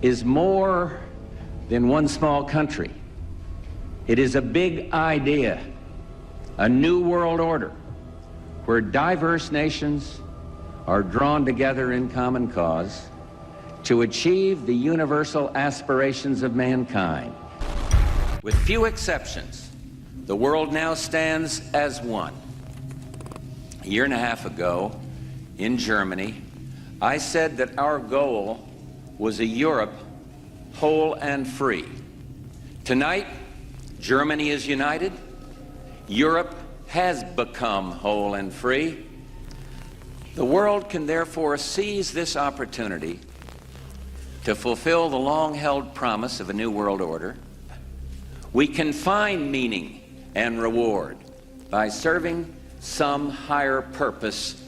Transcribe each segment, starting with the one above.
is more than one small country. It is a big idea, a new world order, where diverse nations are drawn together in common cause to achieve the universal aspirations of mankind. With few exceptions, the world now stands as one. A year and a half ago, in Germany, I said that our goal was a Europe whole and free. Tonight, Germany is united. Europe has become whole and free. The world can therefore seize this opportunity to fulfill the long-held promise of a new world order. We can find meaning and reward by serving some higher purpose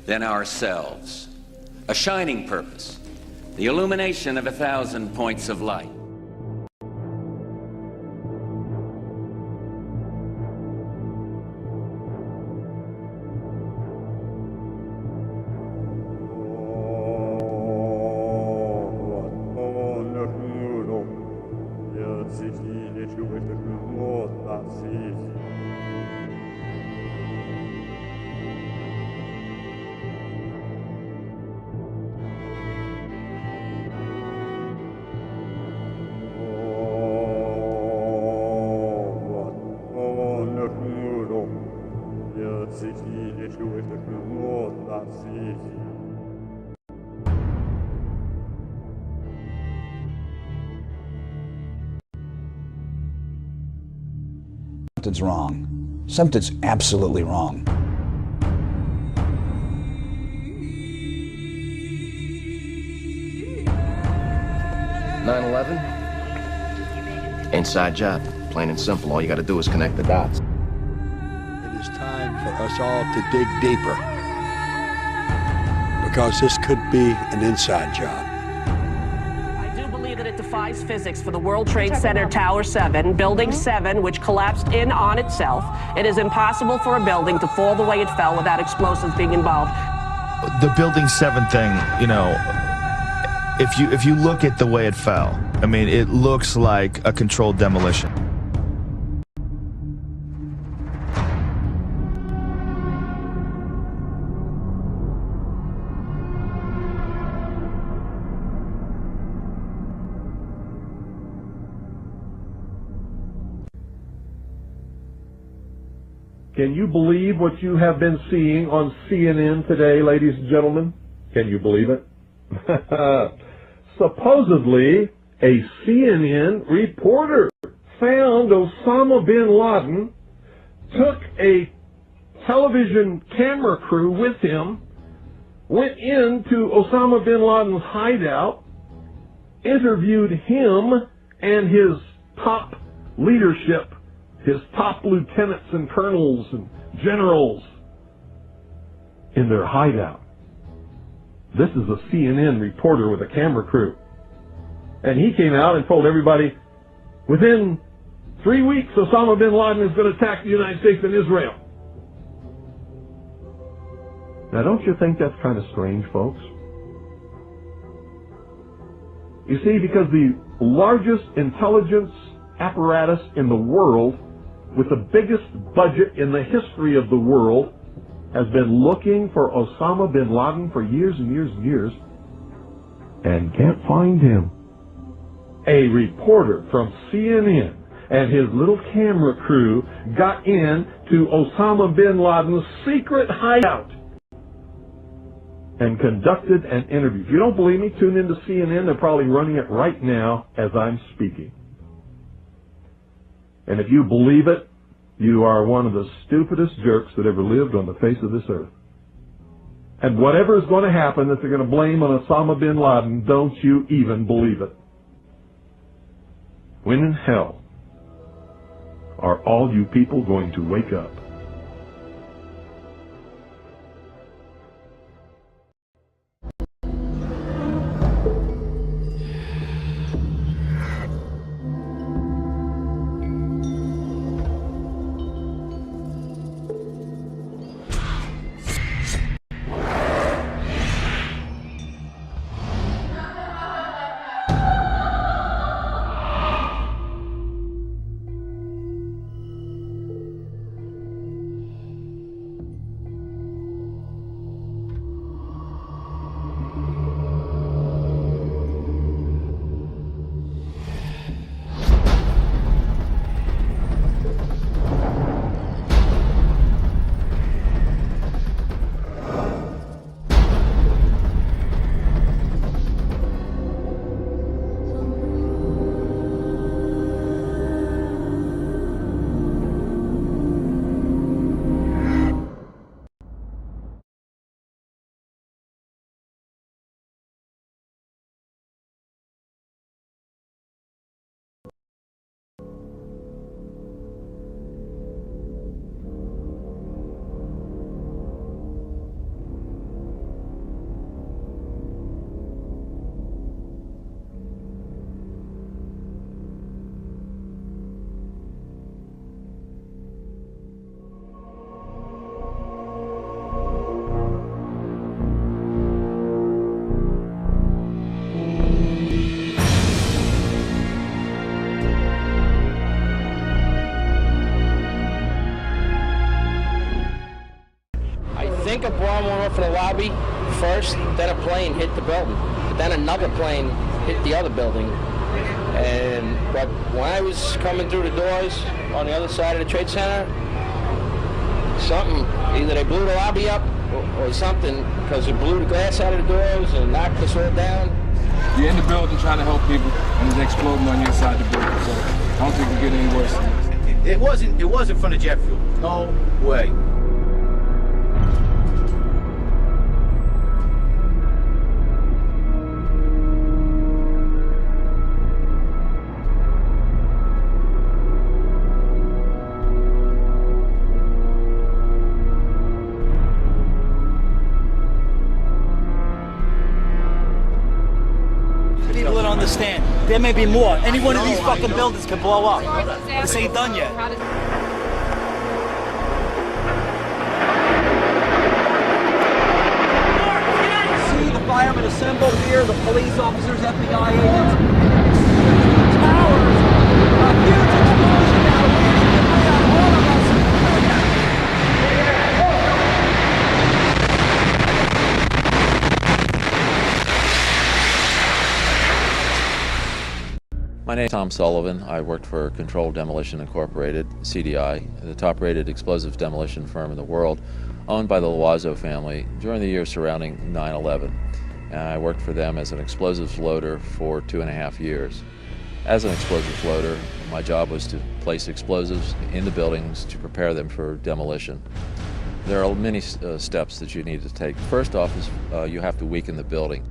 than ourselves, a shining purpose, the illumination of 1,000 points of light. Something's wrong. Something's absolutely wrong. 9/11? Inside job. Plain and simple. All you gotta do is connect the dots. It is time for us all to dig deeper, because this could be an inside job. I do believe that it defies physics for the World Trade Center Tower 7, Building 7, which collapsed in on itself. It is impossible for a building to fall the way it fell without explosives being involved. The Building 7 thing, you know, if you look at the way it fell, I mean, it looks like a controlled demolition. Can you believe what you have been seeing on CNN today, ladies and gentlemen? Can you believe it? Supposedly, a CNN reporter found Osama bin Laden, took a television camera crew with him, went into Osama bin Laden's hideout, interviewed him and his top leadership, his top lieutenants and colonels and generals in their hideout. This is a CNN reporter with a camera crew. And he came out and told everybody, within 3 weeks, Osama bin Laden is going to attack the United States and Israel. Now, don't you think that's kind of strange, folks? You see, because the largest intelligence apparatus in the world, with the biggest budget in the history of the world, has been looking for Osama bin Laden for years and years and years, and can't find him. A reporter from CNN and his little camera crew got in to Osama bin Laden's secret hideout and conducted an interview. If you don't believe me, tune into CNN. They're probably running it right now as I'm speaking. And if you believe it, you are one of the stupidest jerks that ever lived on the face of this earth. And whatever is going to happen that they're going to blame on Osama bin Laden, don't you even believe it. When in hell are all you people going to wake up? lobby first, then a plane hit the building, but then another plane hit the other building. But when I was coming through the doors on the other side of the Trade Center, something, either they blew the lobby up or something, because it blew the glass out of the doors and knocked us all down. You're in the building trying to help people, and it's exploding on your side of the building, so I don't think it can get any worse than this. It wasn't from the jet fuel. No way. People don't understand. There may be more. Any one of these fucking buildings can blow up. This ain't done yet. See the firemen assembled here, the police officers, FBI agents. Towers! A huge explosion now, leading debris on all of us. My name is Tom Sullivan. I worked for Controlled Demolition Incorporated, CDI, the top-rated explosives demolition firm in the world, owned by the Loiseau family during the years surrounding 9/11. And I worked for them as an explosives loader for 2.5 years. As an explosives loader, my job was to place explosives in the buildings to prepare them for demolition. There are many steps that you need to take. First off is you have to weaken the building.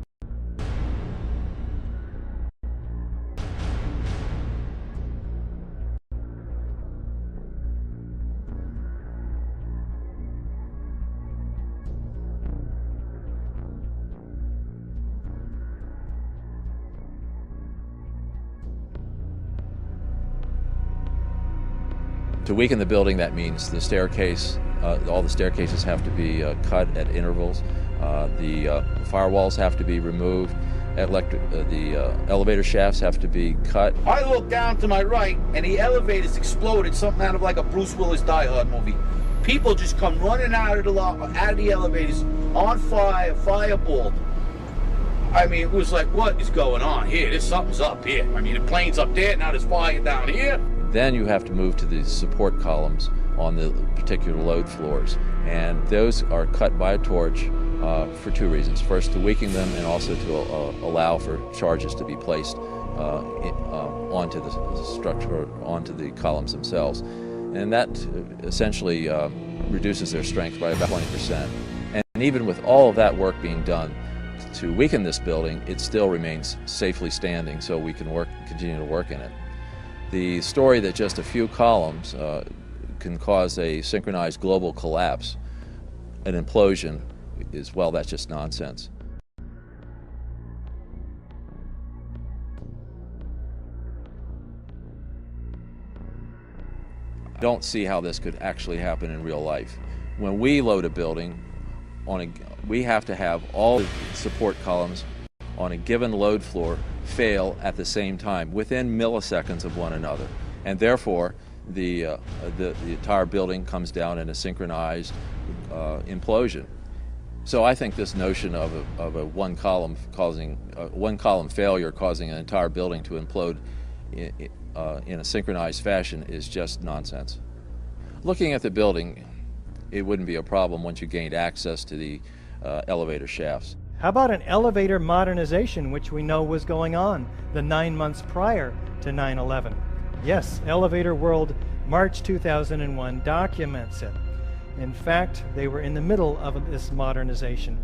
To weaken the building, that means the staircase, all the staircases have to be cut at intervals. The firewalls have to be removed. The elevator shafts have to be cut. I looked down to my right, and the elevators exploded, something out of like a Bruce Willis Die Hard movie. People just come running out of the elevators on fire, fireballed. I mean, it was like, what is going on here? Something's up here. I mean, the plane's up there, now there's fire down here. Then you have to move to the support columns on the particular load floors. And those are cut by a torch for two reasons. First, to weaken them, and also to allow for charges to be placed onto the structure, onto the columns themselves. And that essentially reduces their strength by about 20%. And even with all of that work being done to weaken this building, it still remains safely standing, so we can continue to work in it. The story that just a few columns can cause a synchronized global collapse, an implosion, is, well, that's just nonsense. I don't see how this could actually happen in real life. When we load a building, we have to have all the support columns on a given load floor fail at the same time, within milliseconds of one another. And therefore, the entire building comes down in a synchronized implosion. So I think this notion of a one column failure causing an entire building to implode in a synchronized fashion is just nonsense. Looking at the building, it wouldn't be a problem once you gained access to the elevator shafts. How about an elevator modernization, which we know was going on the 9 months prior to 9/11? Yes, Elevator World, March 2001 documents it. In fact, they were in the middle of this modernization.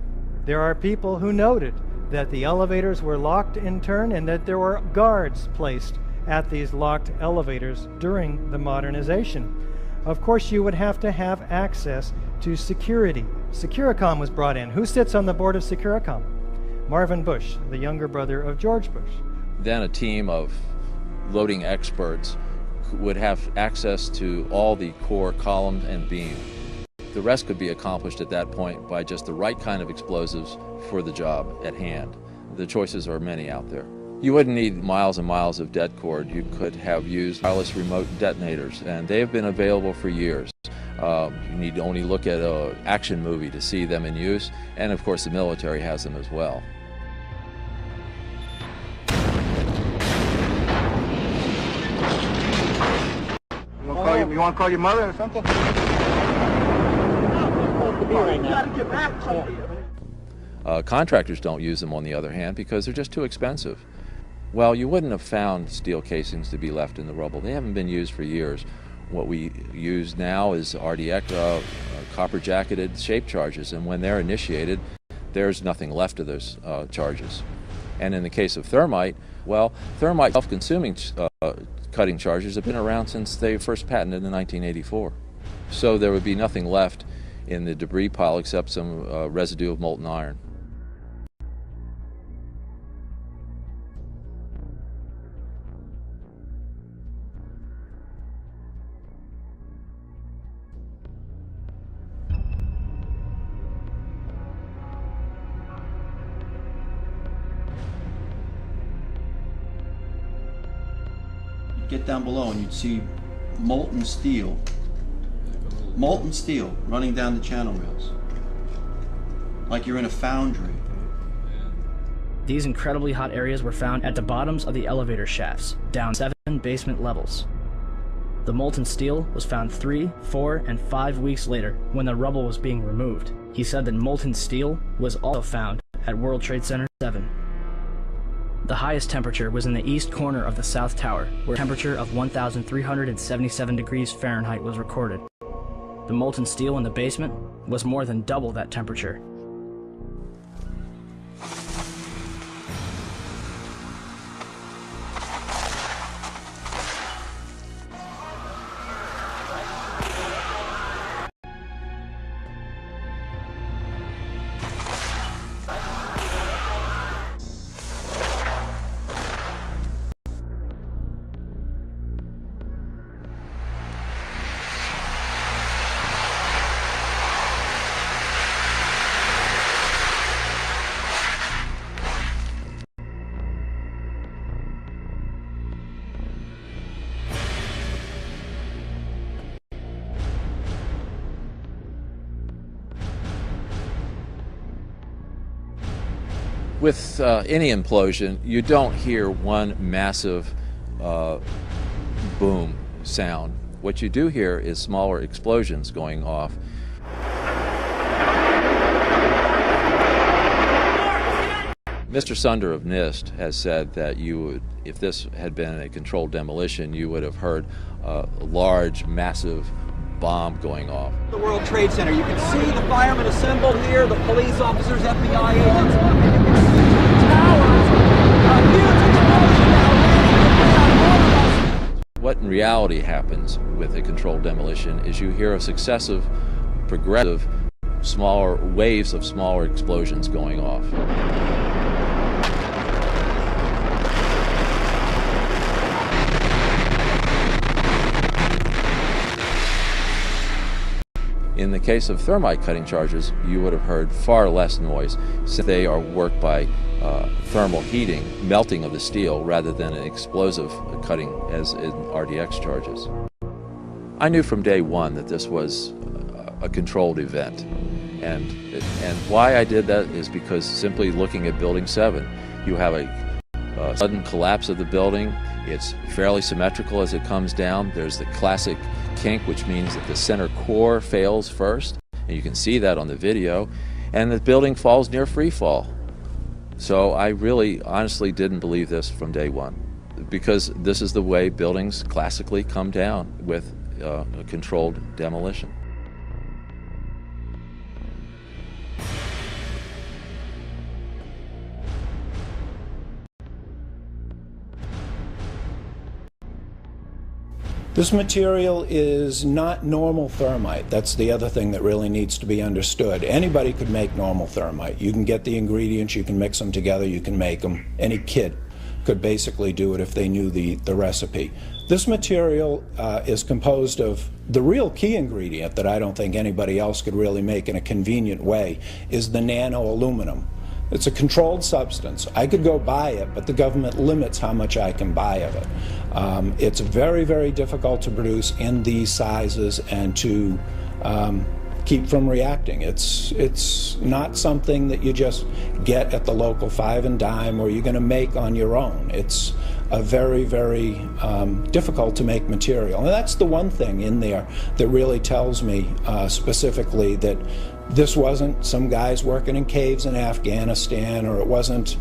There are people who noted that the elevators were locked in turn and that there were guards placed at these locked elevators during the modernization. Of course, you would have to have access to security. Securicom was brought in. Who sits on the board of Securicom? Marvin Bush, the younger brother of George Bush. Then a team of loading experts would have access to all the core columns and beam. The rest could be accomplished at that point by just the right kind of explosives for the job at hand. The choices are many out there. You wouldn't need miles and miles of det cord. You could have used wireless remote detonators, and they have been available for years. You need to only look at an action movie to see them in use, and of course the military has them as well. You want to call your mother or something? Contractors don't use them, on the other hand, because they're just too expensive. Well, you wouldn't have found steel casings to be left in the rubble. They haven't been used for years. What we use now is RDX, copper-jacketed shape charges, and when they're initiated, there's nothing left of those charges. And in the case of thermite, well, thermite self-consuming cutting charges have been around since they first patented in 1984. So there would be nothing left in the debris pile except some residue of molten iron. Get down below and you'd see molten steel running down the channel rails, like you're in a foundry. These incredibly hot areas were found at the bottoms of the elevator shafts, down 7 basement levels. The molten steel was found 3, 4, and 5 weeks later when the rubble was being removed. He said that molten steel was also found at World Trade Center 7. The highest temperature was in the east corner of the South Tower, where a temperature of 1,377 degrees Fahrenheit was recorded. The molten steel in the basement was more than double that temperature. With any implosion, you don't hear one massive boom sound. What you do hear is smaller explosions going off. Mr. Sunder of NIST has said that you would, if this had been a controlled demolition, you would have heard a large, massive bomb going off. The World Trade Center. You can see the firemen assembled here, the police officers, FBI agents. What in reality happens with a controlled demolition is you hear a successive, progressive, smaller waves of smaller explosions going off. In the case of thermite cutting charges, you would have heard far less noise, since they are worked by thermal heating, melting of the steel, rather than an explosive cutting as in RDX charges. I knew from day one that this was a controlled event, and why I did that is because simply looking at Building 7, you have a sudden collapse of the building. It's fairly symmetrical as it comes down. There's the classic kink, which means that the center core fails first, and you can see that on the video, and the building falls near free fall. So I really honestly didn't believe this from day one, because this is the way buildings classically come down with a controlled demolition. This material is not normal thermite. That's the other thing that really needs to be understood. Anybody could make normal thermite. You can get the ingredients, you can mix them together, you can make them. Any kid could basically do it if they knew the recipe. This material is composed of, the real key ingredient that I don't think anybody else could really make in a convenient way is the nano aluminum. It's a controlled substance. I could go buy it, but the government limits how much I can buy of it. It's very, very difficult to produce in these sizes and to keep from reacting. It's not something that you just get at the local five and dime or you're going to make on your own. It's a very, very difficult to make material. And that's the one thing in there that really tells me specifically that this wasn't some guys working in caves in Afghanistan, or it wasn't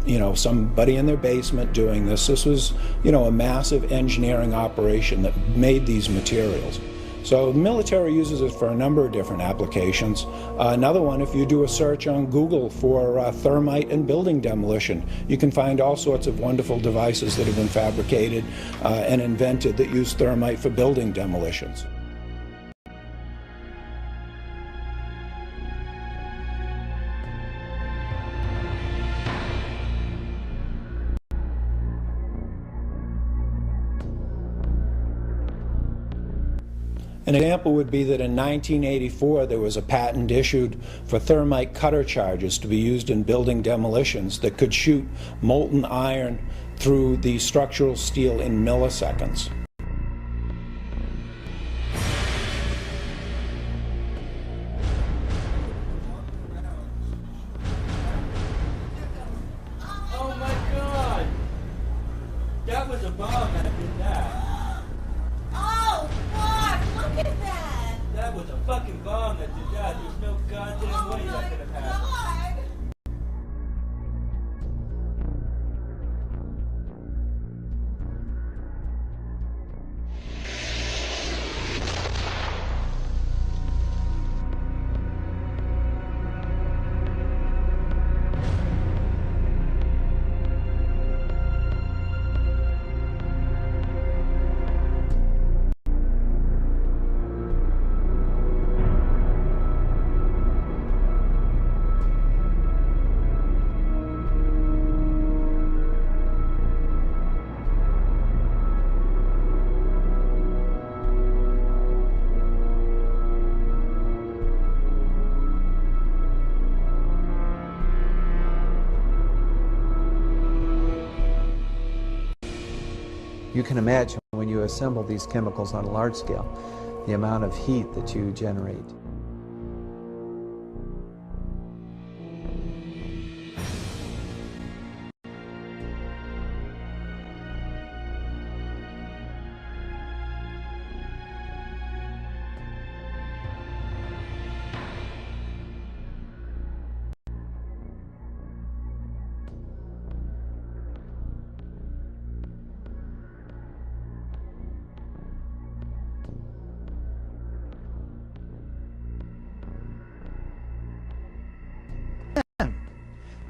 you know, somebody in their basement doing this. This was, you know, a massive engineering operation that made these materials. So the military uses it for a number of different applications. Another one, if you do a search on Google for thermite and building demolition, you can find all sorts of wonderful devices that have been fabricated and invented that use thermite for building demolitions. An example would be that in 1984 there was a patent issued for thermite cutter charges to be used in building demolitions that could shoot molten iron through the structural steel in milliseconds. Oh my God! That was a bomb that did that. Oh, fuck! Look at that! That was a fucking bomb that did that. There's no goddamn way that could have happened. You can imagine when you assemble these chemicals on a large scale, the amount of heat that you generate.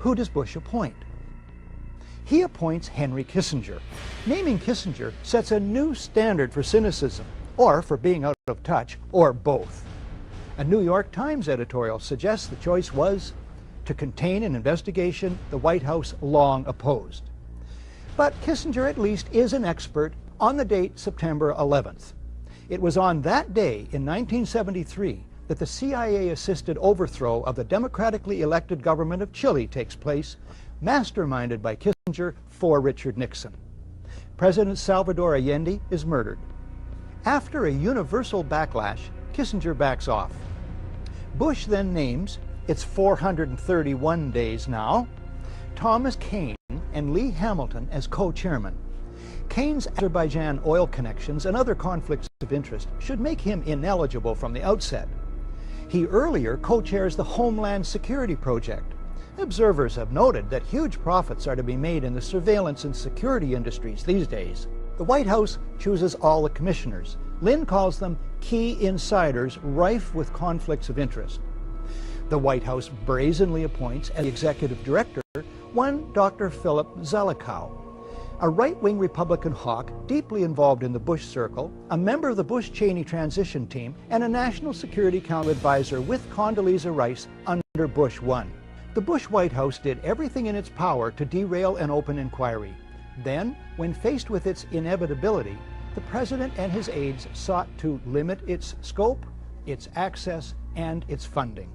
Who does Bush appoint? He appoints Henry Kissinger. Naming Kissinger sets a new standard for cynicism, or for being out of touch, or both. A New York Times editorial suggests the choice was to contain an investigation the White House long opposed. But Kissinger at least is an expert on the date September 11th. It was on that day in 1973 that the CIA-assisted overthrow of the democratically elected government of Chile takes place, masterminded by Kissinger for Richard Nixon. President Salvador Allende is murdered. After a universal backlash, Kissinger backs off. Bush then names, it's 431 days now, Thomas Kean and Lee Hamilton as co-chairman. Kean's Azerbaijan oil connections and other conflicts of interest should make him ineligible from the outset. He earlier co-chairs the Homeland Security Project. Observers have noted that huge profits are to be made in the surveillance and security industries these days. The White House chooses all the commissioners. Lynn calls them key insiders rife with conflicts of interest. The White House brazenly appoints as the executive director one Dr. Philip Zelikow, a right-wing Republican hawk deeply involved in the Bush circle, a member of the Bush-Cheney transition team, and a National Security Council advisor with Condoleezza Rice under Bush 1. The Bush White House did everything in its power to derail an open inquiry. Then, when faced with its inevitability, the president and his aides sought to limit its scope, its access, and its funding.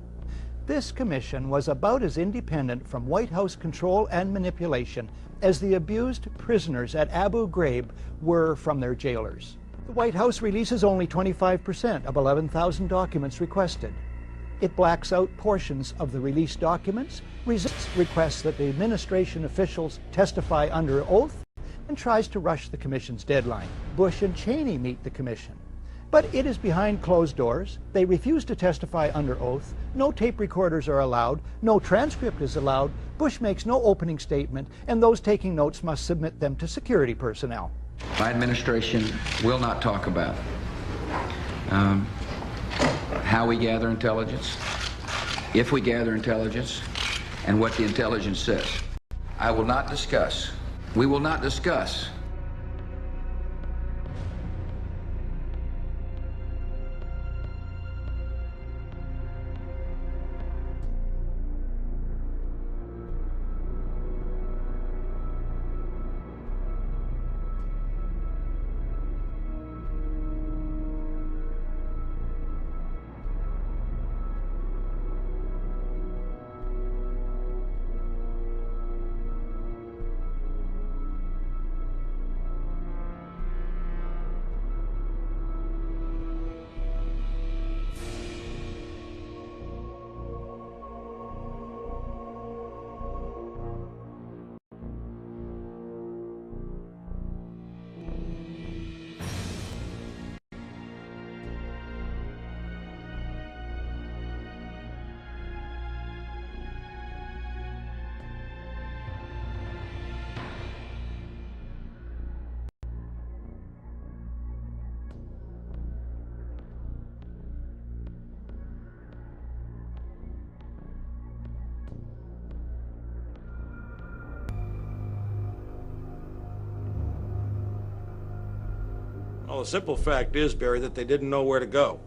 This commission was about as independent from White House control and manipulation as the abused prisoners at Abu Ghraib were from their jailers. The White House releases only 25% of 11,000 documents requested. It blacks out portions of the released documents, resists requests that the administration officials testify under oath, and tries to rush the commission's deadline. Bush and Cheney meet the commission, but it is behind closed doors. They refuse to testify under oath. No tape recorders are allowed. No transcript is allowed. Bush makes no opening statement, and those taking notes must submit them to security personnel. My administration will not talk about how we gather intelligence, if we gather intelligence, and what the intelligence says. I will not discuss. We will not discuss Well, the simple fact is, Barry, that they didn't know where to go.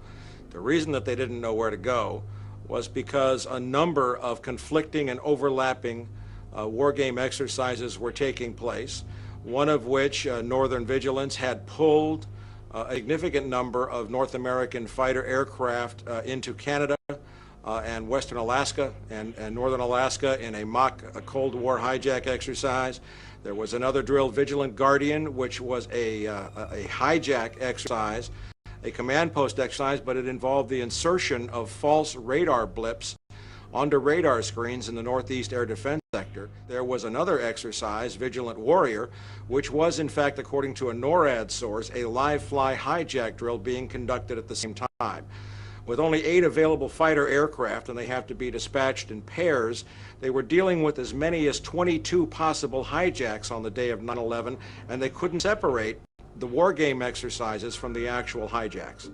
The reason that they didn't know where to go was because a number of conflicting and overlapping war game exercises were taking place, one of which, Northern Vigilance, had pulled a significant number of North American fighter aircraft into Canada and Western Alaska and Northern Alaska in a mock Cold War hijack exercise. There was another drill, Vigilant Guardian, which was a hijack exercise, a command post exercise, but it involved the insertion of false radar blips onto radar screens in the Northeast Air Defense Sector. There was another exercise, Vigilant Warrior, which was, in fact, according to a NORAD source, a live-fly hijack drill being conducted at the same time. With only 8 available fighter aircraft, and they have to be dispatched in pairs, they were dealing with as many as 22 possible hijacks on the day of 9/11, and they couldn't separate the war game exercises from the actual hijacks.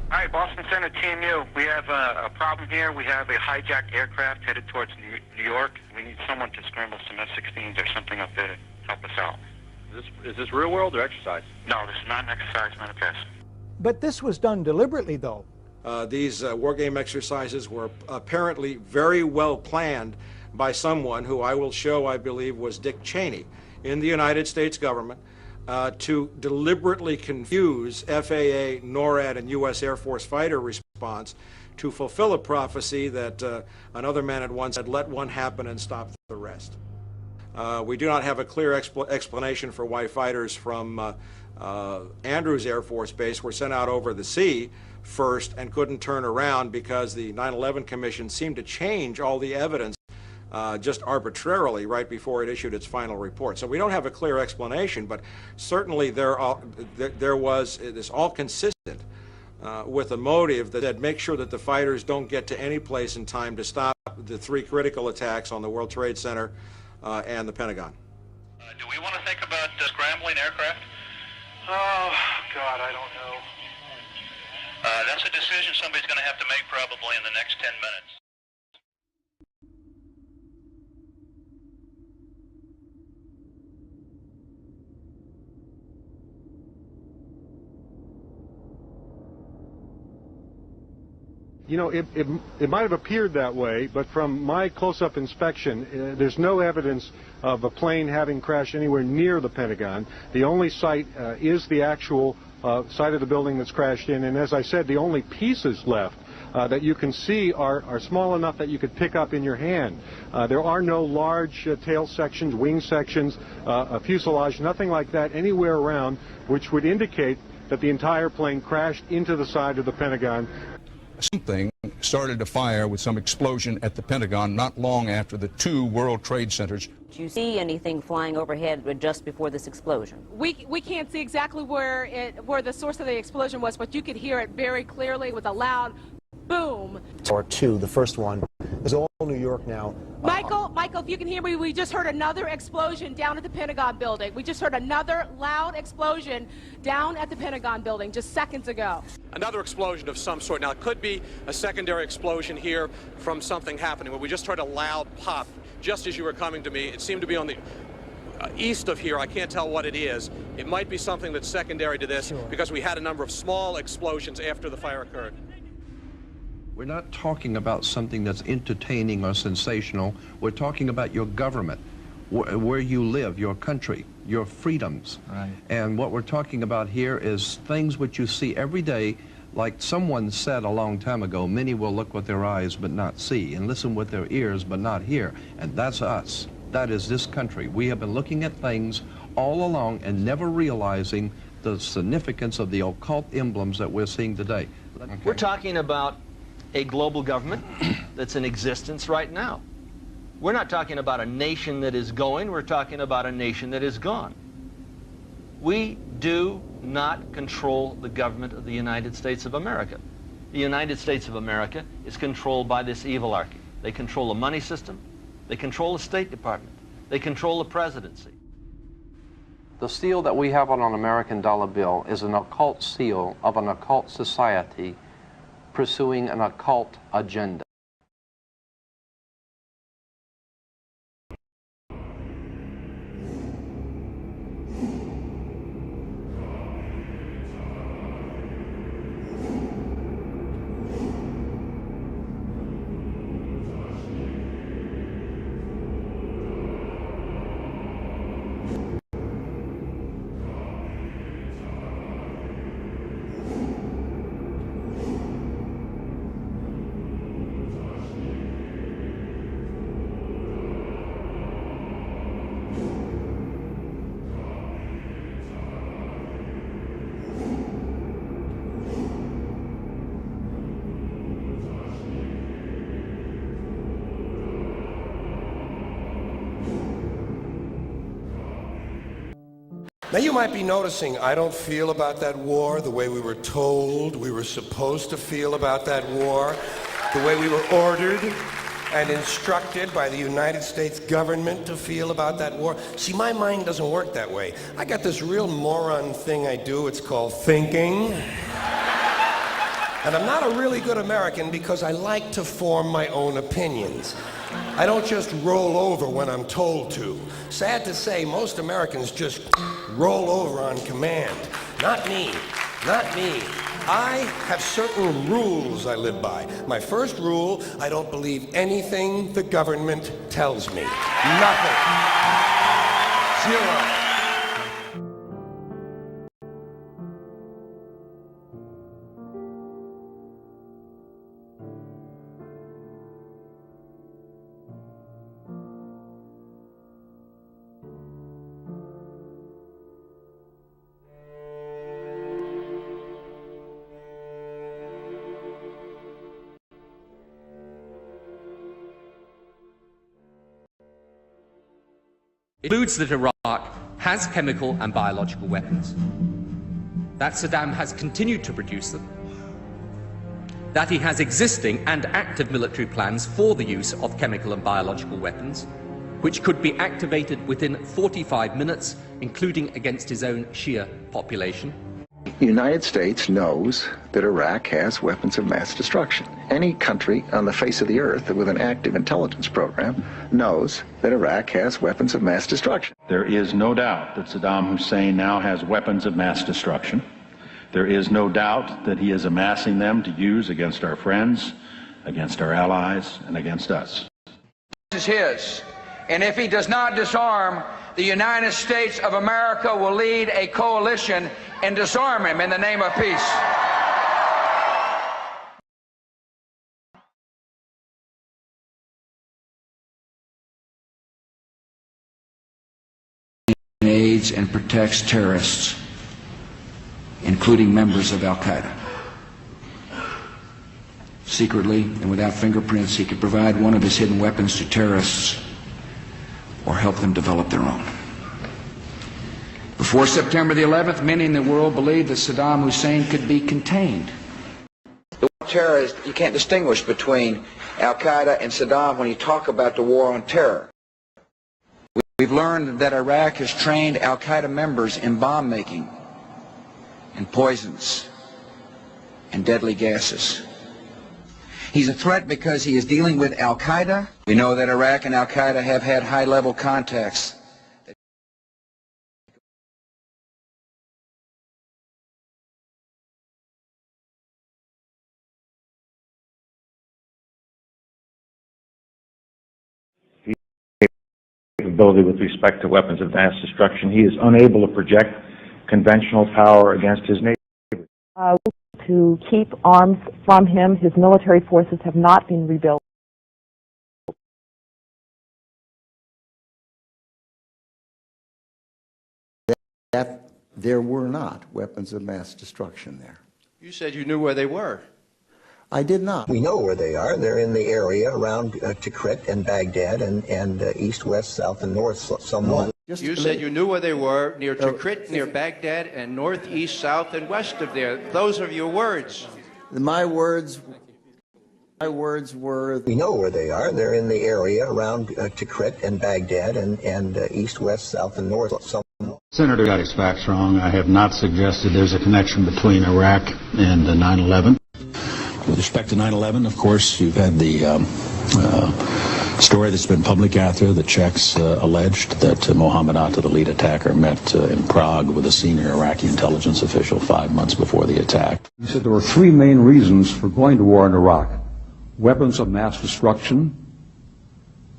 Hi, Boston Center, Team U. We have a problem here. We have a hijacked aircraft headed towards New York. We need someone to scramble some F-16s or something up there to help us out. Is this real world or exercise? No, this is not an exercise, not a test. But this was done deliberately, though. These war game exercises were apparently very well planned by someone who I will show, I believe, was Dick Cheney in the United States government to deliberately confuse FAA, NORAD, and U.S. Air Force fighter response to fulfill a prophecy that another man had once said, let one happen and stop the rest. We do not have a clear explanation for why fighters from Andrews Air Force Base were sent out over the sea first and couldn't turn around because the 9/11 Commission seemed to change all the evidence just arbitrarily right before it issued its final report. So we don't have a clear explanation, but certainly there was, it is all consistent with a motive that said make sure that the fighters don't get to any place in time to stop the 3 critical attacks on the World Trade Center and the Pentagon. Do we want to think about scrambling aircraft? Oh, God, I don't know. That's a decision somebody's going to have to make probably in the next 10 minutes. You know, it might have appeared that way, but from my close-up inspection, there's no evidence of a plane having crashed anywhere near the Pentagon. The only site is the actual site of the building that's crashed in, and as I said, the only pieces left that you can see are small enough that you could pick up in your hand. There are no large tail sections, wing sections, a fuselage, nothing like that anywhere around, which would indicate that the entire plane crashed into the side of the Pentagon. Something started to fire with some explosion at the Pentagon not long after the two World Trade Centers. Did you see anything flying overhead just before this explosion? We can't see exactly where the source of the explosion was, but you could hear it very clearly with a loud boom. Or two, the first one is all New York now. Michael, if you can hear me, we just heard another explosion down at the Pentagon building. We just heard another loud explosion down at the Pentagon building just seconds ago. Another explosion of some sort. Now, it could be a secondary explosion here from something happening, but we just heard a loud pop just as you were coming to me. It seemed to be on the east of here. I can't tell what it is. It might be something that's secondary to this because we had a number of small explosions after the fire occurred. We're not talking about something that's entertaining or sensational. We're talking about your government, where you live, your country, your freedoms. Right. And what we're talking about here is things which you see every day. Like someone said a long time ago, many will look with their eyes but not see, and listen with their ears but not hear. And that's us. That is this country. We have been looking at things all along and never realizing the significance of the occult emblems that we're seeing today. Okay. We're talking about a global government that's in existence right now. We're not talking about a nation that is going, we're talking about a nation that is gone. We do not control the government of the United States of America. The United States of America is controlled by this evilarchy. They control the money system, they control the State Department, they control the presidency. The seal that we have on an American dollar bill is an occult seal of an occult society pursuing an occult agenda. Now you might be noticing I don't feel about that war the way we were told we were supposed to feel about that war, the way we were ordered and instructed by the United States government to feel about that war. See, my mind doesn't work that way. I got this real moron thing I do, it's called thinking. And I'm not a really good American because I like to form my own opinions. I don't just roll over when I'm told to. Sad to say, most Americans just roll over on command. Not me. Not me. I have certain rules I live by. My first rule, I don't believe anything the government tells me. Nothing. Zero. It concludes that Iraq has chemical and biological weapons, that Saddam has continued to produce them, that he has existing and active military plans for the use of chemical and biological weapons, which could be activated within 45 minutes, including against his own Shia population. The United States knows that Iraq has weapons of mass destruction. Any country on the face of the earth with an active intelligence program knows that Iraq has weapons of mass destruction. There is no doubt that Saddam Hussein now has weapons of mass destruction. There is no doubt that he is amassing them to use against our friends, against our allies, and against us. This is his. And if he does not disarm, the United States of America will lead a coalition and disarm him in the name of peace. aids and protects terrorists, including members of Al-Qaeda. Secretly and without fingerprints, he could provide one of his hidden weapons to terrorists or help them develop their own. Before September the 11th, many in the world believed that Saddam Hussein could be contained. The war on terror is, you can't distinguish between Al-Qaeda and Saddam when you talk about the war on terror. We've learned that Iraq has trained Al-Qaeda members in bomb making and poisons and deadly gases. He's a threat because he is dealing with Al-Qaeda. We know that Iraq and Al-Qaeda have had high-level contacts. Capability with respect to weapons of mass destruction. He is unable to project conventional power against his neighbors. To keep arms from him, his military forces have not been rebuilt. That there were not weapons of mass destruction there. You said you knew where they were. I did not. We know where they are. They're in the area around Tikrit and Baghdad and east, west, south, and north somewhat. You said you knew where they were, near Tikrit, near Baghdad, and north, east, south, and west of there. Those are your words. My words were... We know where they are. They're in the area around Tikrit and Baghdad and east, west, south, and north somewhat. Senator got his facts wrong. I have not suggested there's a connection between Iraq and 9/11. With respect to 9/11, of course, you've had the story that's been public out there. The Czechs alleged that Mohammed Atta, the lead attacker, met in Prague with a senior Iraqi intelligence official 5 months before the attack. He said there were three main reasons for going to war in Iraq: weapons of mass destruction,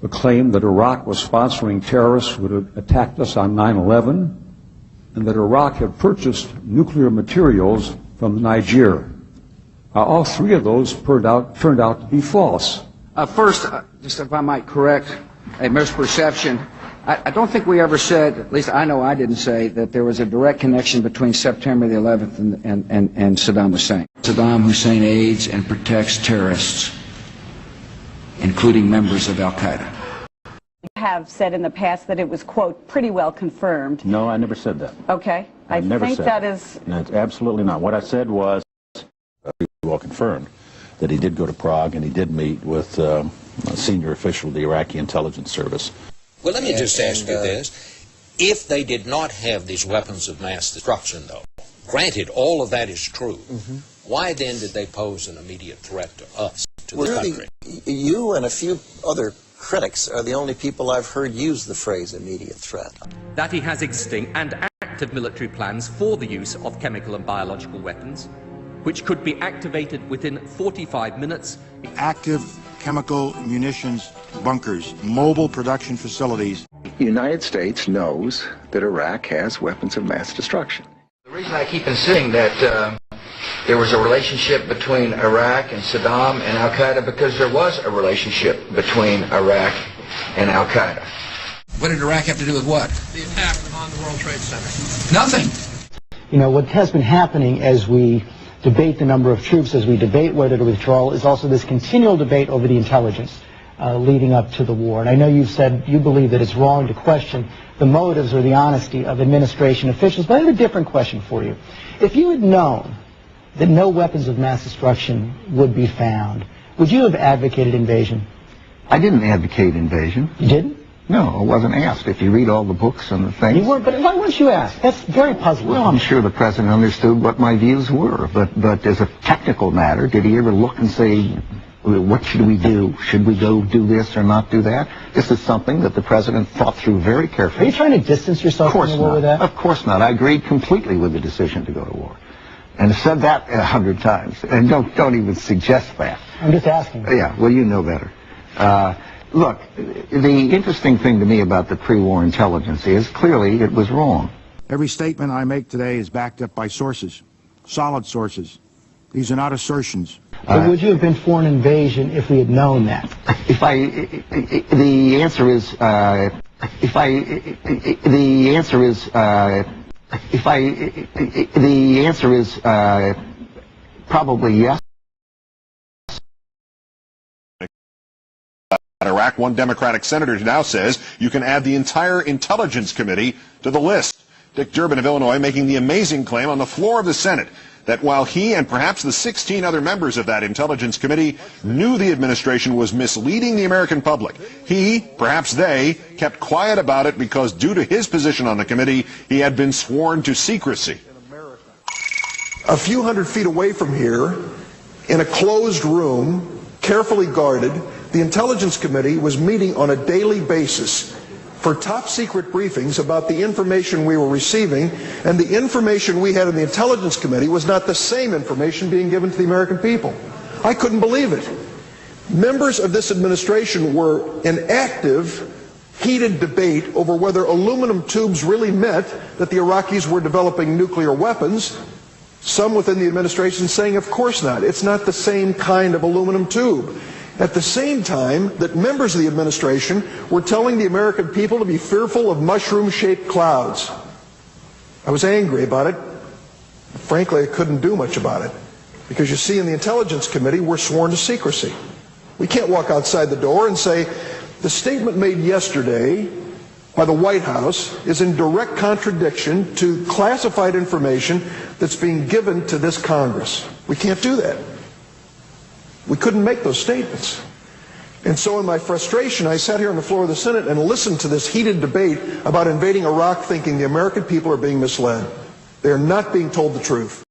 the claim that Iraq was sponsoring terrorists who had attacked us on 9/11, and that Iraq had purchased nuclear materials from Niger. All three of those turned out to be false. First, just if I might correct a misperception, I don't think we ever said, at least I know I didn't say, that there was a direct connection between September the 11th and Saddam Hussein. Saddam Hussein aids and protects terrorists, including members of Al-Qaeda. You have said in the past that it was, quote, pretty well confirmed. No, I never said that. Okay. I never think said that is... No, it's absolutely not. What I said was, well confirmed, that he did go to Prague and he did meet with a senior official of the Iraqi intelligence service. Well, let me just ask you this. If they did not have these weapons of mass destruction, though, granted all of that is true, why then did they pose an immediate threat to us, to the country? You and a few other critics are the only people I've heard use the phrase immediate threat. That he has existing and active military plans for the use of chemical and biological weapons, which could be activated within 45 minutes. Active chemical munitions bunkers, mobile production facilities. The United States knows that Iraq has weapons of mass destruction. The reason I keep insisting that there was a relationship between Iraq and Saddam and Al-Qaeda, because there was a relationship between Iraq and Al-Qaeda. What did Iraq have to do with what? The attack on the World Trade Center. Nothing. You know, what has been happening as we debate the number of troops, as we debate whether to withdraw, is also this continual debate over the intelligence leading up to the war. And I know you've said you believe that it's wrong to question the motives or the honesty of administration officials, but I have a different question for you. If you had known that no weapons of mass destruction would be found, would you have advocated invasion? I didn't advocate invasion. You didn't? No, I wasn't asked. If you read all the books and the things... You weren't, but why weren't you asked? That's very puzzling. Well, I'm sure the president understood what my views were, but as a technical matter, did he ever look and say, what should we do? Should we go do this or not do that? This is something that the president thought through very carefully. Are you trying to distance yourself from the war with that? Of course not. I agreed completely with the decision to go to war. And said that 100 times. And don't even suggest that. I'm just asking. Yeah, well, you know better. Look, the interesting thing to me about the pre-war intelligence is clearly it was wrong. Every statement I make today is backed up by sources, solid sources. These are not assertions. But would you have been for an invasion if we had known that? The answer is The answer is probably yes. Iraq, one Democratic senator now says you can add the entire Intelligence Committee to the list. Dick Durbin of Illinois making the amazing claim on the floor of the Senate that while he and perhaps the 16 other members of that Intelligence Committee knew the administration was misleading the American public, he, perhaps they, kept quiet about it because due to his position on the committee, he had been sworn to secrecy. A few hundred feet away from here, in a closed room, carefully guarded, the Intelligence Committee was meeting on a daily basis for top secret briefings about the information we were receiving, and the information we had in the Intelligence Committee was not the same information being given to the American people. I couldn't believe it. Members of this administration were in active, heated debate over whether aluminum tubes really meant that the Iraqis were developing nuclear weapons. Some within the administration saying, of course not. It's not the same kind of aluminum tube. At the same time that members of the administration were telling the American people to be fearful of mushroom-shaped clouds. I was angry about it. Frankly, I couldn't do much about it. Because you see, in the Intelligence Committee, we're sworn to secrecy. We can't walk outside the door and say, the statement made yesterday by the White House is in direct contradiction to classified information that's being given to this Congress. We can't do that. We couldn't make those statements. And so in my frustration, I sat here on the floor of the Senate and listened to this heated debate about invading Iraq, thinking the American people are being misled. They are not being told the truth.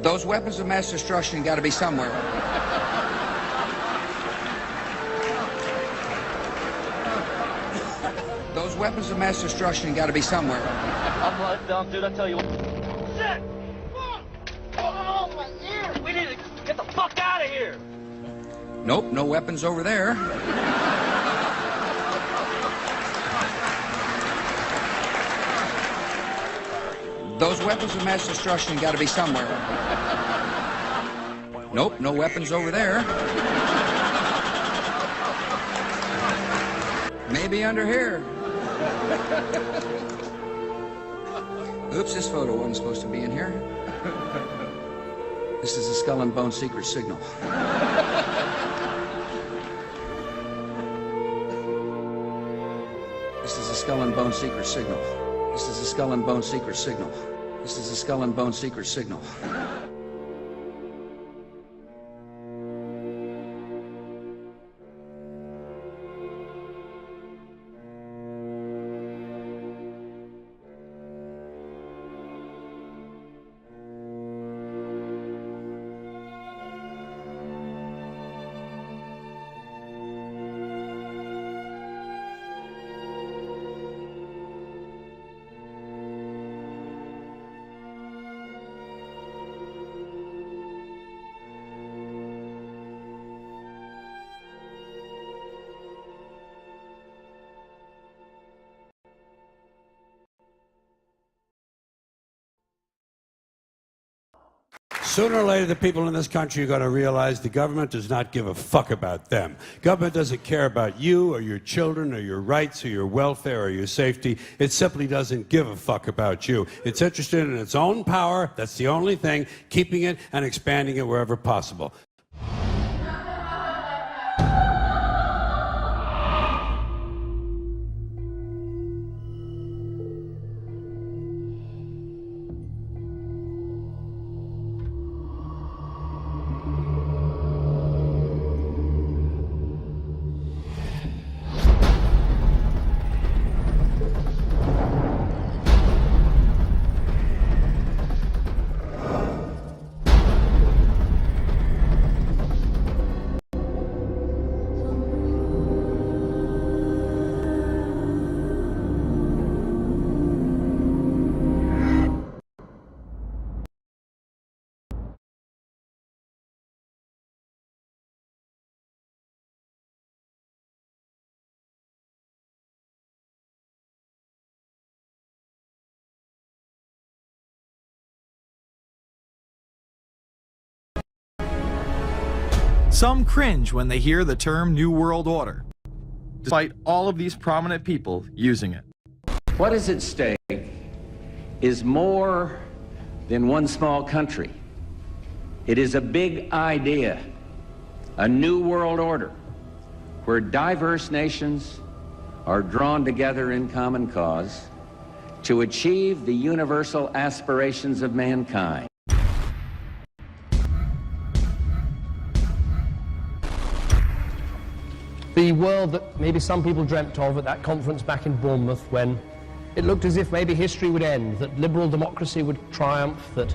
Those weapons of mass destruction got to be somewhere. Those weapons of mass destruction got to be somewhere. I'm right down, dude. I tell you what. Shit! Oh, my ear! We need to get the fuck out of here! Nope, no weapons over there. Those weapons of mass destruction got to be somewhere. Nope, no weapons over there. Maybe under here. Oops, this photo wasn't supposed to be in here. This is a Skull and Bone secret signal. This is a Skull and Bone secret signal. This is a Skull and Bone secret signal. This is a Skull and Bone secret signal. Sooner or later, the people in this country are going to realize the government does not give a fuck about them. Government doesn't care about you or your children or your rights or your welfare or your safety. It simply doesn't give a fuck about you. It's interested in its own power. That's the only thing, keeping it and expanding it wherever possible. Some cringe when they hear the term New World Order, despite all of these prominent people using it. What is at stake is more than one small country. It is a big idea, a new world order, where diverse nations are drawn together in common cause to achieve the universal aspirations of mankind. The world that maybe some people dreamt of at that conference back in Bournemouth, when it looked as if maybe history would end, that liberal democracy would triumph, that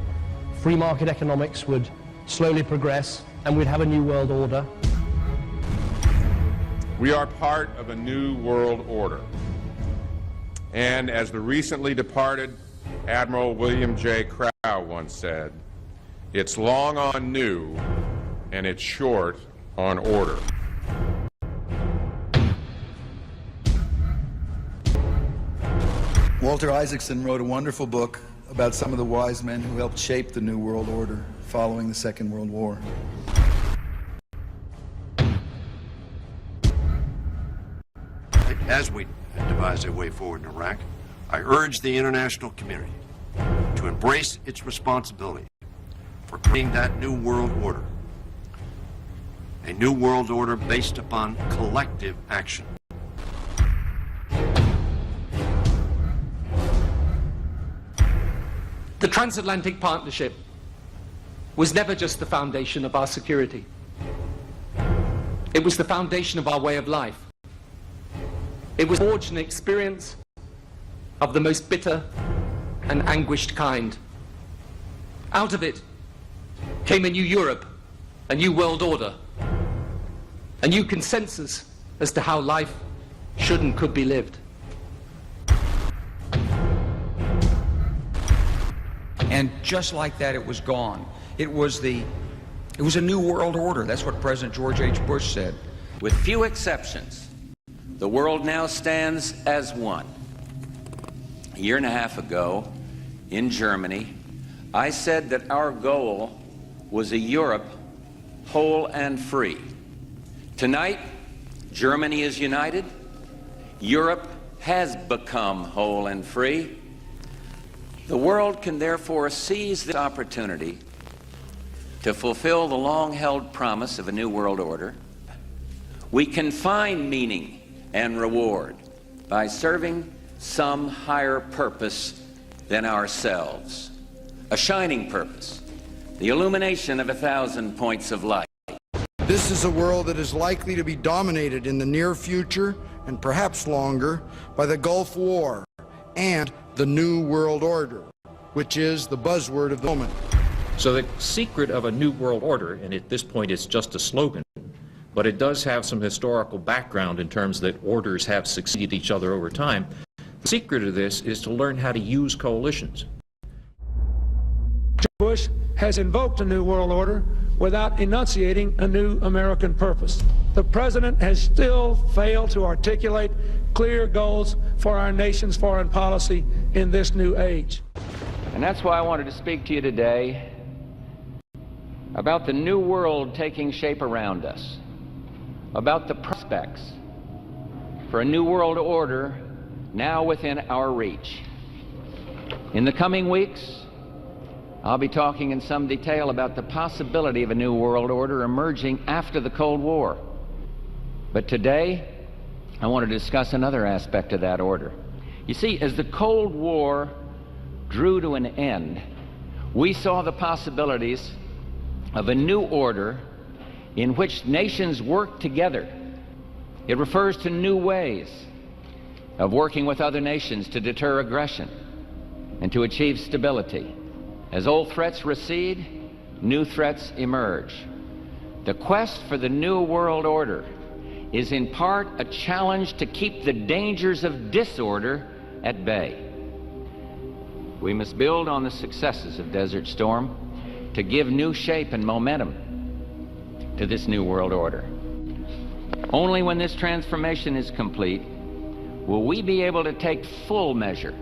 free market economics would slowly progress, and we'd have a new world order. We are part of a new world order. And as the recently departed Admiral William J. Crow once said, it's long on new and it's short on order. Walter Isaacson wrote a wonderful book about some of the wise men who helped shape the New World Order following the Second World War. As we devise a way forward in Iraq, I urge the international community to embrace its responsibility for creating that new world order. A new world order based upon collective action. The transatlantic partnership was never just the foundation of our security. It was the foundation of our way of life. It was forged an experience of the most bitter and anguished kind. Out of it, came a new Europe, a new world order, a new consensus as to how life should and could be lived. And just like that, it was gone. It was a new world order. That's what President George H. Bush said. With few exceptions, the world now stands as one. A year and a half ago, in Germany, I said that our goal was a Europe whole and free. Tonight, Germany is united. Europe has become whole and free. The world can therefore seize this opportunity to fulfill the long-held promise of a new world order. We can find meaning and reward by serving some higher purpose than ourselves. A shining purpose, the illumination of 1,000 points of light. This is a world that is likely to be dominated in the near future, and perhaps longer, by the Gulf War and the New World Order, which is the buzzword of the moment. So the secret of a new world order, and at this point it's just a slogan, but it does have some historical background in terms that orders have succeeded each other over time. The secret of this is to learn how to use coalitions. Bush has invoked a new world order without enunciating a new American purpose. The president has still failed to articulate clear goals for our nation's foreign policy in this new age. And that's why I wanted to speak to you today about the new world taking shape around us, about the prospects for a new world order now within our reach. In the coming weeks, I'll be talking in some detail about the possibility of a new world order emerging after the Cold War. But today, I want to discuss another aspect of that order. You see, as the Cold War drew to an end, we saw the possibilities of a new order in which nations work together. It refers to new ways of working with other nations to deter aggression and to achieve stability. As old threats recede, new threats emerge. The quest for the new world order is in part a challenge to keep the dangers of disorder at bay. We must build on the successes of Desert Storm to give new shape and momentum to this new world order. Only when this transformation is complete will we be able to take full measure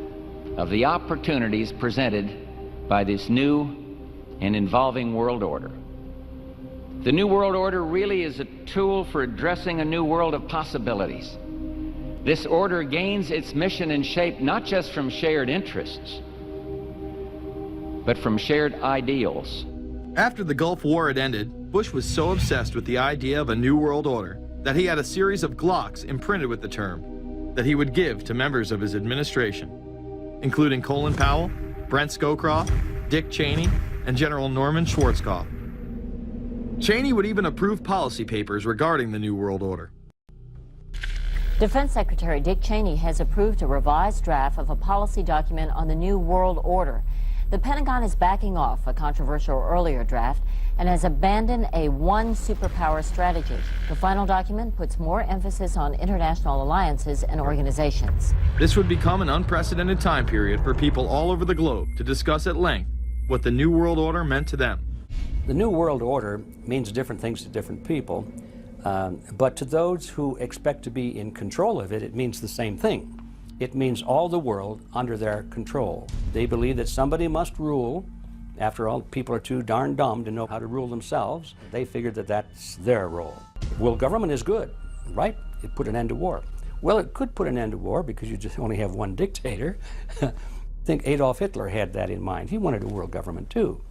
of the opportunities presented by this new and evolving world order. The new world order really is a tool for addressing a new world of possibilities. This order gains its mission and shape not just from shared interests, but from shared ideals. After the Gulf War had ended, Bush was so obsessed with the idea of a new world order that he had a series of Glocks imprinted with the term that he would give to members of his administration, including Colin Powell, Brent Scowcroft, Dick Cheney, and General Norman Schwarzkopf. Cheney would even approve policy papers regarding the New World Order. Defense Secretary Dick Cheney has approved a revised draft of a policy document on the New World Order. The Pentagon is backing off a controversial earlier draft and has abandoned a one superpower strategy. The final document puts more emphasis on international alliances and organizations. This would become an unprecedented time period for people all over the globe to discuss at length what the New World Order meant to them. The New World Order means different things to different people, but to those who expect to be in control of it, it means the same thing. It means all the world under their control. They believe that somebody must rule. After all, people are too darn dumb to know how to rule themselves. They figured that that's their role. World government is good, right? It put an end to war. Well, it could put an end to war because you just only have one dictator. I think Adolf Hitler had that in mind. He wanted a world government too,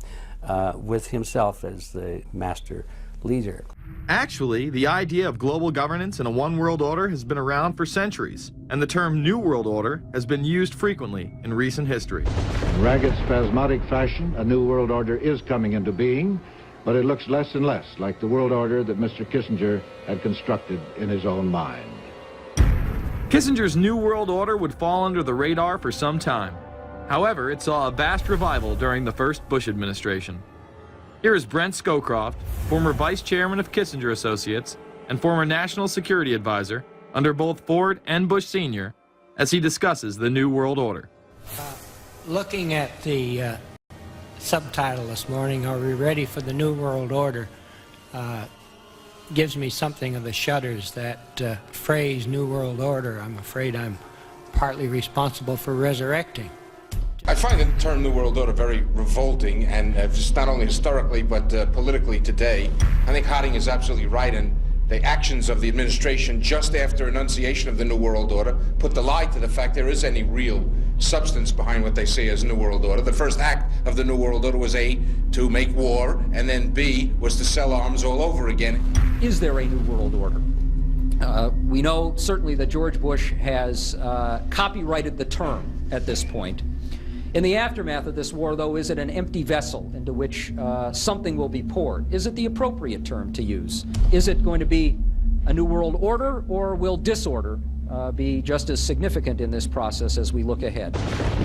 with himself as the master leader. Actually, the idea of global governance and a one world order has been around for centuries, and the term New World Order has been used frequently in recent history. In ragged, spasmodic fashion, a new world order is coming into being, but it looks less and less like the world order that Mr. Kissinger had constructed in his own mind. Kissinger's New World Order would fall under the radar for some time. However, it saw a vast revival during the first Bush administration. Here is Brent Scowcroft, former vice chairman of Kissinger Associates and former national security advisor under both Ford and Bush Sr., as he discusses the New World Order. Looking at the subtitle this morning, Are We Ready for the New World Order? Gives me something of the shudders. That phrase, New World Order, I'm afraid I'm partly responsible for resurrecting. I find the term New World Order very revolting, and just not only historically but politically today. I think Harding is absolutely right, and the actions of the administration just after enunciation of the New World Order put the lie to the fact there is any real substance behind what they say as New World Order. The first act of the New World Order was A, to make war, and then B, was to sell arms all over again. Is there a New World Order? We know certainly that George Bush has copyrighted the term at this point. In the aftermath of this war, though, is it an empty vessel into which something will be poured? Is it the appropriate term to use? Is it going to be a New World Order, or will disorder be just as significant in this process as we look ahead?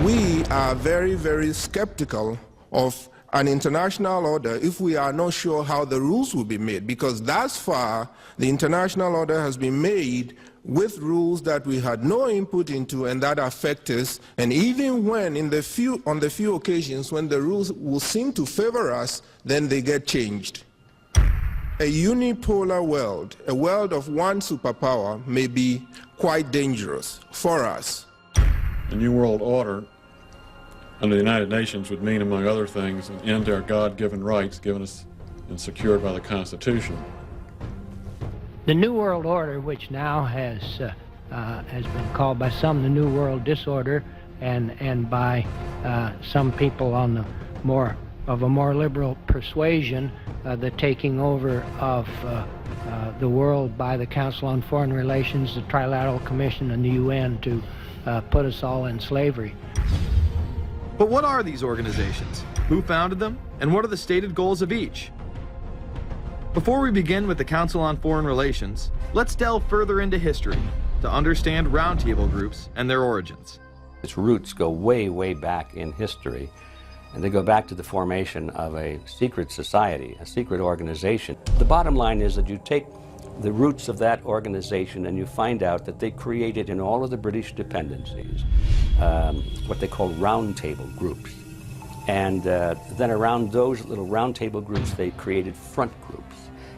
We are very, very skeptical of an international order if we are not sure how the rules will be made, because thus far the international order has been made with rules that we had no input into and that affect us, and even when on the few occasions when the rules will seem to favor us, then they get changed. A unipolar world, a world of one superpower, may be quite dangerous for us. The New World Order under the United Nations would mean, among other things, an end to our God-given rights given us and secured by the Constitution. The New World Order, which now has been called by some the New World Disorder, and by some people on the more liberal persuasion, the taking over of the world by the Council on Foreign Relations, the Trilateral Commission, and the UN to put us all in slavery. But what are these organizations? Who founded them? And what are the stated goals of each? Before we begin with the Council on Foreign Relations, let's delve further into history to understand roundtable groups and their origins. Its roots go way, way back in history, and they go back to the formation of a secret society, a secret organization. The bottom line is that you take the roots of that organization and you find out that they created in all of the British dependencies what they call roundtable groups. And then around those little roundtable groups, they created front groups.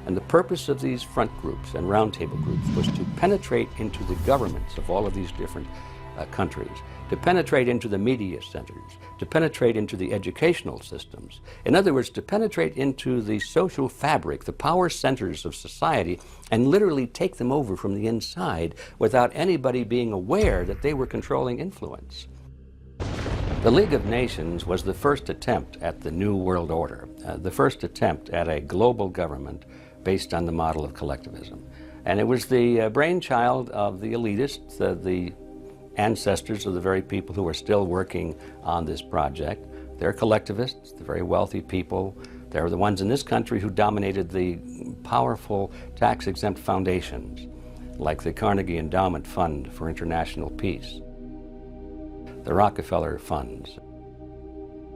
And the purpose of these front groups and roundtable groups was to penetrate into the governments of all of these different countries, to penetrate into the media centers, to penetrate into the educational systems. In other words, to penetrate into the social fabric, the power centers of society, and literally take them over from the inside without anybody being aware that they were controlling influence. The League of Nations was the first attempt at the New World Order, the first attempt at a global government based on the model of collectivism. And it was the brainchild of the elitists, the ancestors of the very people who are still working on this project. They're collectivists, they're very wealthy people. They're the ones in this country who dominated the powerful tax-exempt foundations, like the Carnegie Endowment Fund for International Peace, the Rockefeller Funds,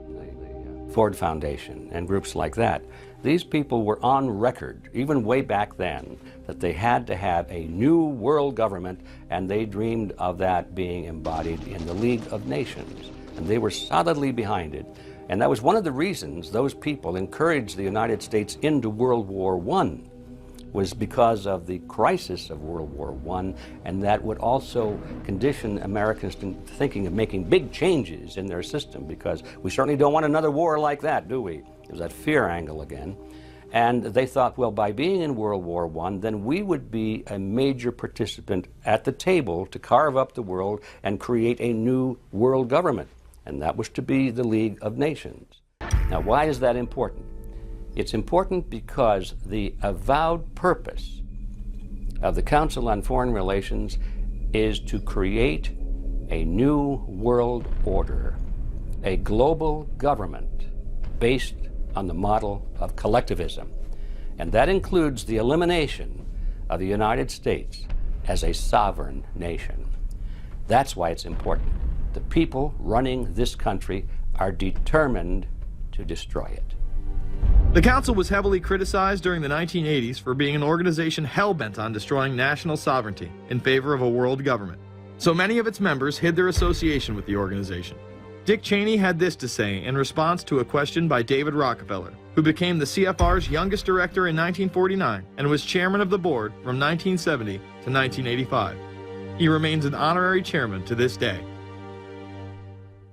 the Ford Foundation, and groups like that. These people were on record, even way back then, that they had to have a new world government, and they dreamed of that being embodied in the League of Nations. And they were solidly behind it. And that was one of the reasons those people encouraged the United States into World War I, was because of the crisis of World War I, and that would also condition Americans to thinking of making big changes in their system, because we certainly don't want another war like that, do we? There's that fear angle again. And they thought, well, by being in World War I, then we would be a major participant at the table to carve up the world and create a new world government. And that was to be the League of Nations. Now, why is that important? It's important because the avowed purpose of the Council on Foreign Relations is to create a new world order, a global government based on the model of collectivism. And that includes the elimination of the United States as a sovereign nation. That's why it's important. The people running this country are determined to destroy it. The Council was heavily criticized during the 1980s for being an organization hell-bent on destroying national sovereignty in favor of a world government. So many of its members hid their association with the organization. Dick Cheney had this to say in response to a question by David Rockefeller, who became the CFR's youngest director in 1949 and was chairman of the board from 1970 to 1985. He remains an honorary chairman to this day.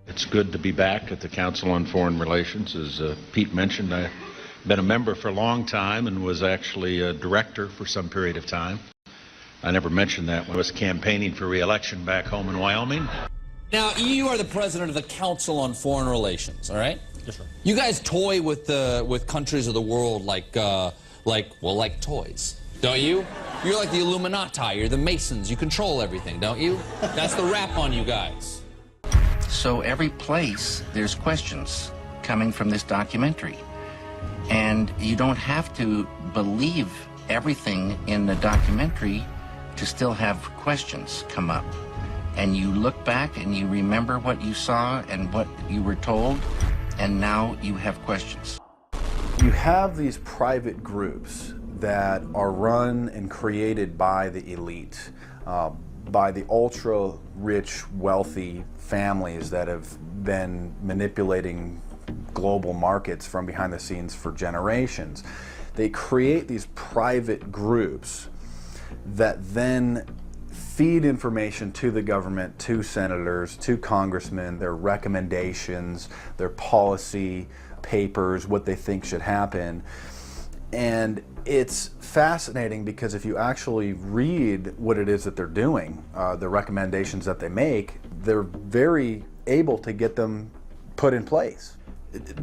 It's good to be back at the Council on Foreign Relations. As Pete mentioned, I've been a member for a long time and was actually a director for some period of time. I never mentioned that when I was campaigning for re-election back home in Wyoming. Now, you are the president of the Council on Foreign Relations, all right? Yes, sir. You guys toy with countries of the world like toys, don't you? You're like the Illuminati, you're the Masons, you control everything, don't you? That's the rap on you guys. So every place there's questions coming from this documentary. And you don't have to believe everything in the documentary to still have questions come up. And you look back and you remember what you saw and what you were told, and now you have questions. You have these private groups that are run and created by the elite, by the ultra-rich, wealthy families that have been manipulating global markets from behind the scenes for generations. They create these private groups that then feed information to the government, to senators, to congressmen, their recommendations, their policy papers, what they think should happen. And it's fascinating because if you actually read what it is that they're doing, the recommendations that they make, they're very able to get them put in place.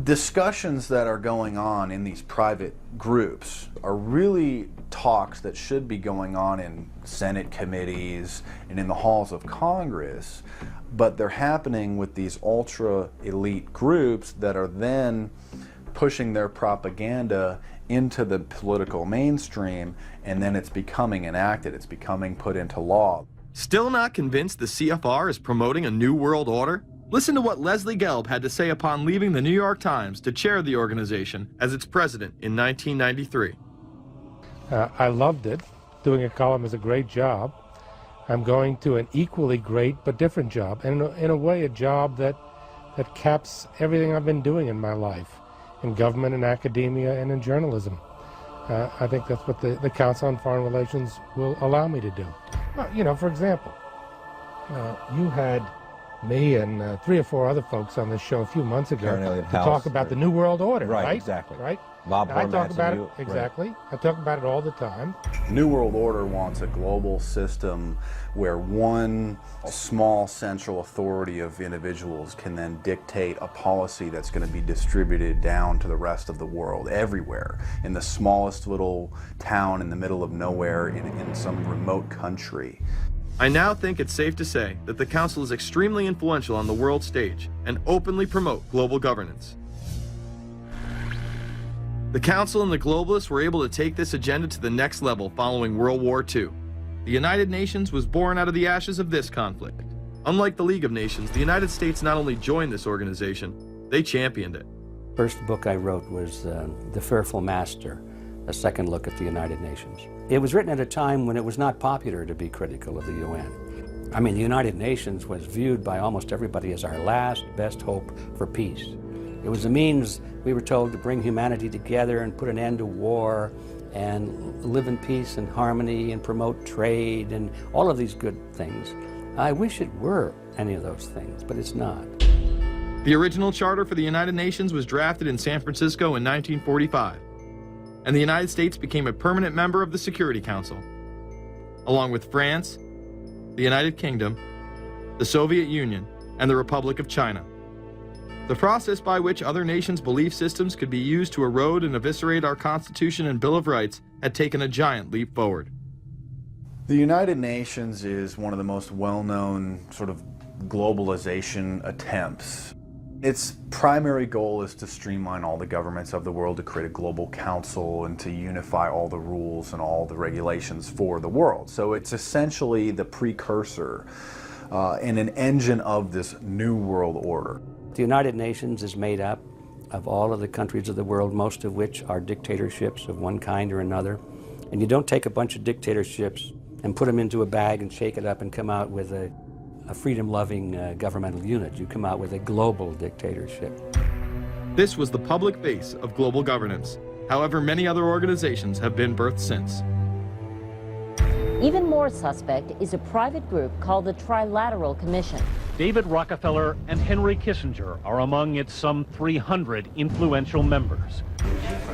Discussions that are going on in these private groups are really talks that should be going on in Senate committees and in the halls of Congress, but they're happening with these ultra-elite groups that are then pushing their propaganda into the political mainstream, and then it's becoming enacted, it's becoming put into law. Still not convinced the CFR is promoting a new world order? Listen to what Leslie Gelb had to say upon leaving the New York Times to chair the organization as its president in 1993. I loved it. Doing a column is a great job. I'm going to an equally great but different job, and in a way a job that caps everything I've been doing in my life, in government, in academia, and in journalism. I think that's what the Council on Foreign Relations will allow me to do. Well, you know, for example, you had me and 3 or 4 other folks on this show a few months ago to talk about the New World Order, right? Exactly. Right? Bob I talk Hormats about and it, you, exactly. Right. I talk about it all the time. New World Order wants a global system where one small central authority of individuals can then dictate a policy that's going to be distributed down to the rest of the world, everywhere, in the smallest little town in the middle of nowhere in some remote country. I now think it's safe to say that the Council is extremely influential on the world stage and openly promote global governance. The Council and the globalists were able to take this agenda to the next level following World War II. The United Nations was born out of the ashes of this conflict. Unlike the League of Nations, the United States not only joined this organization, they championed it. First book I wrote was The Fearful Master, a second look at the United Nations. It was written at a time when it was not popular to be critical of the UN. I mean, the United Nations was viewed by almost everybody as our last best hope for peace. It was a means, we were told, to bring humanity together and put an end to war and live in peace and harmony and promote trade and all of these good things. I wish it were any of those things, but it's not. The original charter for the United Nations was drafted in San Francisco in 1945, and the United States became a permanent member of the Security Council, along with France, the United Kingdom, the Soviet Union, and the Republic of China. The process by which other nations' belief systems could be used to erode and eviscerate our Constitution and Bill of Rights had taken a giant leap forward. The United Nations is one of the most well-known sort of globalization attempts. Its primary goal is to streamline all the governments of the world, to create a global council and to unify all the rules and all the regulations for the world. So it's essentially the precursor and an engine of this new world order. The United Nations is made up of all of the countries of the world, most of which are dictatorships of one kind or another. And you don't take a bunch of dictatorships and put them into a bag and shake it up and come out with a freedom-loving governmental unit. You come out with a global dictatorship. This was the public base of global governance. However, many other organizations have been birthed since. Even more suspect is a private group called the Trilateral Commission. David Rockefeller and Henry Kissinger are among its some 300 influential members.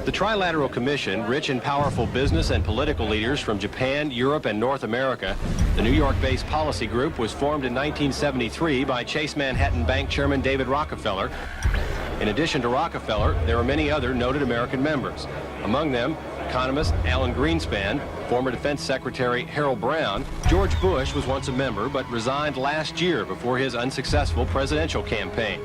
The Trilateral Commission, rich and powerful business and political leaders from Japan, Europe, and North America. The New York-based policy group was formed in 1973 by Chase Manhattan Bank Chairman David Rockefeller. In addition to Rockefeller, there are many other noted American members. Among them, economist Alan Greenspan, former Defense Secretary Harold Brown. George Bush was once a member but resigned last year before his unsuccessful presidential campaign.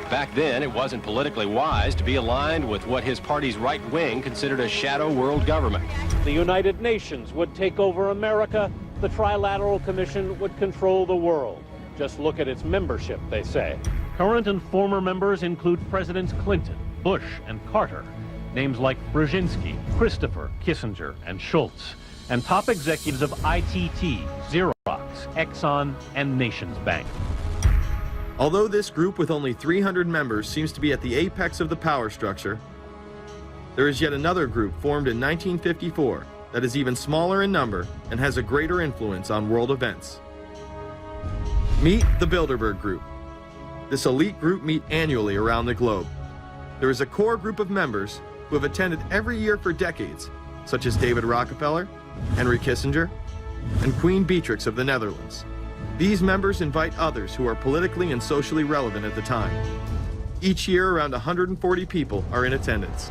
Back then, it wasn't politically wise to be aligned with what his party's right wing considered a shadow world government. The United Nations would take over America. The Trilateral Commission would control the world. Just look at its membership, they say. Current and former members include Presidents Clinton, Bush, and Carter. Names like Brzezinski, Christopher, Kissinger, and Schultz. And top executives of ITT, Xerox, Exxon, and Nations Bank. Although this group with only 300 members seems to be at the apex of the power structure, there is yet another group formed in 1954 that is even smaller in number and has a greater influence on world events. Meet the Bilderberg Group. This elite group meet annually around the globe. There is a core group of members who have attended every year for decades, such as David Rockefeller, Henry Kissinger, and Queen Beatrix of the Netherlands. These members invite others who are politically and socially relevant at the time. Each year, around 140 people are in attendance.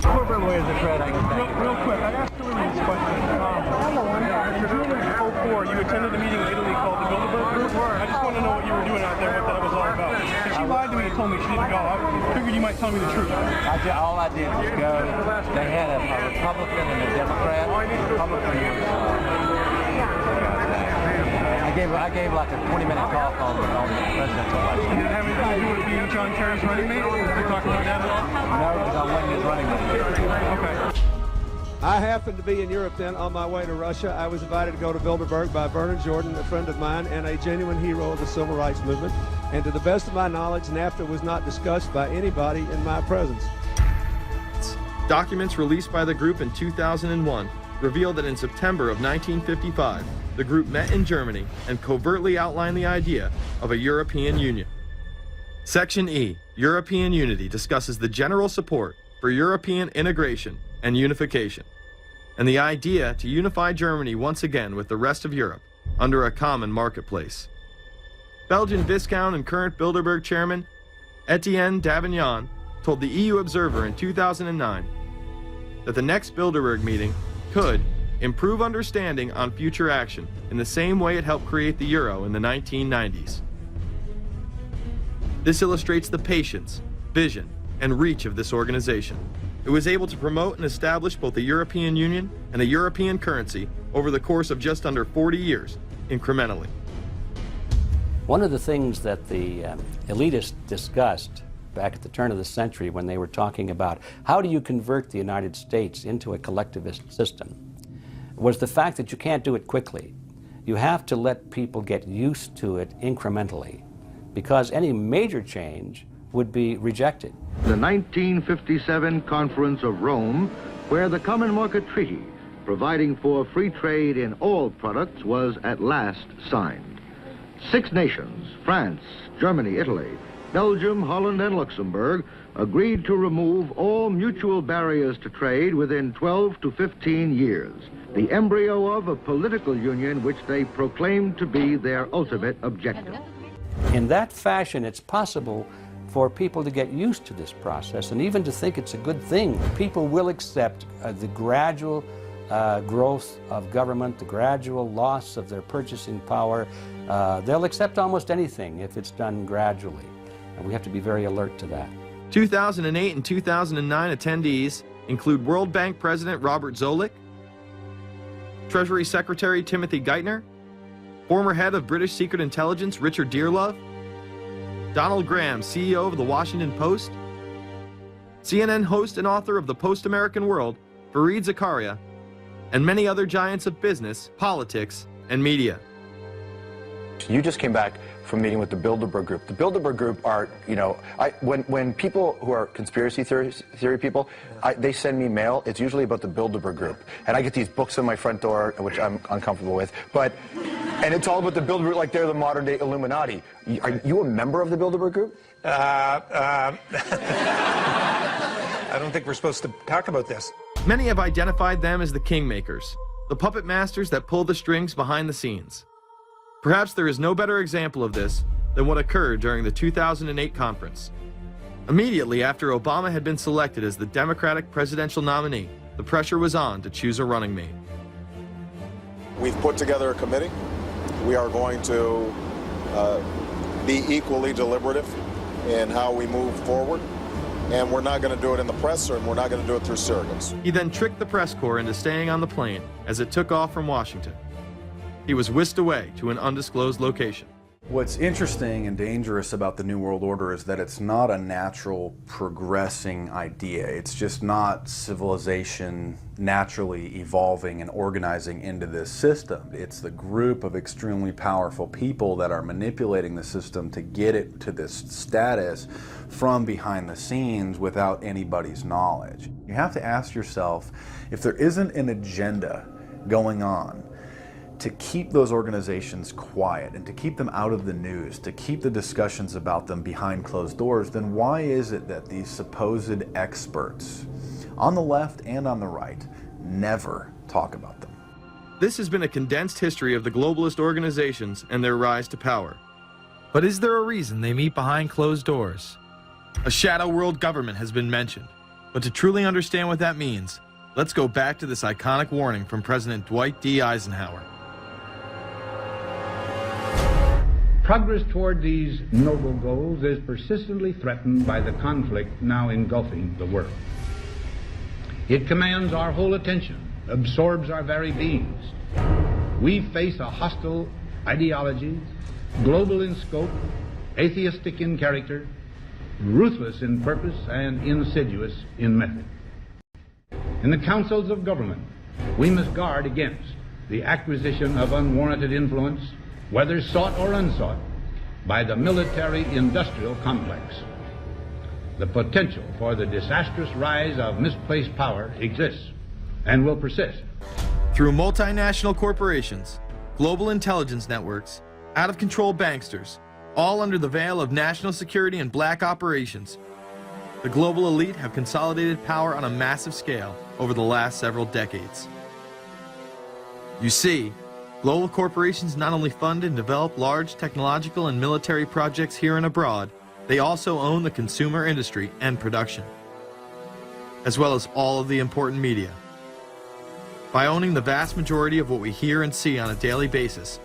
Real quick, I asked two of these questions. In 2004, you attended a meeting in Italy called the Bilderberg Group. I just want to know what you were doing out there, what that was all about. If she lied to me and told me she didn't go, I figured you might tell me the truth. All I did was go. They had a Republican and a Democrat. I gave like a 20-minute talk on the presidential election. You didn't have anything to do with being John Kerry's running mate? Did you talk about that at all? No, because I wasn't his running mate. Okay. I happened to be in Europe then on my way to Russia. I was invited to go to Bilderberg by Vernon Jordan, a friend of mine and a genuine hero of the civil rights movement. And to the best of my knowledge, NAFTA was not discussed by anybody in my presence. Documents released by the group in 2001 revealed that in September of 1955, the group met in Germany and covertly outlined the idea of a European Union. Section E, European Unity, discusses the general support for European integration and unification, and the idea to unify Germany once again with the rest of Europe under a common marketplace. Belgian Viscount and current Bilderberg chairman Etienne Davignon told the EU Observer in 2009 that the next Bilderberg meeting could improve understanding on future action in the same way it helped create the euro in the 1990s. This illustrates the patience, vision, and reach of this organization. It was able to promote and establish both the European Union and a European currency over the course of just under 40 years, incrementally. One of the things that the elitists discussed back at the turn of the century when they were talking about how do you convert the United States into a collectivist system was the fact that you can't do it quickly. You have to let people get used to it incrementally, because any major change would be rejected. The 1957 Conference of Rome, where the Common Market Treaty, providing for free trade in all products, was at last signed. 6 nations, France, Germany, Italy, Belgium, Holland, and Luxembourg, agreed to remove all mutual barriers to trade within 12 to 15 years, the embryo of a political union which they proclaimed to be their ultimate objective. In that fashion, it's possible for people to get used to this process and even to think it's a good thing. People will accept the gradual growth of government, the gradual loss of their purchasing power. They'll accept almost anything if it's done gradually, and we have to be very alert to that. 2008 and 2009 attendees include World Bank President Robert Zoellick, Treasury Secretary Timothy Geithner, former head of British Secret Intelligence Richard Dearlove, Donald Graham, CEO of the Washington Post, CNN host and author of The Post-American World, Fareed Zakaria, and many other giants of business, politics, and media. You just came back from meeting with the Bilderberg Group. The Bilderberg Group are, you know, when people who are conspiracy theory people, they send me mail, it's usually about the Bilderberg Group. And I get these books on my front door, which I'm uncomfortable with, and it's all about the Bilderberg, like they're the modern day Illuminati. Are you a member of the Bilderberg Group? I don't think we're supposed to talk about this. Many have identified them as the kingmakers, the puppet masters that pull the strings behind the scenes. Perhaps there is no better example of this than what occurred during the 2008 conference. Immediately after Obama had been selected as the Democratic presidential nominee, the pressure was on to choose a running mate. We've put together a committee. We are going to be equally deliberative in how we move forward. And we're not going to do it in the press, and we're not going to do it through surrogates. He then tricked the press corps into staying on the plane as it took off from Washington. He was whisked away to an undisclosed location. What's interesting and dangerous about the New World Order is that it's not a natural progressing idea. It's just not civilization naturally evolving and organizing into this system. It's the group of extremely powerful people that are manipulating the system to get it to this status from behind the scenes without anybody's knowledge. You have to ask yourself, if there isn't an agenda going on to keep those organizations quiet and to keep them out of the news, to keep the discussions about them behind closed doors, then why is it that these supposed experts on the left and on the right never talk about them? This has been a condensed history of the globalist organizations and their rise to power. But is there a reason they meet behind closed doors? A shadow world government has been mentioned, but to truly understand what that means, let's go back to this iconic warning from President Dwight D. Eisenhower. Progress toward these noble goals is persistently threatened by the conflict now engulfing the world. It commands our whole attention, absorbs our very beings. We face a hostile ideology, global in scope, atheistic in character, ruthless in purpose, and insidious in method. In the councils of government, we must guard against the acquisition of unwarranted influence, whether sought or unsought, by the military-industrial complex. The potential for the disastrous rise of misplaced power exists and will persist. Through multinational corporations, global intelligence networks, out-of-control banksters, all under the veil of national security and black operations, the global elite have consolidated power on a massive scale over the last several decades. You see, global corporations not only fund and develop large technological and military projects here and abroad, they also own the consumer industry and production, as well as all of the important media. By owning the vast majority of what we hear and see on a daily basis,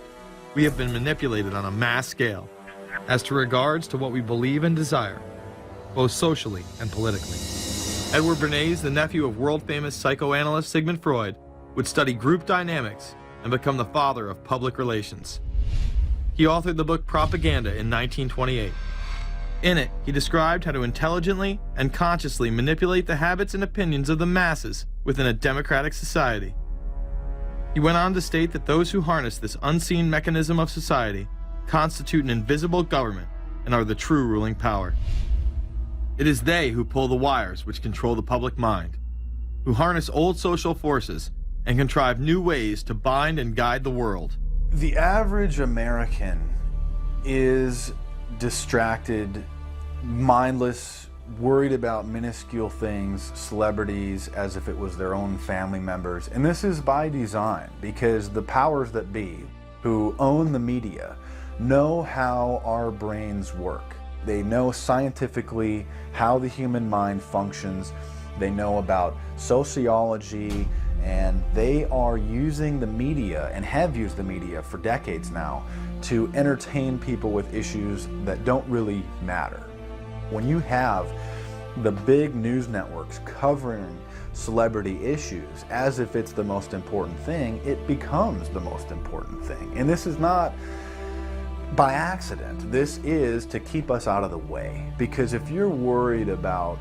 we have been manipulated on a mass scale as to regards to what we believe and desire, both socially and politically. Edward Bernays, the nephew of world-famous psychoanalyst Sigmund Freud, would study group dynamics and become the father of public relations. He authored the book Propaganda in 1928. In it, he described how to intelligently and consciously manipulate the habits and opinions of the masses within a democratic society. He went on to state that those who harness this unseen mechanism of society constitute an invisible government and are the true ruling power. It is they who pull the wires which control the public mind, who harness old social forces and contrive new ways to bind and guide the world. The average American is distracted, mindless, worried about minuscule things, celebrities, as if it was their own family members. And this is by design, because the powers that be, who own the media, know how our brains work. They know scientifically how the human mind functions. They know about sociology, and they are using the media, and have used the media for decades now, to entertain people with issues that don't really matter. When you have the big news networks covering celebrity issues as if it's the most important thing, it becomes the most important thing. And this is not by accident. This is to keep us out of the way. Because if you're worried about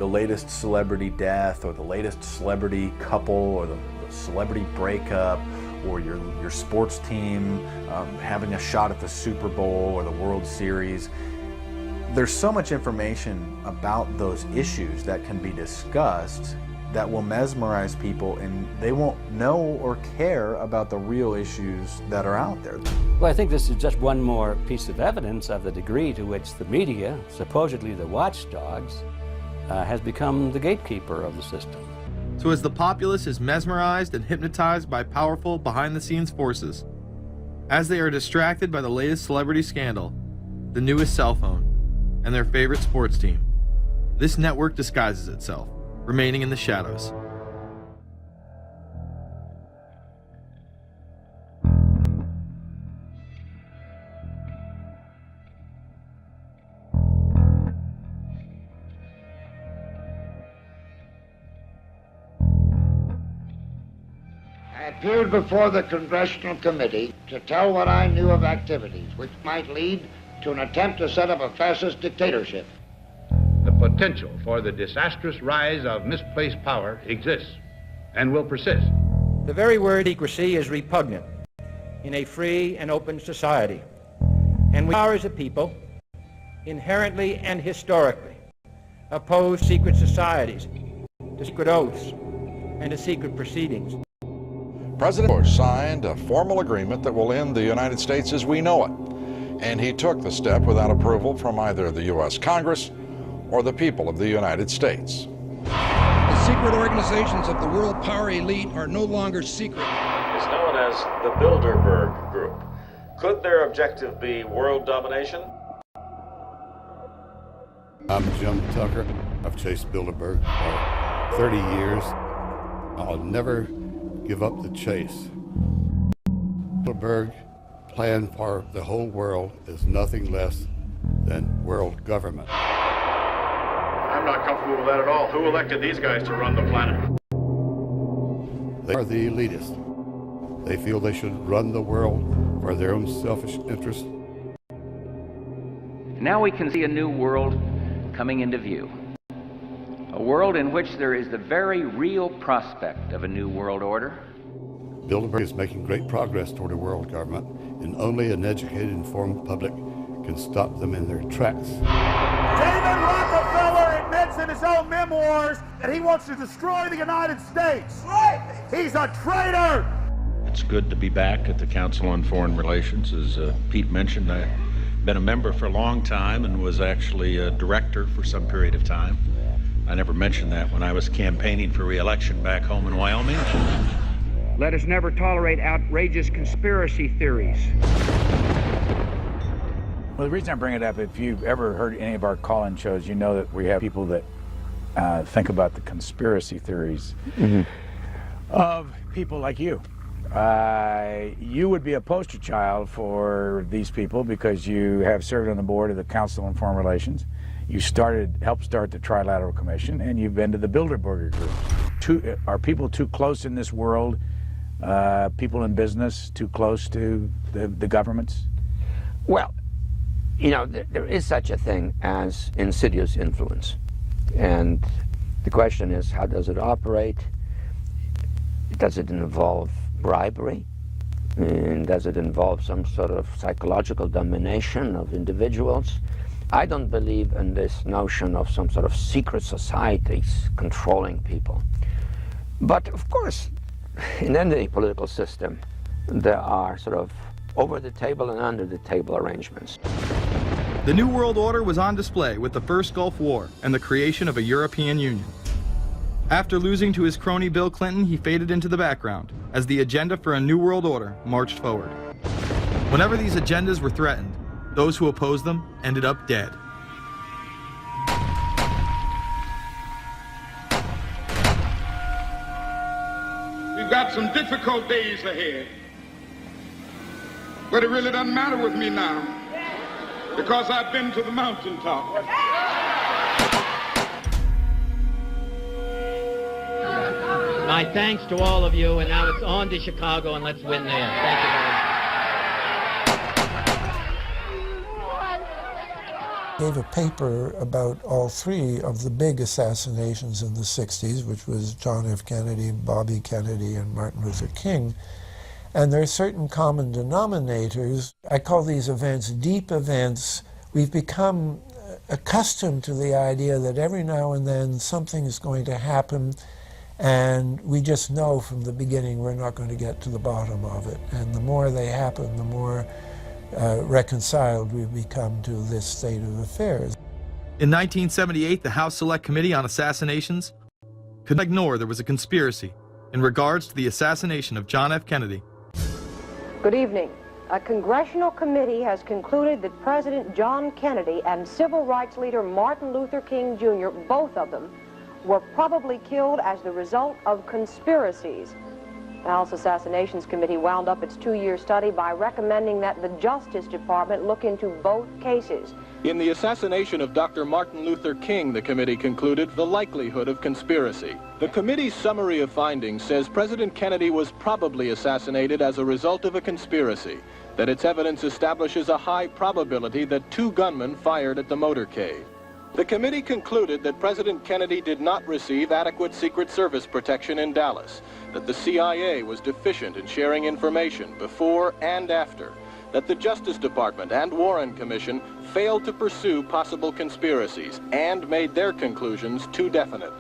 the latest celebrity death or the latest celebrity couple or the celebrity breakup or your sports team having a shot at the Super Bowl or the World Series. There's so much information about those issues that can be discussed that will mesmerize people, and they won't know or care about the real issues that are out there. Well, I think this is just one more piece of evidence of the degree to which the media, supposedly the watchdogs, has become the gatekeeper of the system. So as the populace is mesmerized and hypnotized by powerful behind-the-scenes forces, as they are distracted by the latest celebrity scandal, the newest cell phone, and their favorite sports team, this network disguises itself, remaining in the shadows. I appeared before the Congressional Committee to tell what I knew of activities which might lead to an attempt to set up a fascist dictatorship. The potential for the disastrous rise of misplaced power exists and will persist. The very word secrecy is repugnant in a free and open society. And we are, as a people, inherently and historically opposed secret societies, to secret oaths, and to secret proceedings. President Bush signed a formal agreement that will end the United States as we know it. And he took the step without approval from either the U.S. Congress or the people of the United States. The secret organizations of the world power elite are no longer secret. It's known as the Bilderberg Group. Could their objective be world domination? I'm Jim Tucker. I've chased Bilderberg for 30 years. I'll never give up the chase. Bilderberg plan for the whole world is nothing less than world government. I'm not comfortable with that at all. Who elected these guys to run the planet? They are the elitists. They feel they should run the world for their own selfish interests. Now we can see a new world coming into view. A world in which there is the very real prospect of a new world order. Bilderberg is making great progress toward a world government, and only an educated, informed public can stop them in their tracks. David Rockefeller admits in his own memoirs that he wants to destroy the United States. Right. He's a traitor. It's good to be back at the Council on Foreign Relations. As Pete mentioned, I've been a member for a long time and was actually a director for some period of time. I never mentioned that when I was campaigning for re-election back home in Wyoming. Let us never tolerate outrageous conspiracy theories. Well, the reason I bring it up, if you've ever heard any of our call-in shows, you know that we have people that think about the conspiracy theories of people like you. You would be a poster child for these people because you have served on the board of the Council on Foreign Relations. You helped start the Trilateral Commission, and you've been to the Bilderberg Group. Are people too close in this world? People in business too close to the governments? Well, you know, there is such a thing as insidious influence. And the question is, how does it operate? Does it involve bribery? And does it involve some sort of psychological domination of individuals? I don't believe in this notion of some sort of secret societies controlling people. But of course, in any political system, there are sort of over-the-table and under-the-table arrangements. The New World Order was on display with the first Gulf War and the creation of a European Union. After losing to his crony Bill Clinton, he faded into the background as the agenda for a New World Order marched forward. Whenever these agendas were threatened, those who opposed them ended up dead. We've got some difficult days ahead. But it really doesn't matter with me now, because I've been to the mountaintop. My thanks to all of you, and now it's on to Chicago, and let's win there. Thank you very much. gave a paper about all three of the big assassinations in the 60s, which was John F. Kennedy, Bobby Kennedy, and Martin Luther King. And there are certain common denominators. I call these events deep events. We've become accustomed to the idea that every now and then something is going to happen, and we just know from the beginning we're not going to get to the bottom of it. And the more they happen, the more reconciled we've become to this state of affairs. In 1978, the House Select Committee on Assassinations could not ignore there was a conspiracy in regards to the assassination of John F. Kennedy. Good evening. A congressional committee has concluded that President John Kennedy and civil rights leader Martin Luther King Jr., both of them, were probably killed as the result of conspiracies. The House Assassinations Committee wound up its 2-year study by recommending that the Justice Department look into both cases. In the assassination of Dr. Martin Luther King, the committee concluded the likelihood of conspiracy. The committee's summary of findings says President Kennedy was probably assassinated as a result of a conspiracy, that its evidence establishes a high probability that 2 gunmen fired at the motorcade. The committee concluded that President Kennedy did not receive adequate Secret Service protection in Dallas, that the CIA was deficient in sharing information before and after, that the Justice Department and Warren Commission failed to pursue possible conspiracies and made their conclusions too definite.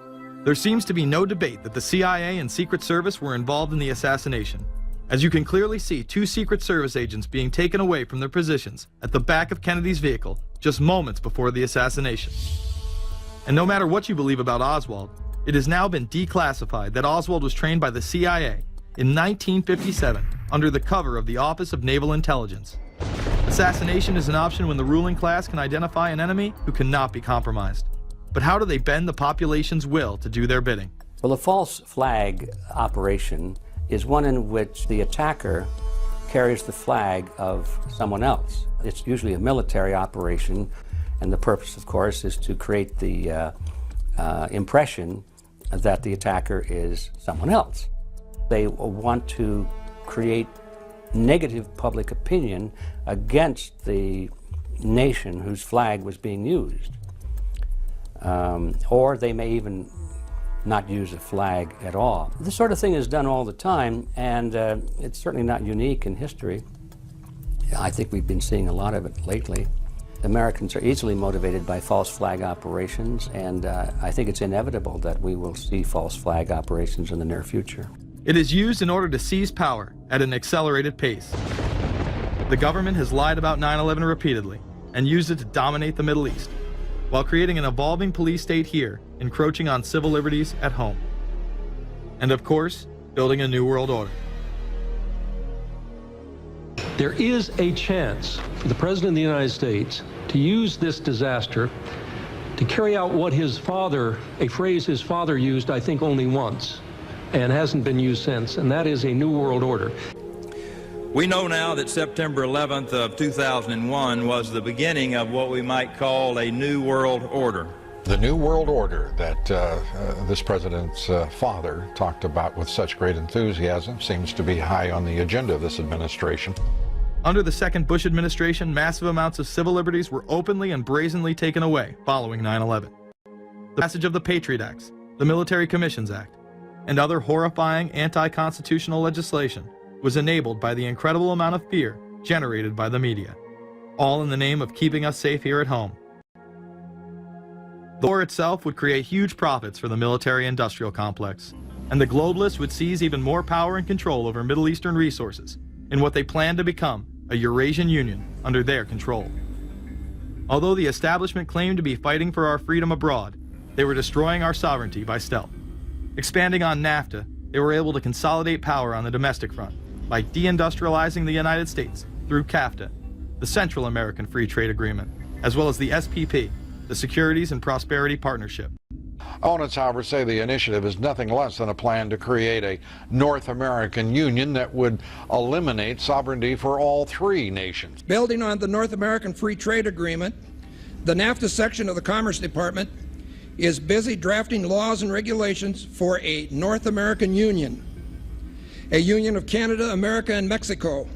There seems to be no debate that the CIA and Secret Service were involved in the assassination, as you can clearly see 2 Secret Service agents being taken away from their positions at the back of Kennedy's vehicle just moments before the assassination. And no matter what you believe about Oswald, it has now been declassified that Oswald was trained by the CIA in 1957 under the cover of the Office of Naval Intelligence. Assassination is an option when the ruling class can identify an enemy who cannot be compromised. But how do they bend the population's will to do their bidding? Well, the false flag operation is one in which the attacker carries the flag of someone else. It's usually a military operation, and the purpose, of course, is to create the impression that the attacker is someone else. They want to create negative public opinion against the nation whose flag was being used. Or they may even not use a flag at all. This sort of thing is done all the time, and it's certainly not unique in history. I think we've been seeing a lot of it lately. Americans are easily motivated by false flag operations, and I think it's inevitable that we will see false flag operations in the near future. It is used in order to seize power at an accelerated pace. The government has lied about 9/11 repeatedly and used it to dominate the Middle East, while creating an evolving police state here, encroaching on civil liberties at home. And of course, building a new world order. There is a chance for the President of the United States to use this disaster to carry out what his father, a phrase his father used, I think, only once, and hasn't been used since, and that is a new world order. We know now that September 11th of 2001 was the beginning of what we might call a new world order. The new world order that this president's father talked about with such great enthusiasm seems to be high on the agenda of this administration. Under the second Bush administration, massive amounts of civil liberties were openly and brazenly taken away following 9/11. The passage of the Patriot Acts, the Military Commissions Act, and other horrifying anti-constitutional legislation was enabled by the incredible amount of fear generated by the media, all in the name of keeping us safe here at home. The war itself would create huge profits for the military-industrial complex, and the globalists would seize even more power and control over Middle Eastern resources in what they planned to become a Eurasian Union under their control. Although the establishment claimed to be fighting for our freedom abroad, they were destroying our sovereignty by stealth. Expanding on NAFTA, they were able to consolidate power on the domestic front by deindustrializing the United States through CAFTA, the Central American Free Trade Agreement, as well as the SPP, the Securities and Prosperity Partnership. Opponents, however, say the initiative is nothing less than a plan to create a North American Union that would eliminate sovereignty for all three nations. Building on the North American Free Trade Agreement, the NAFTA section of the Commerce Department is busy drafting laws and regulations for a North American Union, a union of Canada, America, and Mexico.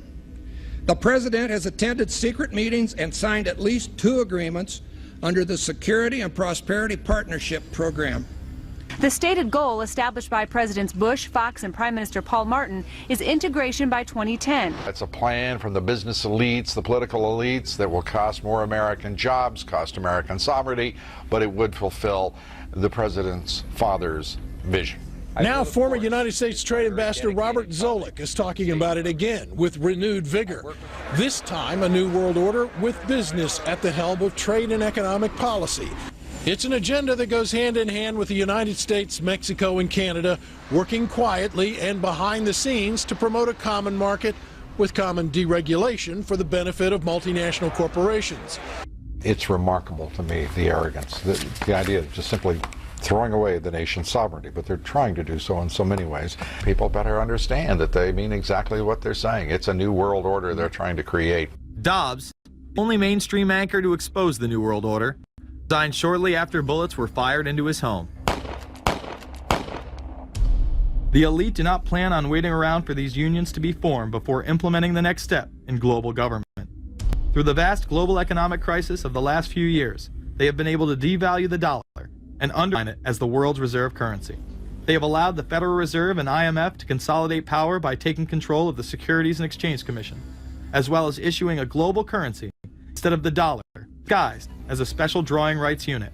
The President has attended secret meetings and signed at least 2 agreements under the Security and Prosperity Partnership Program. The stated goal established by Presidents Bush, Fox, and Prime Minister Paul Martin is integration by 2010. It's a plan from the business elites, the political elites, that will cost more American jobs, cost American sovereignty, but it would fulfill the president's father's vision. Now, former United States Trade Ambassador Robert Zoellick is talking about it again with renewed vigor. This time, a new world order with business at the helm of trade and economic policy. It's an agenda that goes hand in hand with the United States, Mexico, and Canada working quietly and behind the scenes to promote a common market with common deregulation for the benefit of multinational corporations. It's remarkable to me, the arrogance, the idea of just simply throwing away the nation's sovereignty, but they're trying to do so in so many ways. People better understand that they mean exactly what they're saying. It's a new world order they're trying to create. Dobbs, only mainstream anchor to expose the New World Order, resigned shortly after bullets were fired into his home. The elite do not plan on waiting around for these unions to be formed before implementing the next step in global government. Through the vast global economic crisis of the last few years, they have been able to devalue the dollar and undermine it as the world's reserve currency. They have allowed the Federal Reserve and IMF to consolidate power by taking control of the Securities and Exchange Commission, as well as issuing a global currency instead of the dollar, disguised as a special drawing rights unit.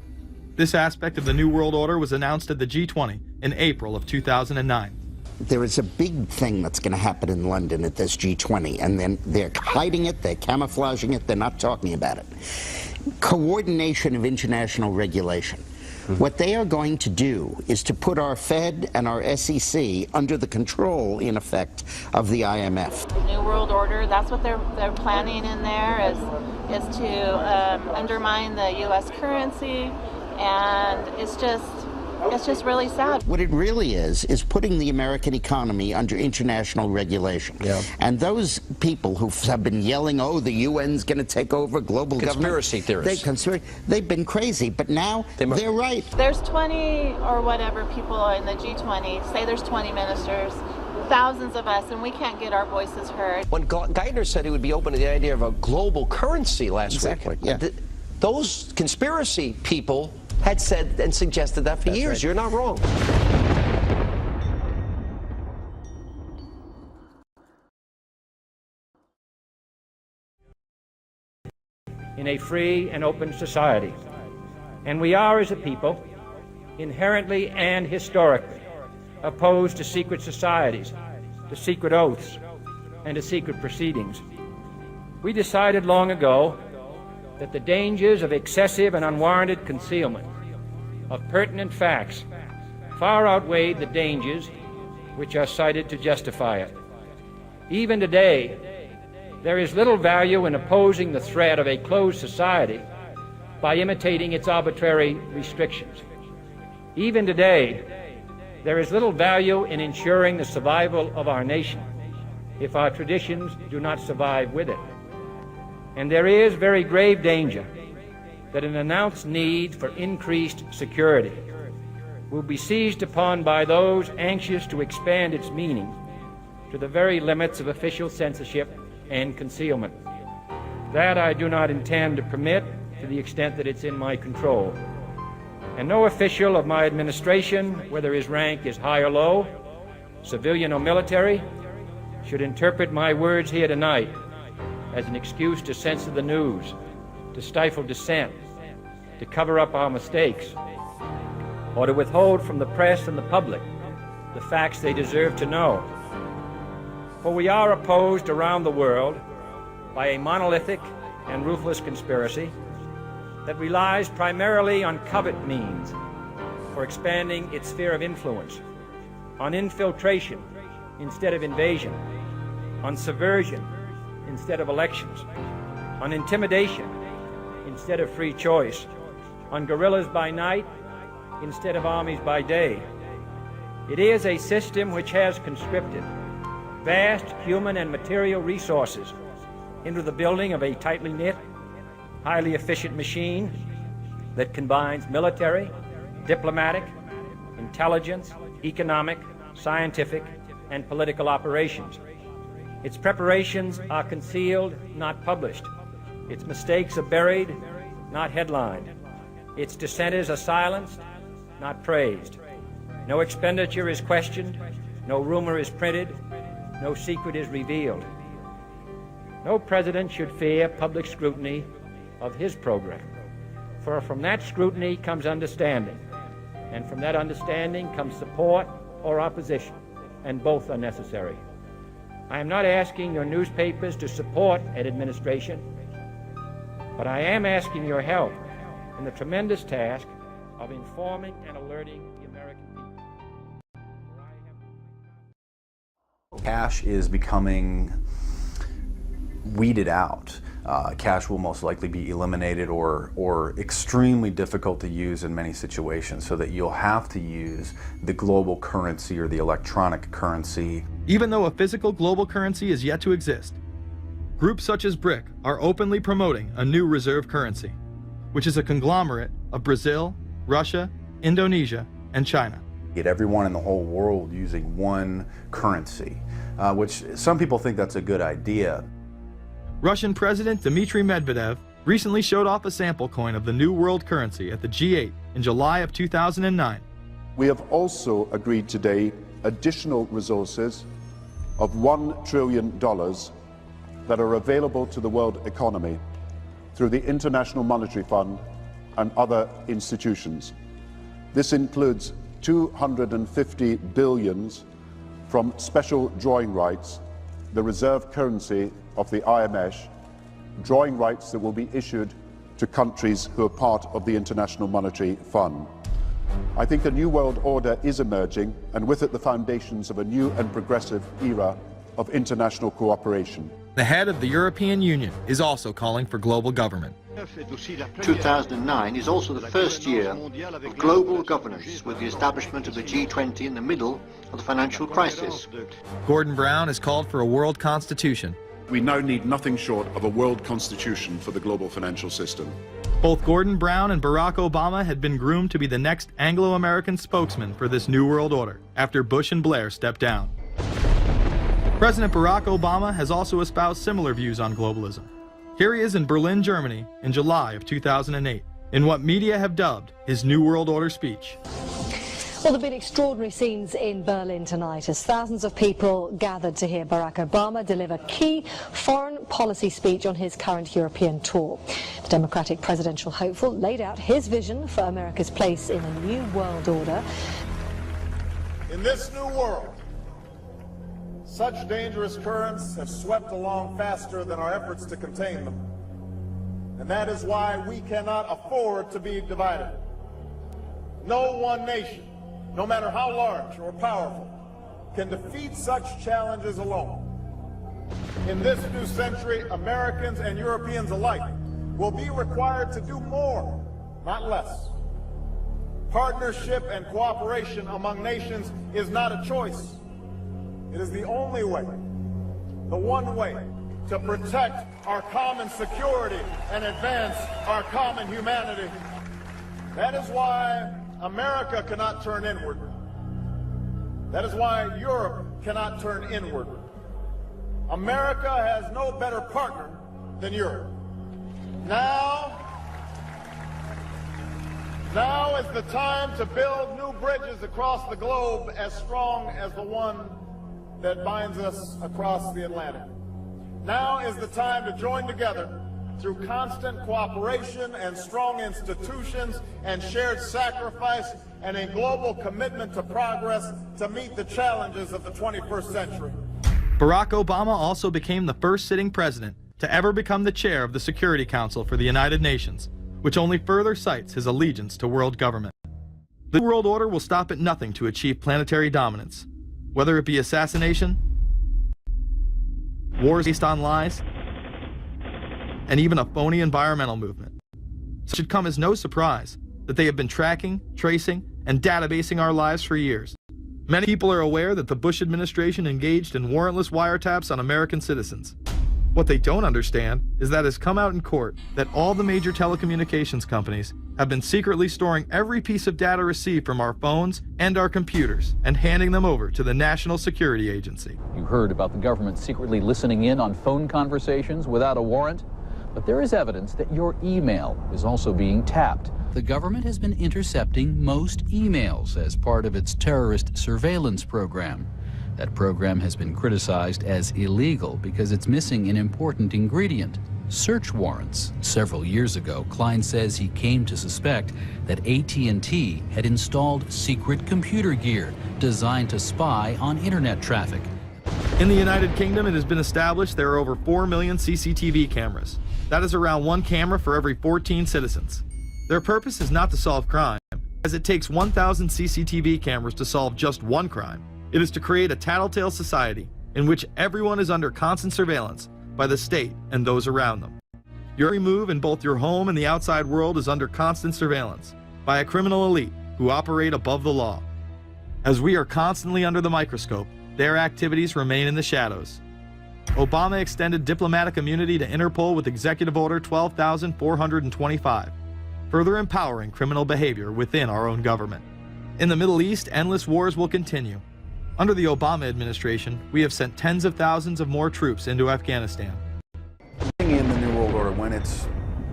This aspect of the New World Order was announced at the G20 in April of 2009. There is a big thing that's going to happen in London at this G20, and then they're hiding it, they're camouflaging it, they're not talking about it. Coordination of international regulation. What they are going to do is to put our Fed and our SEC under the control, in effect, of the IMF. The New World Order, that's what they're planning in there, is to undermine the U.S. currency, and it's just really sad. What it really is putting the American economy under international regulation. Yeah. And those people who have been yelling, oh, the UN's going to take over global conspiracy government. Theorists. They've been crazy, but now they're right. There's 20 or whatever people in the G20, say there's 20 ministers, thousands of us, and we can't get our voices heard. When Geithner said he would be open to the idea of a global currency last week, yeah. Those conspiracy people had said and suggested that for years. Right. You're not wrong. In a free and open society. And we are, as a people, inherently and historically opposed to secret societies, to secret oaths, and to secret proceedings. We decided long ago that the dangers of excessive and unwarranted concealment of pertinent facts far outweighed the dangers which are cited to justify it. Even today, there is little value in opposing the threat of a closed society by imitating its arbitrary restrictions. Even today, there is little value in ensuring the survival of our nation if our traditions do not survive with it. And there is very grave danger that an announced need for increased security will be seized upon by those anxious to expand its meaning to the very limits of official censorship and concealment. That I do not intend to permit to the extent that it's in my control. And no official of my administration, whether his rank is high or low, civilian or military, should interpret my words here tonight as an excuse to censor the news, to stifle dissent, to cover up our mistakes, or to withhold from the press and the public the facts they deserve to know. For we are opposed around the world by a monolithic and ruthless conspiracy that relies primarily on covert means for expanding its sphere of influence, on infiltration instead of invasion, on subversion instead of elections, on intimidation instead of free choice, on guerrillas by night instead of armies by day. It is a system which has conscripted vast human and material resources into the building of a tightly knit, highly efficient machine that combines military, diplomatic, intelligence, economic, scientific, and political operations. Its preparations are concealed, not published. Its mistakes are buried, not headlined. Its dissenters are silenced, not praised. No expenditure is questioned, no rumor is printed, no secret is revealed. No president should fear public scrutiny of his program, for from that scrutiny comes understanding, and from that understanding comes support or opposition, and both are necessary. I am not asking your newspapers to support an administration, but I am asking your help in the tremendous task of informing and alerting the American people. Cash is becoming weeded out. Cash will most likely be eliminated or extremely difficult to use in many situations, so that you'll have to use the global currency or the electronic currency. Even though a physical global currency is yet to exist, groups such as BRIC are openly promoting a new reserve currency, which is a conglomerate of Brazil, Russia, Indonesia, and China. Get everyone in the whole world using one currency, which some people think that's a good idea. Russian President Dmitry Medvedev recently showed off a sample coin of the new world currency at the G8 in July of 2009. We have also agreed today additional resources of $1 trillion that are available to the world economy through the International Monetary Fund and other institutions. This includes $250 billion from special drawing rights, the reserve currency of the IMF, drawing rights that will be issued to countries who are part of the International Monetary Fund. I think a new world order is emerging, and with it the foundations of a new and progressive era of international cooperation. The head of the European Union is also calling for global government. 2009 is also the first year of global governance, with the establishment of the G20 in the middle of the financial crisis. Gordon Brown has called for a world constitution. We now need nothing short of a world constitution for the global financial system. Both Gordon Brown and Barack Obama had been groomed to be the next Anglo-American spokesman for this new world order after Bush and Blair stepped down. President Barack Obama has also espoused similar views on globalism. Here he is in Berlin, Germany in July of 2008 in what media have dubbed his New World Order speech. Well, there have been extraordinary scenes in Berlin tonight as thousands of people gathered to hear Barack Obama deliver key foreign policy speech on his current European tour. The Democratic presidential hopeful laid out his vision for America's place in a new world order. In this new world, such dangerous currents have swept along faster than our efforts to contain them. And that is why we cannot afford to be divided. No one nation, no matter how large or powerful, can defeat such challenges alone. In this new century, Americans and Europeans alike will be required to do more, not less. Partnership and cooperation among nations is not a choice. It is the only way, the one way, to protect our common security and advance our common humanity. That is why America cannot turn inward. That is why Europe cannot turn inward. America has no better partner than Europe. Now is the time to build new bridges across the globe as strong as the one that binds us across the Atlantic. Now is the time to join together through constant cooperation and strong institutions and shared sacrifice and a global commitment to progress to meet the challenges of the 21st century. Barack Obama also became the first sitting president to ever become the chair of the Security Council for the United Nations, which only further cites his allegiance to world government. The New World Order will stop at nothing to achieve planetary dominance, whether it be assassination, wars based on lies, and even a phony environmental movement. It should come as no surprise that they have been tracking, tracing, and databasing our lives for years. Many people are aware that the Bush administration engaged in warrantless wiretaps on American citizens. What they don't understand is that it's come out in court that all the major telecommunications companies have been secretly storing every piece of data received from our phones and our computers and handing them over to the National Security Agency. You heard about the government secretly listening in on phone conversations without a warrant. But there is evidence that your email is also being tapped. The government has been intercepting most emails as part of its terrorist surveillance program. That program has been criticized as illegal because it's missing an important ingredient: search warrants. Several years ago, Klein says he came to suspect that AT&T had installed secret computer gear designed to spy on internet traffic. In the United Kingdom, it has been established there are over 4 million CCTV cameras. That is around 1 camera for every 14 citizens. Their purpose is not to solve crime, as it takes 1,000 CCTV cameras to solve just one crime. It is to create a tattletale society in which everyone is under constant surveillance by the state and those around them. Your every move in both your home and the outside world is under constant surveillance by a criminal elite who operate above the law. As we are constantly under the microscope, their activities remain in the shadows. Obama extended diplomatic immunity to Interpol with Executive Order 12,425, further empowering criminal behavior within our own government. In the Middle East, endless wars will continue. Under the Obama administration, we have sent tens of thousands of more troops into Afghanistan. In the New World Order, when it's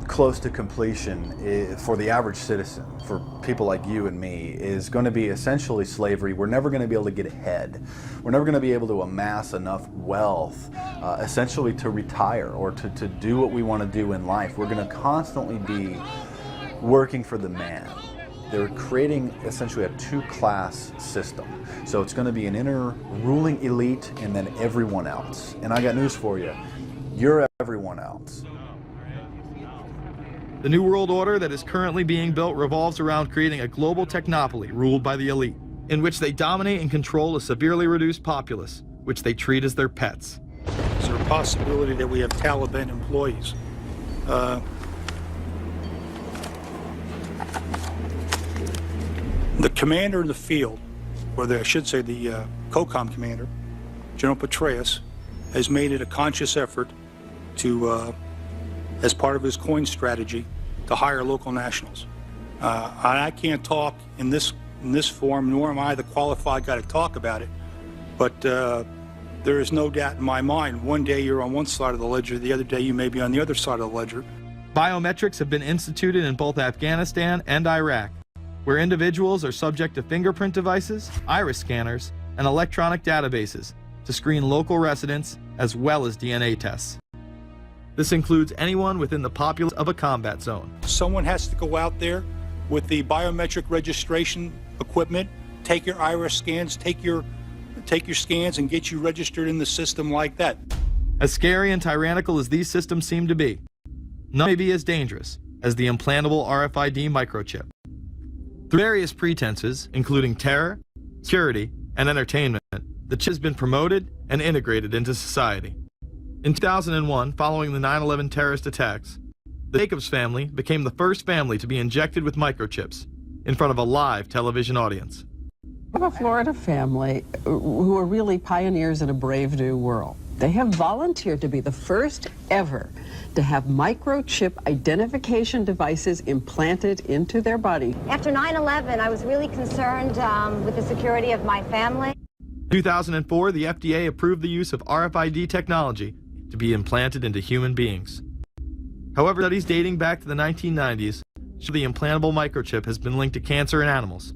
close to completion, for the average citizen, for people like you and me, is going to be essentially slavery. We're never going to be able to get ahead. We're never going to be able to amass enough wealth, essentially to retire or to do what we want to do in life. We're going to constantly be working for the man. They're creating essentially a two-class system. So it's going to be an inner ruling elite and then everyone else. And I got news for you. You're everyone else. The New World Order that is currently being built revolves around creating a global technopoly ruled by the elite, in which they dominate and control a severely reduced populace, which they treat as their pets. Is there a possibility that we have Taliban employees? The commander in the field, or I should say the COCOM commander, General Petraeus, has made it a conscious effort to, as part of his coin strategy, to hire local nationals. I can't talk in this form, nor am I the qualified guy to talk about it, but there is no doubt in my mind, one day you're on one side of the ledger, the other day you may be on the other side of the ledger. Biometrics have been instituted in both Afghanistan and Iraq, where individuals are subject to fingerprint devices, iris scanners, and electronic databases to screen local residents as well as DNA tests. This includes anyone within the populace of a combat zone. Someone has to go out there with the biometric registration equipment, take your iris scans, take your scans and get you registered in the system like that. As scary and tyrannical as these systems seem to be, none may be as dangerous as the implantable RFID microchip. Through various pretenses, including terror, security, and entertainment, the chip has been promoted and integrated into society. In 2001, following the 9/11 terrorist attacks, the Jacobs family became the first family to be injected with microchips in front of a live television audience. We have a Florida family who are really pioneers in a brave new world. They have volunteered to be the first ever to have microchip identification devices implanted into their body. After 9/11, I was really concerned with the security of my family. In 2004, the FDA approved the use of RFID technology to be implanted into human beings. However, studies dating back to the 1990s show the implantable microchip has been linked to cancer in animals,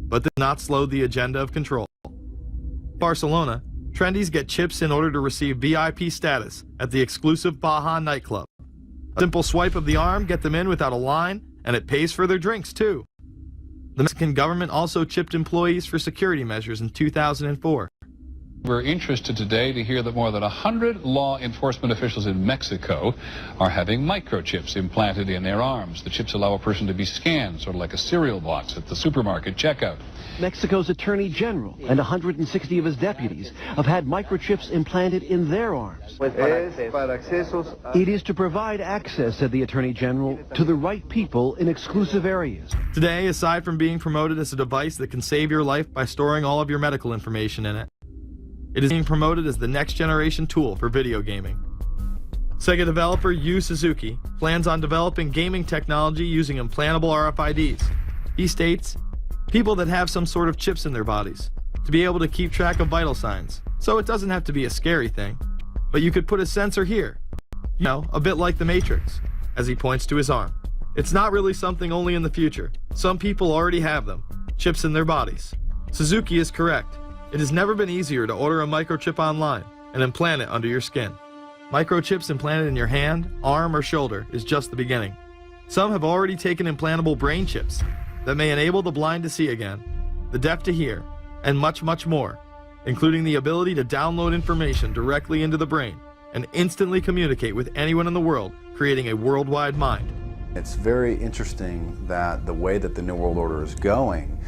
but this has not slowed the agenda of control. In Barcelona, trendies get chips in order to receive VIP status at the exclusive Baja nightclub. A simple swipe of the arm gets them in without a line, and it pays for their drinks too. The Mexican government also chipped employees for security measures in 2004. We're interested today to hear that more than 100 law enforcement officials in Mexico are having microchips implanted in their arms. The chips allow a person to be scanned, sort of like a cereal box at the supermarket checkout. Mexico's Attorney General and 160 of his deputies have had microchips implanted in their arms. It is to provide access, said the Attorney General, to the right people in exclusive areas. Today, aside from being promoted as a device that can save your life by storing all of your medical information in it, it is being promoted as the next generation tool for video gaming. Sega developer Yu Suzuki plans on developing gaming technology using implantable RFIDs. He states, people that have some sort of chips in their bodies, to be able to keep track of vital signs. So it doesn't have to be a scary thing, but you could put a sensor here. You know, a bit like the Matrix, as he points to his arm. It's not really something only in the future. Some people already have them, chips in their bodies. Suzuki is correct. It has never been easier to order a microchip online and implant it under your skin. Microchips implanted in your hand, arm, or shoulder is just the beginning. Some have already taken implantable brain chips that may enable the blind to see again, the deaf to hear, and much, much more, including the ability to download information directly into the brain and instantly communicate with anyone in the world, creating a worldwide mind. It's very interesting that the way that the New World Order is going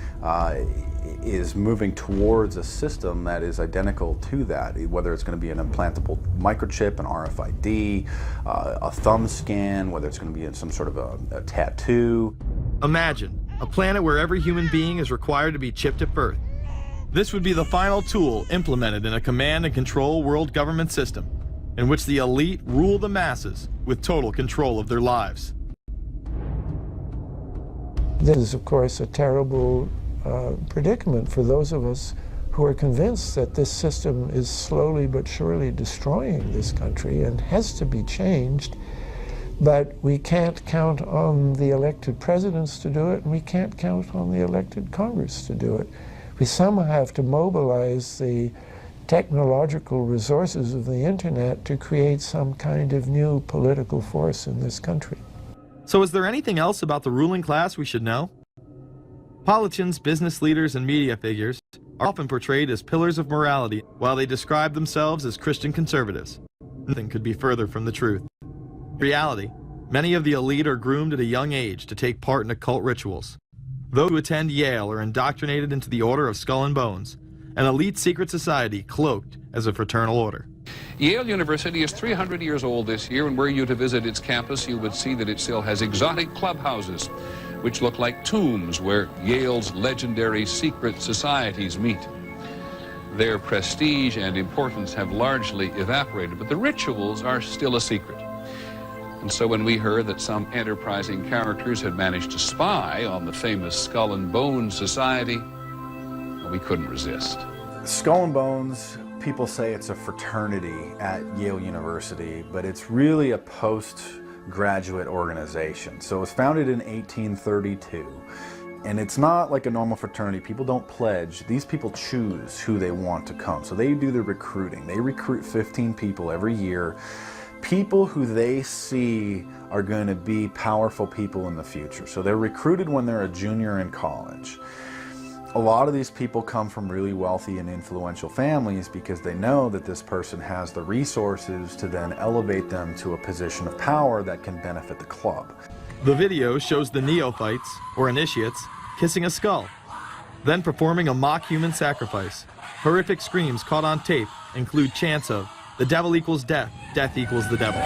is moving towards a system that is identical to that, whether it's going to be an implantable microchip, an RFID, a thumb scan, whether it's going to be some sort of a tattoo. Imagine a planet where every human being is required to be chipped at birth. This would be the final tool implemented in a command and control world government system in which the elite rule the masses with total control of their lives. This is, of course, a terrible predicament for those of us who are convinced that this system is slowly but surely destroying this country and has to be changed. But we can't count on the elected presidents to do it, and we can't count on the elected Congress to do it. We somehow have to mobilize the technological resources of the internet to create some kind of new political force in this country. So is there anything else about the ruling class we should know? Politicians, business leaders, and media figures are often portrayed as pillars of morality while they describe themselves as Christian conservatives. Nothing could be further from the truth. In reality, many of the elite are groomed at a young age to take part in occult rituals. Those who attend Yale are indoctrinated into the Order of Skull and Bones, an elite secret society cloaked as a fraternal order. Yale University is 300 years old this year, and were you to visit its campus, you would see that it still has exotic clubhouses, which look like tombs where Yale's legendary secret societies meet. Their prestige and importance have largely evaporated, but the rituals are still a secret. And so when we heard that some enterprising characters had managed to spy on the famous Skull and Bones Society, we couldn't resist. Skull and Bones, people say it's a fraternity at Yale University, but it's really a postgraduate organization. So it was founded in 1832, and it's not like a normal fraternity. People don't pledge. These people choose who they want to come. So they do the recruiting. They recruit 15 people every year, people who they see are going to be powerful people in the future. So they're recruited when they're a junior in college. A lot of these people come from really wealthy and influential families because they know that this person has the resources to then elevate them to a position of power that can benefit the club. The video shows the neophytes, or initiates, kissing a skull, then performing a mock human sacrifice. Horrific screams caught on tape include chants of, "The devil equals death, death equals the devil."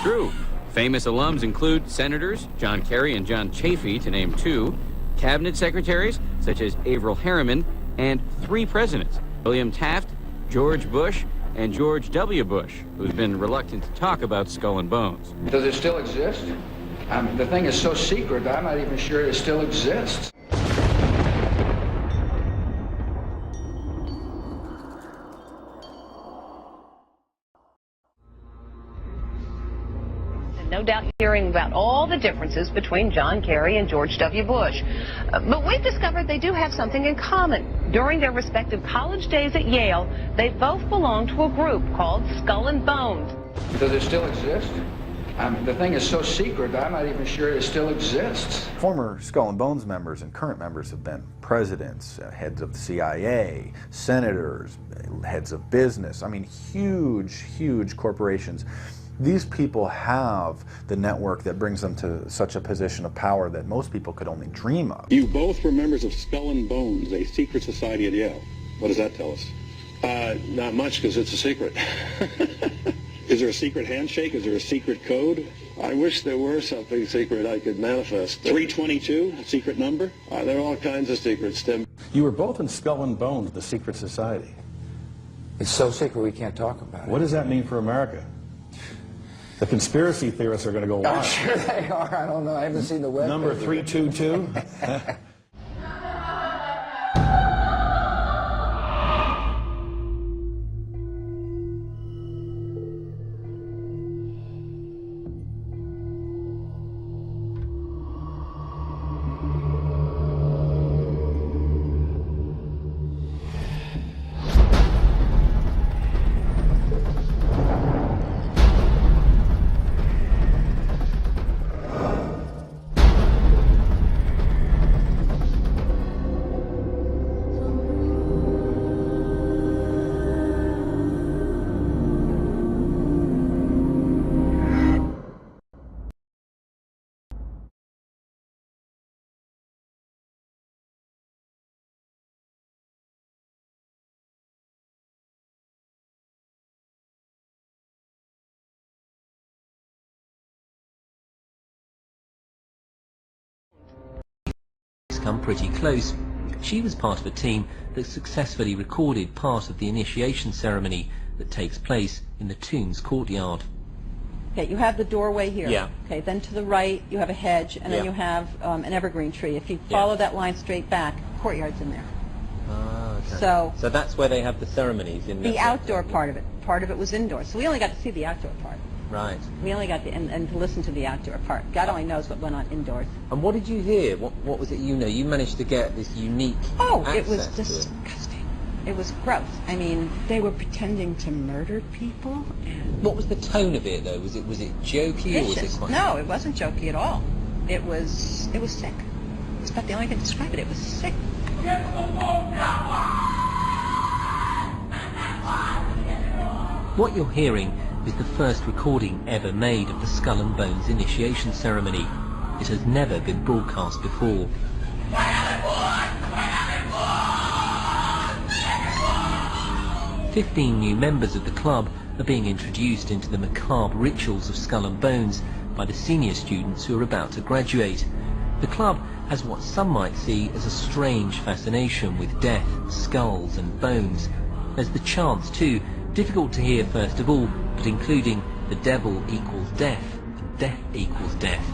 True. Famous alums include Senators John Kerry and John Chafee, to name two, cabinet secretaries such as Averell Harriman, and 3 presidents, William Taft, George Bush, and George W. Bush, who's been reluctant to talk about Skull and Bones. Does it still exist? The thing is so secret, I'm not even sure it still exists. No doubt hearing about all the differences between John Kerry and George W. Bush. But we've discovered they do have something in common. During their respective college days at Yale, they both belonged to a group called Skull and Bones. Does it still exist? The thing is so secret, I'm not even sure it still exists. Former Skull and Bones members and current members have been presidents, heads of the CIA, senators, heads of business. I mean, huge, huge corporations. These people have the network that brings them to such a position of power that most people could only dream of. You both were members of Skull and Bones, a secret society at Yale. What does that tell us? Not much, because it's a secret. Is there a secret handshake? Is there a secret code? I wish there were something secret I could manifest. 322, a secret number? There are all kinds of secrets, Tim. You were both in Skull and Bones, the secret society. It's so secret we can't talk about it. What does that mean for America? The conspiracy theorists are going to go wild. I'm sure they are. I don't know. I haven't seen the web. Number 322. come pretty close. She was part of a team that successfully recorded part of the initiation ceremony that takes place in the tomb's courtyard. Okay, you have the doorway here. Yeah. Okay, then to the right you have a hedge, and then Yeah. you have an evergreen tree. If you follow that line straight back, courtyard's in there. Ah, okay. So that's where they have the ceremonies in the outdoor part of it was indoors. So we only got to see the outdoor part. Right. We only got to, and to listen to the outdoor part. God only knows what went on indoors. And what did you hear? What was it you know? You managed to get this unique It was access to it. disgusting. It was gross. I mean, they were pretending to murder people. What was the tone of it, though? Was it jokey or was it Vicious. quite... No, it wasn't jokey at all. It was sick. It's about the only thing to describe it. It was sick. What you're hearing is the first recording ever made of the Skull and Bones initiation ceremony. It has never been broadcast before. 15 new members of the club are being introduced into the macabre rituals of Skull and Bones by the senior students who are about to graduate. The club has what some might see as a strange fascination with death, skulls and bones. There's the chants too, difficult to hear first of all, but including the devil equals death, and death equals death.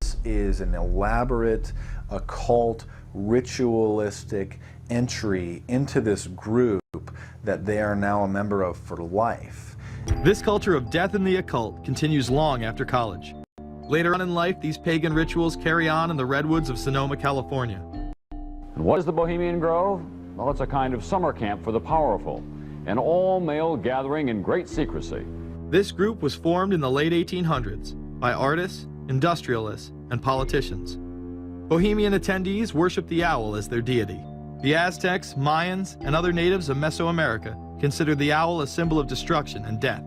This is an elaborate, occult, ritualistic entry into this group that they are now a member of for life. This culture of death and the occult continues long after college. Later on in life, these pagan rituals carry on in the redwoods of Sonoma, California. And what is the Bohemian Grove? Well, it's a kind of summer camp for the powerful, an all-male gathering in great secrecy. This group was formed in the late 1800s by artists, industrialists, and politicians. Bohemian attendees worship the owl as their deity. The Aztecs, Mayans, and other natives of Mesoamerica considered the owl a symbol of destruction and death.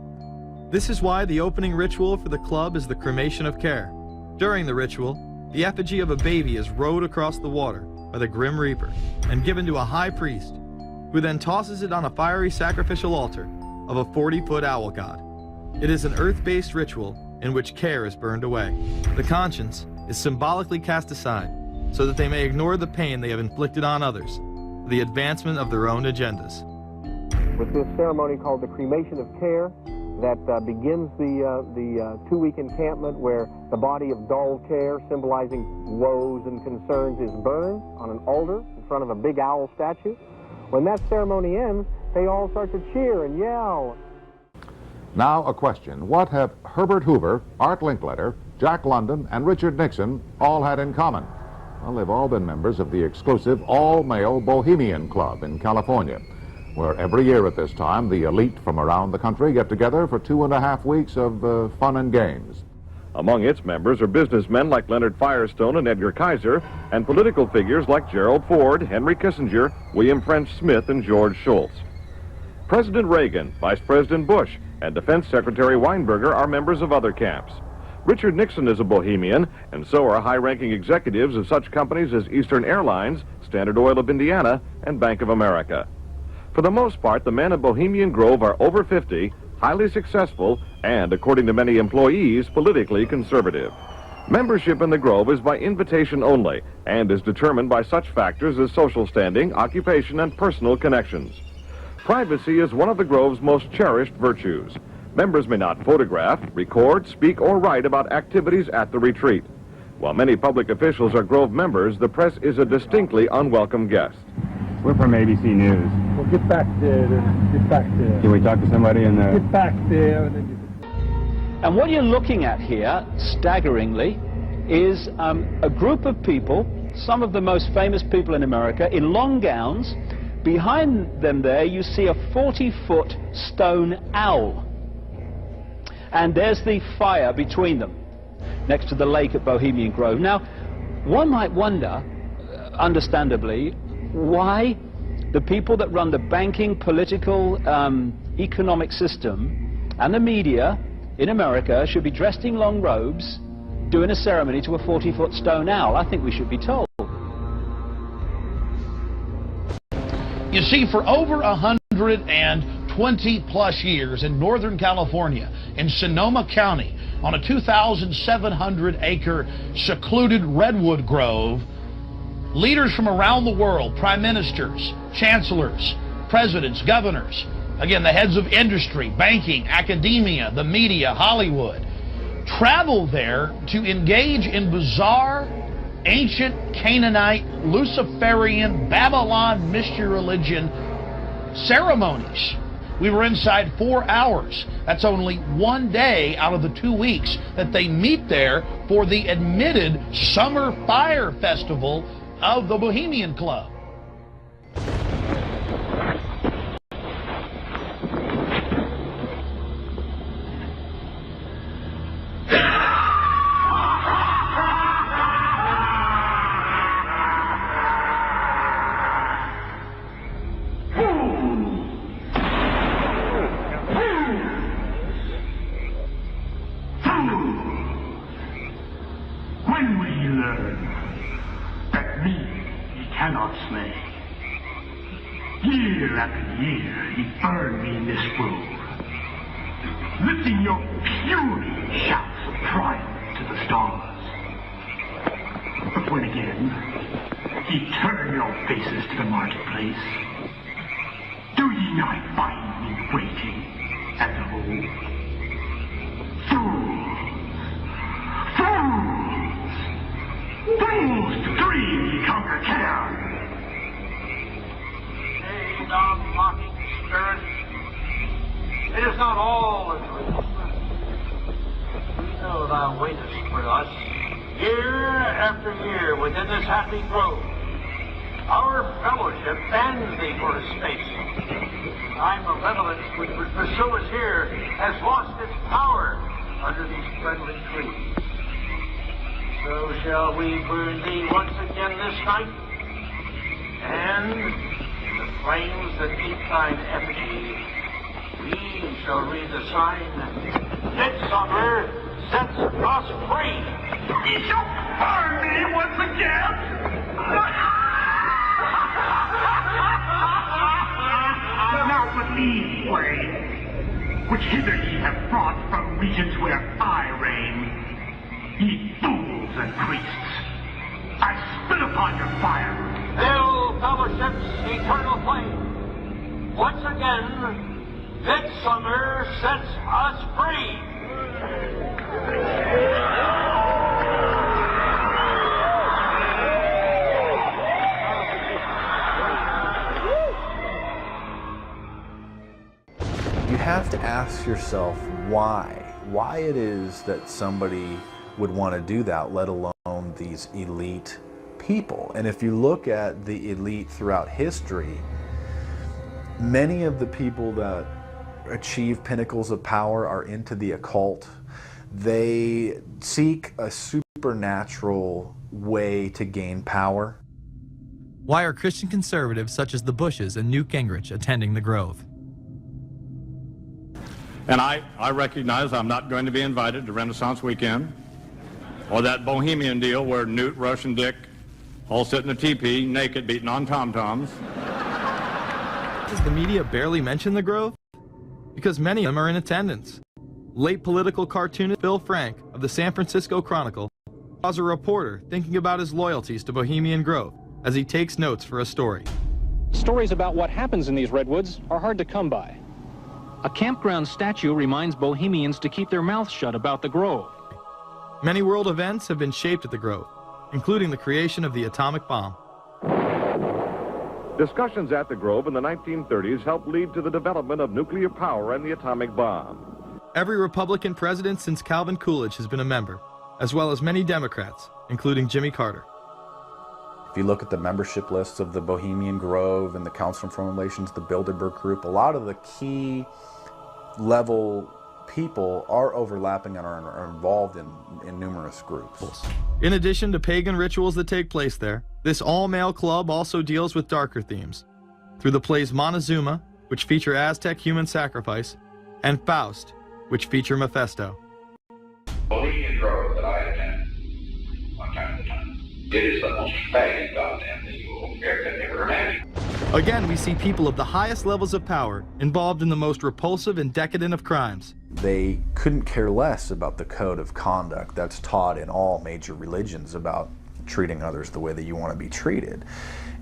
This is why the opening ritual for the club is the cremation of care. During the ritual, the effigy of a baby is rowed across the water by the Grim Reaper and given to a high priest, who then tosses it on a fiery sacrificial altar of a 40-foot owl god. It is an earth-based ritual in which care is burned away. The conscience is symbolically cast aside so that they may ignore the pain they have inflicted on others for the advancement of their own agendas. With this ceremony called the cremation of care, that begins the two-week encampment where the body of dull care, symbolizing woes and concerns, is burned on an altar in front of a big owl statue. When that ceremony ends, they all start to cheer and yell. Now a question. What have Herbert Hoover, Art Linkletter, Jack London, and Richard Nixon all had in common? Well, they've all been members of the exclusive all-male Bohemian Club in California, where every year at this time the elite from around the country get together for 2.5 weeks of fun and games. Among its members are businessmen like Leonard Firestone and Edgar Kaiser, and political figures like Gerald Ford, Henry Kissinger, William French Smith, and George Shultz. President Reagan, Vice President Bush, and Defense Secretary Weinberger are members of other camps. Richard Nixon is a Bohemian, and so are high-ranking executives of such companies as Eastern Airlines, Standard Oil of Indiana, and Bank of America. For the most part, the men of Bohemian Grove are over 50, highly successful, and, according to many employees, politically conservative. Membership in the Grove is by invitation only, and is determined by such factors as social standing, occupation, and personal connections. Privacy is one of the Grove's most cherished virtues. Members may not photograph, record, speak, or write about activities at the retreat. While many public officials are Grove members, the press is a distinctly unwelcome guest. We're from ABC News. Well, get back there. Get back there. Can we talk to somebody in there? Get back there. And what you're looking at here, staggeringly, is a group of people, some of the most famous people in America, in long gowns. Behind them there, you see a 40-foot stone owl. And there's the fire between them, next to the lake at Bohemian Grove. Now, one might wonder, understandably, why the people that run the banking, political, economic system and the media in America should be dressed in long robes doing a ceremony to a 40-foot stone owl. I think we should be told. You see, for over 120 20-plus years in Northern California, in Sonoma County, on a 2,700-acre secluded redwood grove, leaders from around the world, prime ministers, chancellors, presidents, governors, again, the heads of industry, banking, academia, the media, Hollywood, travel there to engage in bizarre, ancient Canaanite, Luciferian, Babylon mystery religion ceremonies. We were inside 4 hours. That's only one day out of the 2 weeks that they meet there for the admitted Summer Fire Festival of the Bohemian Club. When will he learn that me he cannot slay? Year after year he burned me in this grove, lifting your puny shouts of triumph to the stars. But when again he turned your faces to the marketplace, do ye not find me waiting as of old? Fools! Fools to dream ye conquer care! Nay, thou mocking spirit, it is not all a dream. We know thou waitest for us, year after year within this happy grove. Our fellowship bends thee for a space. Thy malevolence which would pursue us here has lost its power under these friendly trees. So shall we burn thee once again this night, and in the flames that eat thine effigy, we shall read the sign, Midsummer sets us free. Ye shall burn me once again! Now but leave way, which hither ye have brought from regions where I reign. Ye fools and priests, I spit upon your fire. Hail fellowship's eternal flame. Once again, Midsummer sets us free. You have to ask yourself why it is that somebody would want to do that, let alone these elite people. And if you look at the elite throughout history, many of the people that achieve pinnacles of power are into the occult. They seek a supernatural way to gain power. Why are Christian conservatives such as the Bushes and Newt Gingrich attending the Grove? And I recognize I'm not going to be invited to Renaissance Weekend or that Bohemian deal where Newt, Rush, and Dick all sit in a teepee naked beating on tom-toms. Does the media barely mention the Grove? Because many of them are in attendance. Late political cartoonist Bill Frank of the San Francisco Chronicle was a reporter thinking about his loyalties to Bohemian Grove as he takes notes for a story. Stories about what happens in these redwoods are hard to come by. A campground statue reminds Bohemians to keep their mouths shut about the Grove. Many world events have been shaped at the Grove, including the creation of the atomic bomb. Discussions at the Grove in the 1930s helped lead to the development of nuclear power and the atomic bomb. Every Republican president since Calvin Coolidge has been a member, as well as many Democrats, including Jimmy Carter. If you look at the membership lists of the Bohemian Grove and the Council on Foreign Relations, the Bilderberg Group, a lot of the key level people are overlapping and are involved in numerous groups. In addition to pagan rituals that take place there, this all-male club also deals with darker themes through the plays Montezuma, which feature Aztec human sacrifice, and Faust, which feature Mephisto. Bohemian Grove that I attend one time at a time. It is the most faggot goddamn thing you will ever imagine. Again, we see people of the highest levels of power involved in the most repulsive and decadent of crimes. They couldn't care less about the code of conduct that's taught in all major religions about treating others the way that you want to be treated.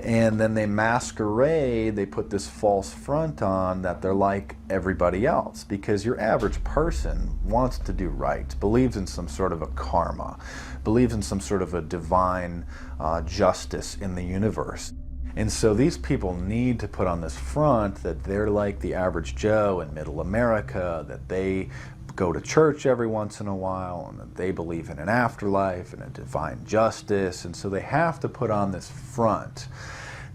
And then they masquerade, they put this false front on that they're like everybody else, because your average person wants to do right, believes in some sort of a karma, believes in some sort of a divine justice in the universe. And so these people need to put on this front that they're like the average Joe in middle America, that they go to church every once in a while, and that they believe in an afterlife and a divine justice. And so they have to put on this front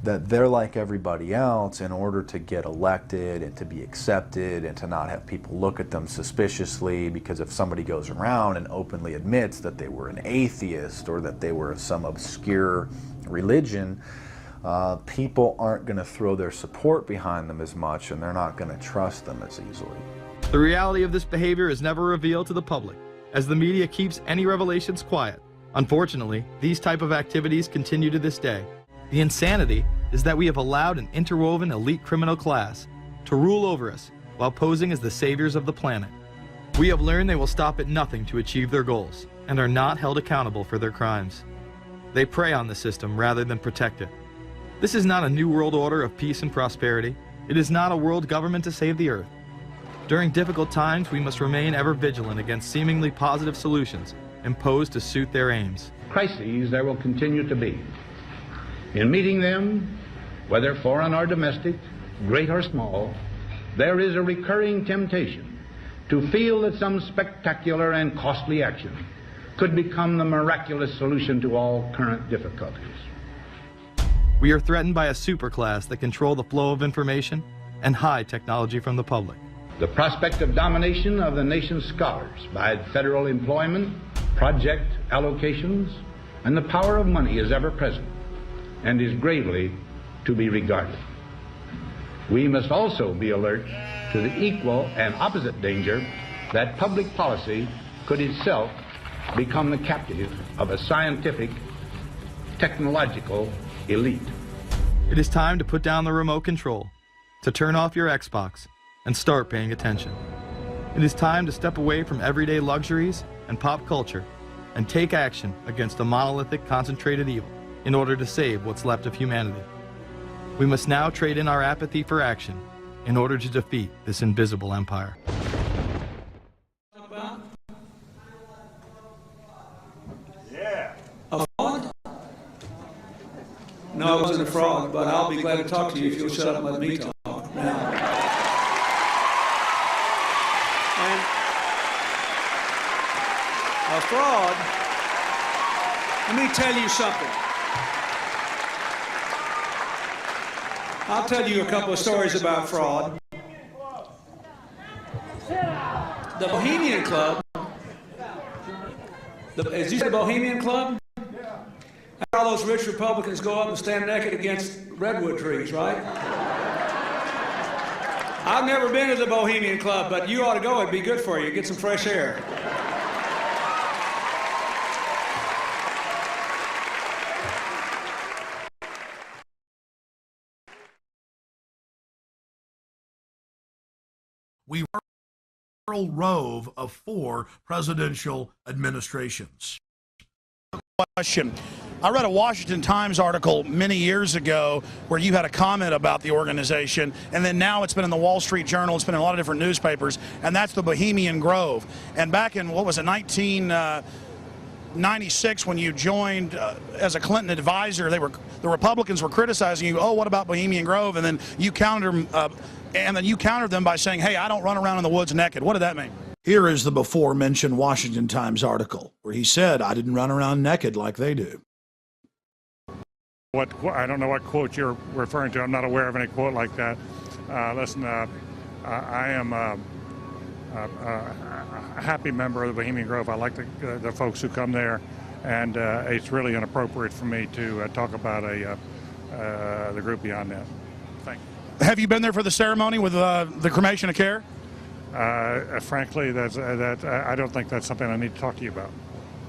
that they're like everybody else in order to get elected and to be accepted and to not have people look at them suspiciously, because if somebody goes around and openly admits that they were an atheist or that they were of some obscure religion, people aren't going to throw their support behind them as much, and they're not going to trust them as easily. The reality of this behavior is never revealed to the public, as the media keeps any revelations quiet. Unfortunately, these type of activities continue to this day. The insanity is that we have allowed an interwoven elite criminal class to rule over us while posing as the saviors of the planet. We have learned they will stop at nothing to achieve their goals and are not held accountable for their crimes. They prey on the system rather than protect it. This is not a new world order of peace and prosperity. It is not a world government to save the earth. During difficult times, we must remain ever vigilant against seemingly positive solutions imposed to suit their aims. Crises there will continue to be. In meeting them, whether foreign or domestic, great or small, there is a recurring temptation to feel that some spectacular and costly action could become the miraculous solution to all current difficulties. We are threatened by a superclass that control the flow of information and hide technology from the public. The prospect of domination of the nation's scholars by federal employment, project allocations, and the power of money is ever present and is gravely to be regarded. We must also be alert to the equal and opposite danger that public policy could itself become the captive of a scientific, technological elite. It is time to put down the remote control, to turn off your Xbox, and start paying attention. It is time to step away from everyday luxuries and pop culture and take action against a monolithic, concentrated evil in order to save what's left of humanity. We must now trade in our apathy for action in order to defeat this invisible empire. Yeah. A fraud? No, it wasn't a fraud, but I'll be glad to talk to you if you'll shut up and let me talk now. And a fraud, let me tell you something. I'll tell you a couple of stories about fraud. The Bohemian Club, as you said, the Bohemian Club? All those rich Republicans go up and stand naked against redwood trees, right? I've never been to the Bohemian Club, but you ought to go. It'd be good for you. Get some fresh air. We were a rove of 4 presidential administrations. Question. I read a Washington Times article many years ago where you had a comment about the organization, and then now it's been in the Wall Street Journal, it's been in a lot of different newspapers, and that's the Bohemian Grove. And back in, what was it, 1996, when you joined as a Clinton advisor, the Republicans were criticizing you, oh, what about Bohemian Grove? And then you countered them by saying, hey, I don't run around in the woods naked. What did that mean? Here is the before-mentioned Washington Times article where he said, I didn't run around naked like they do. I don't know what quote you're referring to. I'm not aware of any quote like that. Listen, I am a happy member of the Bohemian Grove. I like the folks who come there, and it's really inappropriate for me to talk about the group beyond that. Thank you. Have you been there for the ceremony with the cremation of care? Frankly, I don't think that's something I need to talk to you about.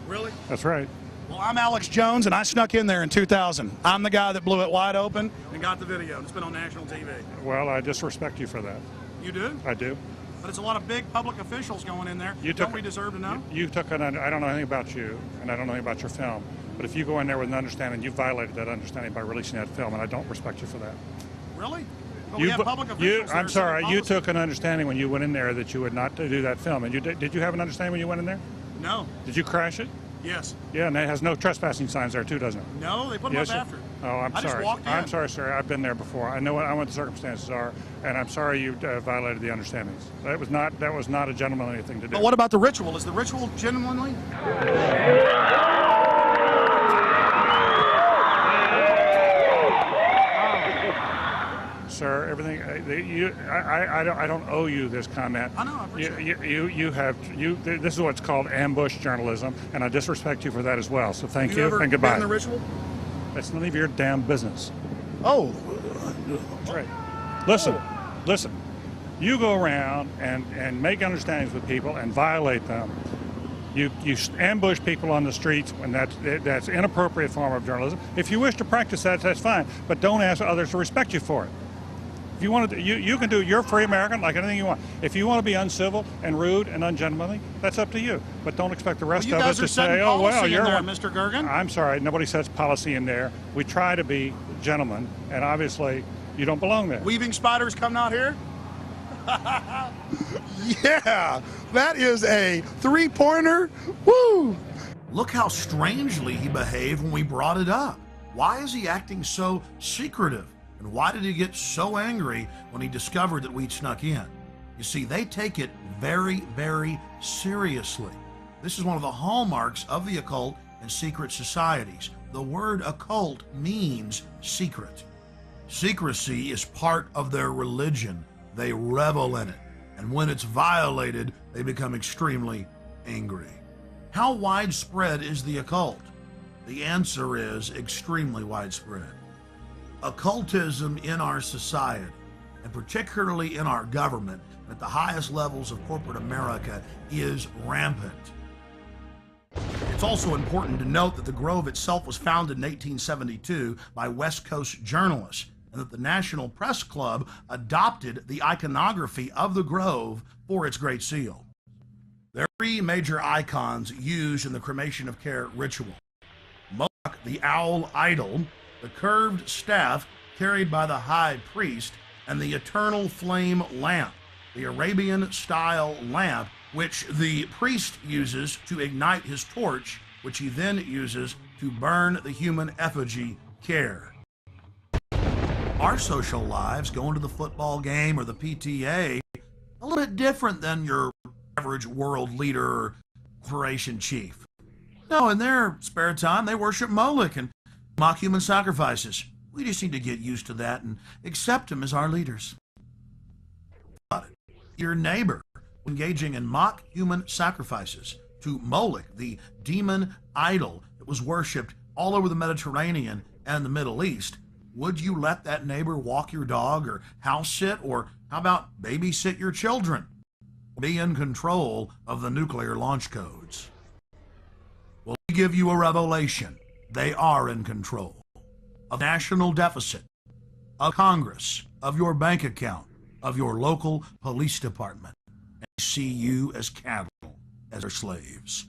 Really? That's right. Well, I'm Alex Jones, and I snuck in there in 2000. I'm the guy that blew it wide open and got the video. It's been on national TV. Well, I disrespect you for that. You do? I do. But it's a lot of big public officials going in there. Don't we deserve to know? You took an, I don't know anything about you, and I don't know anything about your film. But if you go in there with an understanding, you violated that understanding by releasing that film, and I don't respect you for that. Really? But we have public officials. I'm sorry, you took an understanding when you went in there that you would not do that film. And did you have an understanding when you went in there? No. Did you crash it? Yes. Yeah, and it has no trespassing signs there too, doesn't it? No, they put them up after. Oh, I'm I sorry. just walked in. I'm sorry, sir. I've been there before. I know what the circumstances are, and I'm sorry you violated the understandings. That was not a gentlemanly thing to do. But what about the ritual? Is the ritual genuinely? Sir, everything I don't owe you this comment. I know. I appreciate it. This is what's called ambush journalism, and I disrespect you for that as well. So thank you ever and goodbye. been in the ritual? That's none of your damn business. Oh. Right. Listen. You go around and make understandings with people and violate them. You ambush people on the streets, and that's inappropriate form of journalism. If you wish to practice that, that's fine, but don't ask others to respect you for it. If you want to, you can do. You're a free American, like anything you want. If you want to be uncivil and rude and ungentlemanly, that's up to you. But don't expect the rest of us to say, "Oh well, you're there, Mr. Gergen." I'm sorry, nobody sets policy in there. We try to be gentlemen, and obviously, you don't belong there. Weaving spiders come out here. Yeah, that is a three-pointer. Woo! Look how strangely he behaved when we brought it up. Why is he acting so secretive? And why did he get so angry when he discovered that we'd snuck in? You see, they take it very, very seriously. This is one of the hallmarks of the occult and secret societies. The word occult means secret. Secrecy is part of their religion. They revel in it. And when it's violated, they become extremely angry. How widespread is the occult? The answer is extremely widespread. Occultism in our society, and particularly in our government, at the highest levels of corporate America, is rampant. It's also important to note that the Grove itself was founded in 1872 by West Coast journalists, and that the National Press Club adopted the iconography of the Grove for its Great Seal. There are three major icons used in the cremation of care ritual: Moloch, the owl idol, the curved staff carried by the high priest, and the eternal flame lamp, the Arabian-style lamp, which the priest uses to ignite his torch, which he then uses to burn the human effigy, Care. Our social lives, going to the football game or the PTA, a little bit different than your average world leader or corporation chief. No, in their spare time, they worship Moloch and mock human sacrifices. We just need to get used to that and accept him as our leaders. Your neighbor engaging in mock human sacrifices to Moloch, the demon idol that was worshipped all over the Mediterranean and the Middle East, would you let that neighbor walk your dog or house sit, or how about babysit your children? Be in control of the nuclear launch codes. Well, we give you a revelation. They are in control of national deficit, of Congress, of your bank account, of your local police department, and see you as cattle, as their slaves.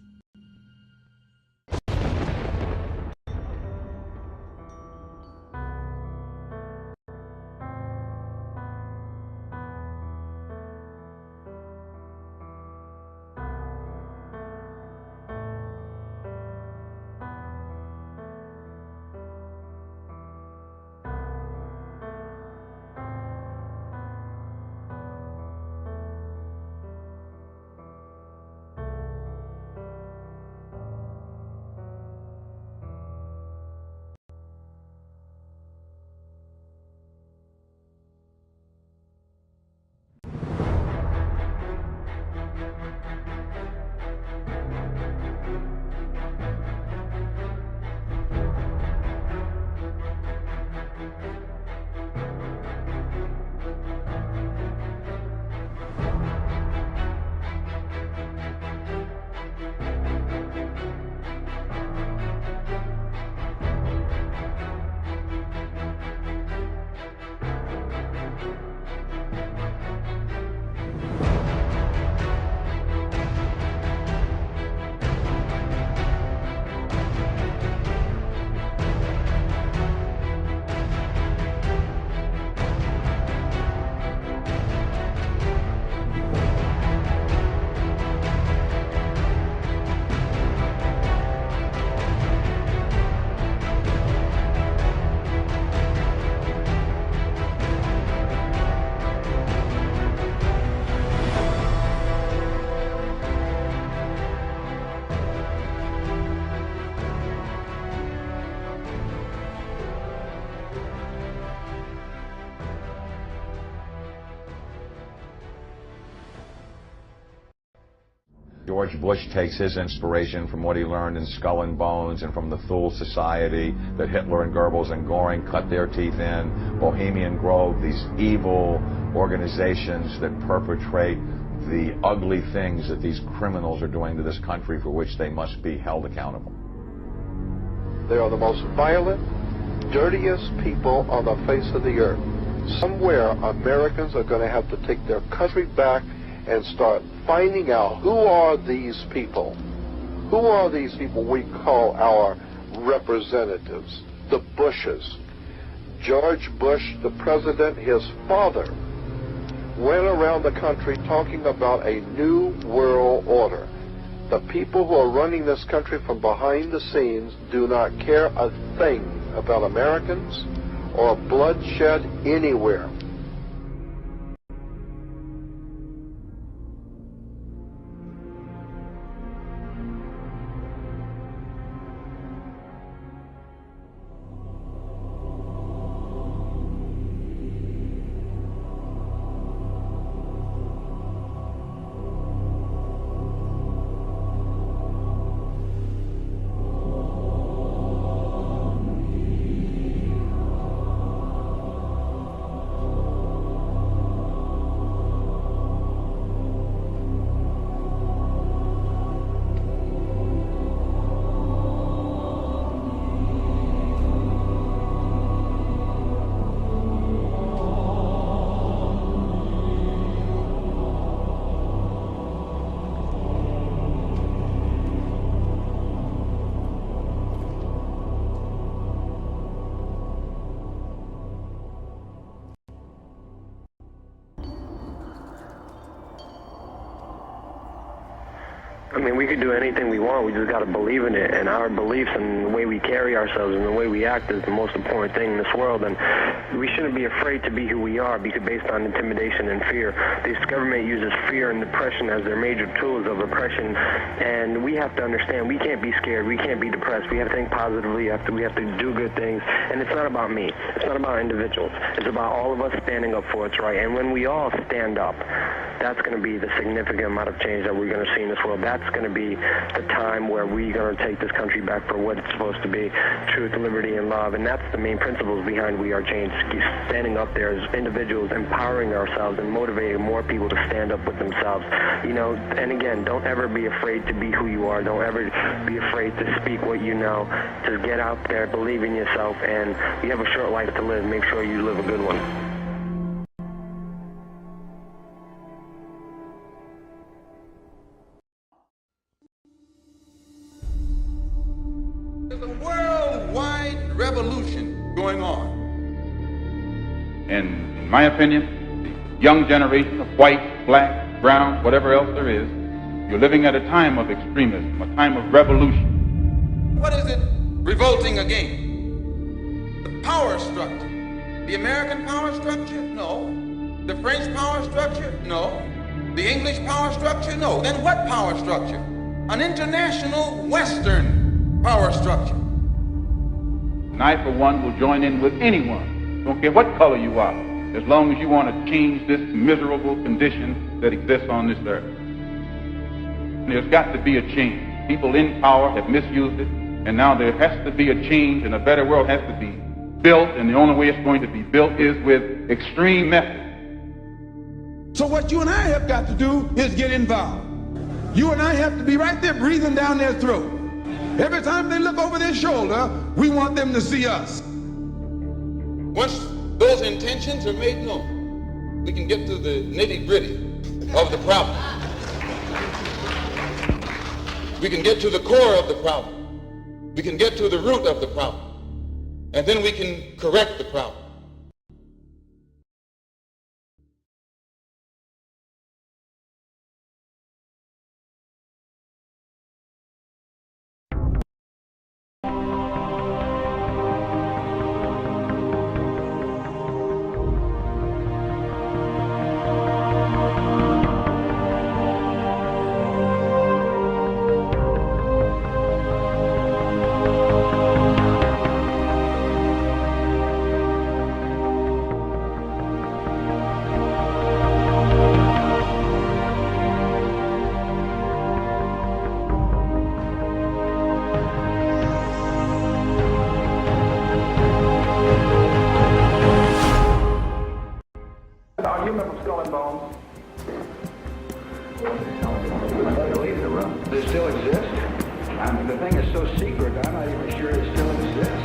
George Bush takes his inspiration from what he learned in Skull and Bones and from the Thule Society that Hitler and Goebbels and Goring cut their teeth in. Bohemian Grove, these evil organizations that perpetrate the ugly things that these criminals are doing to this country for which they must be held accountable. They are the most violent, dirtiest people on the face of the earth. Somewhere Americans are going to have to take their country back and start finding out who are these people. Who are these people we call our representatives, the Bushes. George Bush, the president, his father, went around the country talking about a new world order. The people who are running this country from behind the scenes do not care a thing about Americans or bloodshed anywhere. I mean, we could do anything we want. We just got to believe in it. And our beliefs and the way we carry ourselves and the way we act is the most important thing in this world. And we shouldn't be afraid to be who we are because based on intimidation and fear. This government uses fear and depression as their major tools of oppression. And we have to understand we can't be scared. We can't be depressed. We have to think positively. We have to do good things. And it's not about me. It's not about individuals. It's about all of us standing up for what's right. And when we all stand up, that's going to be the significant amount of change that we're going to see in this world. That's going to be the time where we're going to take this country back for what it's supposed to be, truth, liberty, and love. And that's the main principles behind We Are Change. Standing up there as individuals, empowering ourselves and motivating more people to stand up with themselves. You know, and again, don't ever be afraid to be who you are. Don't ever be afraid to speak what you know. Just get out there, believe in yourself, and you have a short life to live. Make sure you live a good one. There's a worldwide revolution going on. In my opinion, the young generation of white, black, brown, whatever else there is, you're living at a time of extremism, a time of revolution. What is it revolting against? The power structure. The American power structure? No. The French power structure? No. The English power structure? No. Then what power structure? An international Western power structure. And I, for one, will join in with anyone, don't care what color you are, as long as you want to change this miserable condition that exists on this earth. And there's got to be a change. People in power have misused it, and now there has to be a change, and a better world has to be built, and the only way it's going to be built is with extreme methods. So what you and I have got to do is get involved. You and I have to be right there breathing down their throat. Every time they look over their shoulder, we want them to see us. Once those intentions are made known, we can get to the nitty-gritty of the problem. We can get to the core of the problem. We can get to the root of the problem. And then we can correct the problem. Does it still exist? The thing is so secret, I'm not even sure it still exists.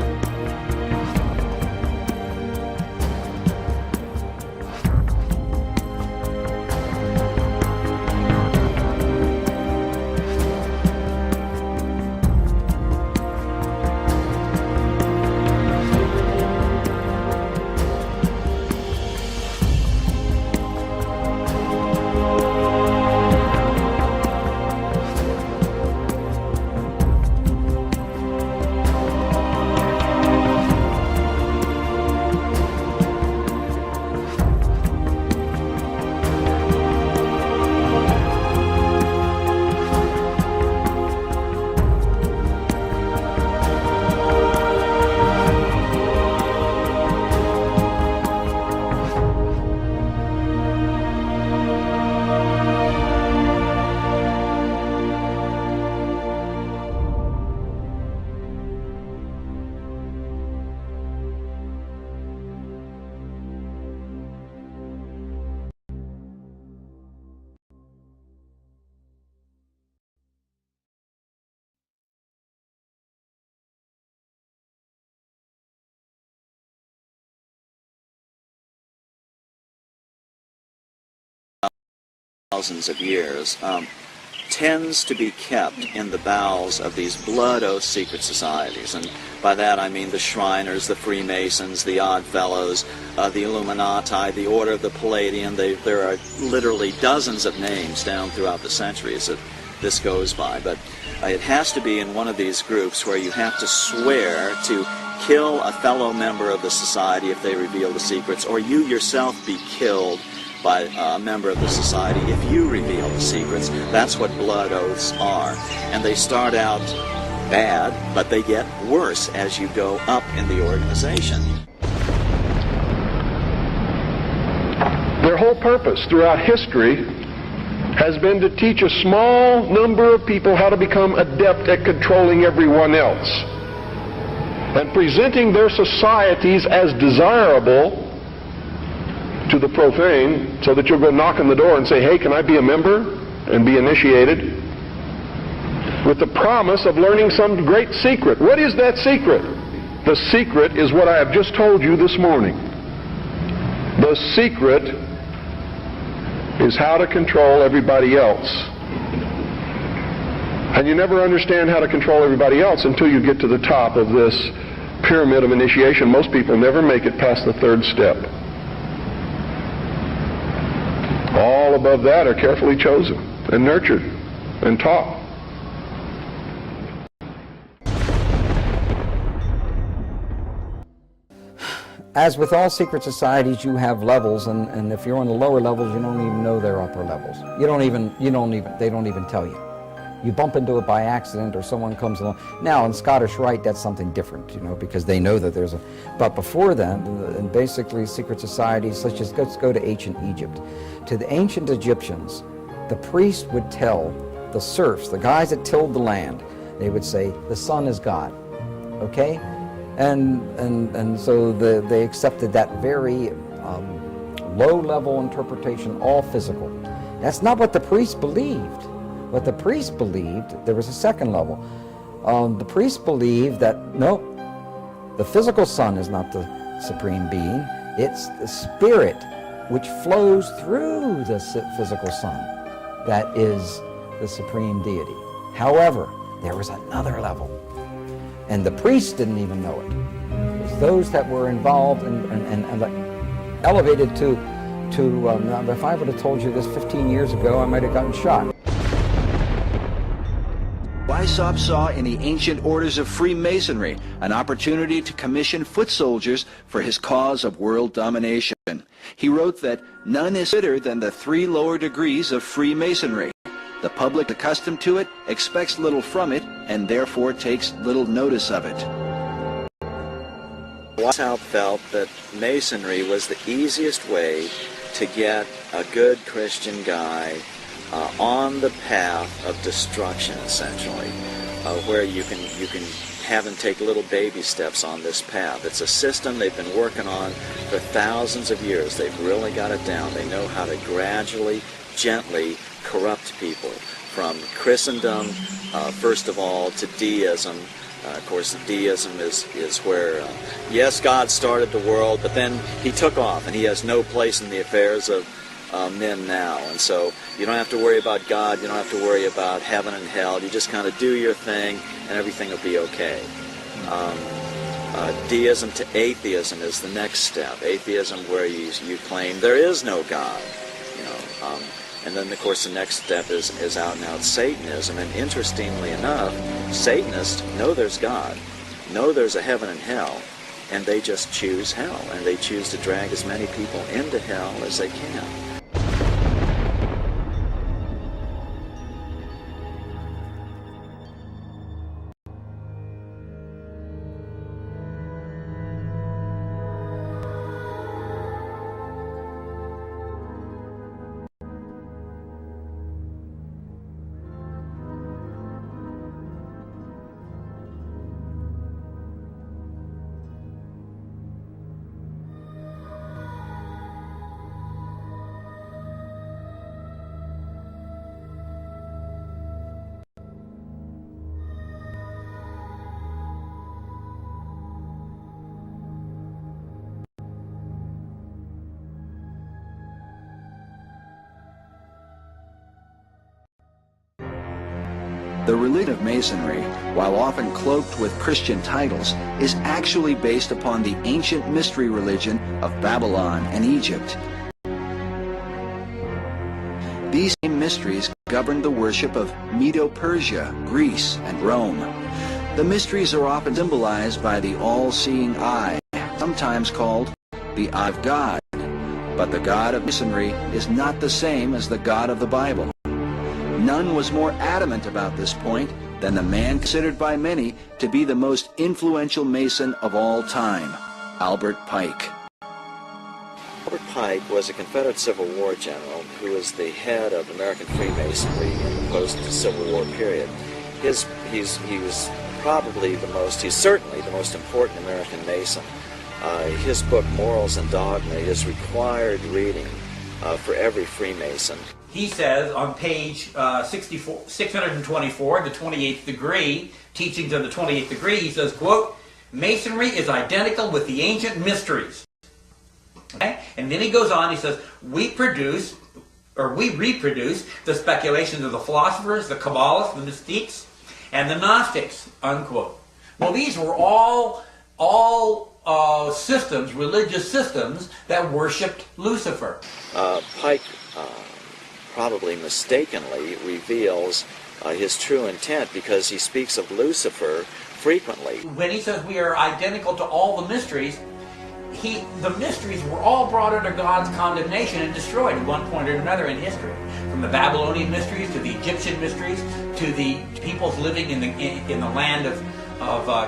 Thousands of years, tends to be kept in the bowels of these blood oath secret societies. And by that I mean the Shriners, the Freemasons, the Odd Fellows, the Illuminati, the Order of the Palladian. There are literally dozens of names down throughout the centuries that this goes by. But it has to be in one of these groups where you have to swear to kill a fellow member of the society if they reveal the secrets, or you yourself be killed by a member of the society if you reveal the secrets. That's what blood oaths are. And they start out bad, but they get worse as you go up in the organization. Their whole purpose throughout history has been to teach a small number of people how to become adept at controlling everyone else and presenting their societies as desirable to the profane, so that you'll go knock on the door and say, hey, can I be a member? And be initiated with the promise of learning some great secret. What is that secret? The secret is what I have just told you this morning. The secret is how to control everybody else. And you never understand how to control everybody else until you get to the top of this pyramid of initiation. Most people never make it past the third step. All above that are carefully chosen and nurtured and taught. As with all secret societies, you have levels, and if you're on the lower levels, you don't even know they're upper levels. They don't even tell you. You bump into it by accident, or someone comes along. Now, in Scottish Rite, that's something different, because they know that there's a... But before then, and basically secret societies, let's go to ancient Egypt. To the ancient Egyptians, the priest would tell the serfs, the guys that tilled the land, they would say, the sun is God, okay? And so they accepted that very low-level interpretation, all physical. That's not what the priest believed. What the priest believed, there was a second level. The priest believed that, no, the physical sun is not the supreme being. It's the spirit which flows through the physical sun that is the supreme deity. However, there was another level, and the priests didn't even know it. It was those that were involved and elevated to if I would have told you this 15 years ago, I might have gotten shot. Weishaupt saw in the ancient orders of Freemasonry an opportunity to commission foot soldiers for his cause of world domination. He wrote that none is fitter than the 3 lower degrees of Freemasonry. The public accustomed to it expects little from it and therefore takes little notice of it. Weishaupt felt that Masonry was the easiest way to get a good Christian guy on the path of destruction, essentially, where you can have them take little baby steps on this path. It's a system they've been working on for thousands of years. They've really got it down. They know how to gradually, gently corrupt people from Christendom, first of all, to deism. Of course, deism is where, yes, God started the world, but then he took off, and he has no place in the affairs of men now. And so you don't have to worry about God, you don't have to worry about heaven and hell. You just kind of do your thing, and everything will be okay. Deism to atheism is the next step. Atheism, where you claim there is no God, you know. And then, of course, the next step is out-and-out Satanism. And interestingly enough, Satanists know there's God, know there's a heaven and hell, and they just choose hell, and they choose to drag as many people into hell as they can. The religion of Masonry, while often cloaked with Christian titles, is actually based upon the ancient mystery religion of Babylon and Egypt. These same mysteries governed the worship of Medo-Persia, Greece, and Rome. The mysteries are often symbolized by the all-seeing eye, sometimes called the eye of God. But the God of Masonry is not the same as the God of the Bible. None was more adamant about this point than the man considered by many to be the most influential Mason of all time, Albert Pike. Albert Pike was a Confederate Civil War general who was the head of American Freemasonry in the post-Civil War period. He was probably he's certainly the most important American Mason. His book, Morals and Dogma, is required reading for every Freemason. He says on page 624, the 28th degree, Teachings of the 28th Degree, he says, quote, Masonry is identical with the ancient mysteries. Okay? And then he goes on, he says, we reproduce the speculations of the philosophers, the Kabbalists, the mystiques, and the Gnostics, unquote. Well, these were all systems, religious systems, that worshipped Lucifer. Pike probably mistakenly reveals his true intent, because he speaks of Lucifer frequently. When he says we are identical to all the mysteries, the mysteries were all brought under God's condemnation and destroyed at one point or another in history. From the Babylonian mysteries to the Egyptian mysteries to the peoples living in the land of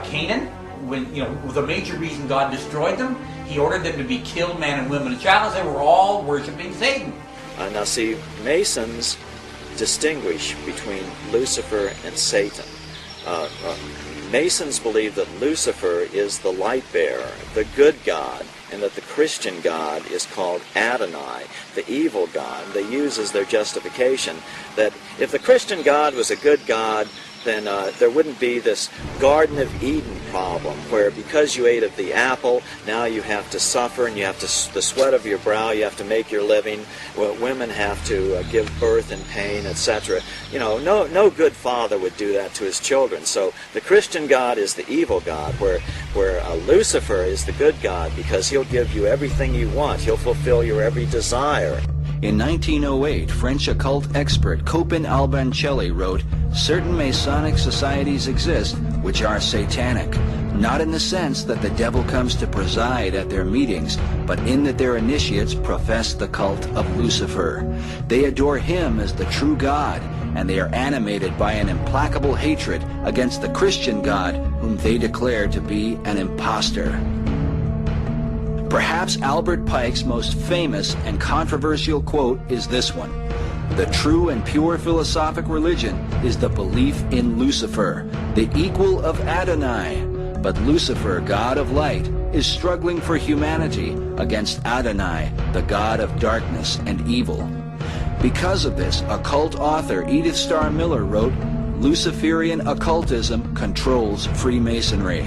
Canaan. When, you know, the major reason God destroyed them, he ordered them to be killed, man and women and child, as they were all worshiping Satan. Now see, Masons distinguish between Lucifer and Satan. Masons believe that Lucifer is the light bearer, the good God, and that the Christian God is called Adonai, the evil God. They use as their justification that if the Christian God was a good God, then there wouldn't be this Garden of Eden problem where because you ate of the apple, now you have to suffer and you have to, the sweat of your brow, you have to make your living. Well, women have to give birth in pain, etc. You know, no good father would do that to his children. So the Christian God is the evil God, where Lucifer is the good God, because he'll give you everything you want. He'll fulfill your every desire. In 1908, French occult expert Copin Albancelli wrote, certain Masonic societies exist which are satanic, not in the sense that the devil comes to preside at their meetings, but in that their initiates profess the cult of Lucifer. They adore him as the true God, and they are animated by an implacable hatred against the Christian God, whom they declare to be an impostor. Perhaps Albert Pike's most famous and controversial quote is this one: the true and pure philosophic religion is the belief in Lucifer, the equal of Adonai. But Lucifer, God of light, is struggling for humanity against Adonai, the God of darkness and evil. Because of this, occult author Edith Starr Miller wrote, "Luciferian occultism controls Freemasonry."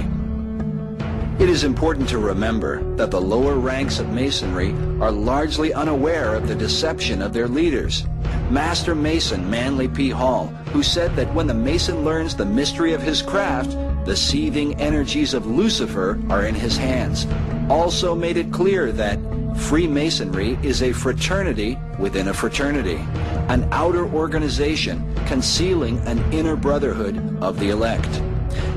It is important to remember that the lower ranks of Masonry are largely unaware of the deception of their leaders. Master Mason Manly P. Hall, who said that when the Mason learns the mystery of his craft, the seething energies of Lucifer are in his hands, also made it clear that Freemasonry is a fraternity within a fraternity, an outer organization concealing an inner brotherhood of the elect.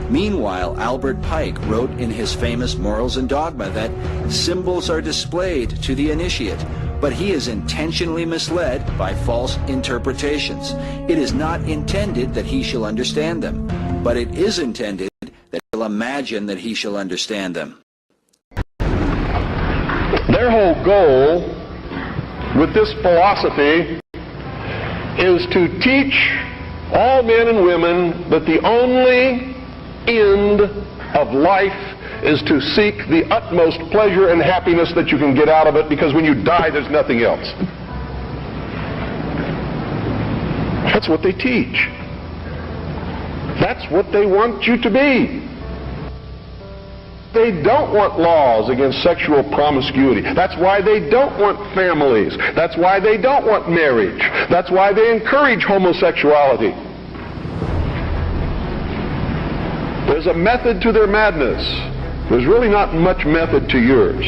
Meanwhile, Albert Pike wrote in his famous Morals and Dogma that symbols are displayed to the initiate, but he is intentionally misled by false interpretations. It is not intended that he shall understand them, but it is intended that he'll imagine that he shall understand them. Their whole goal with this philosophy is to teach all men and women that the only end of life is to seek the utmost pleasure and happiness that you can get out of it, because when you die, there's nothing else. That's what they teach. That's what they want you to be. They don't want laws against sexual promiscuity. That's why they don't want families. That's why they don't want marriage. That's why they encourage homosexuality. There's a method to their madness. There's really not much method to yours,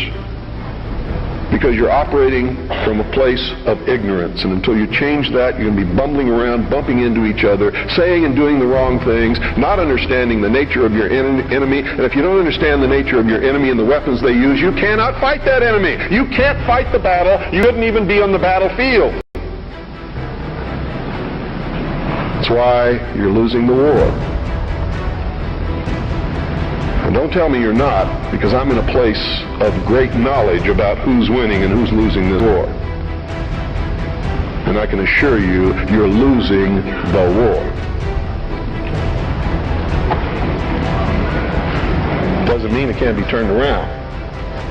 because you're operating from a place of ignorance, and until you change that, you're going to be bumbling around, bumping into each other, saying and doing the wrong things, not understanding the nature of your enemy. And if you don't understand the nature of your enemy and the weapons they use, you cannot fight that enemy. You can't fight the battle. You couldn't even be on the battlefield. That's why you're losing the war. And don't tell me you're not, because I'm in a place of great knowledge about who's winning and who's losing the war. And I can assure you, you're losing the war. Doesn't mean it can't be turned around,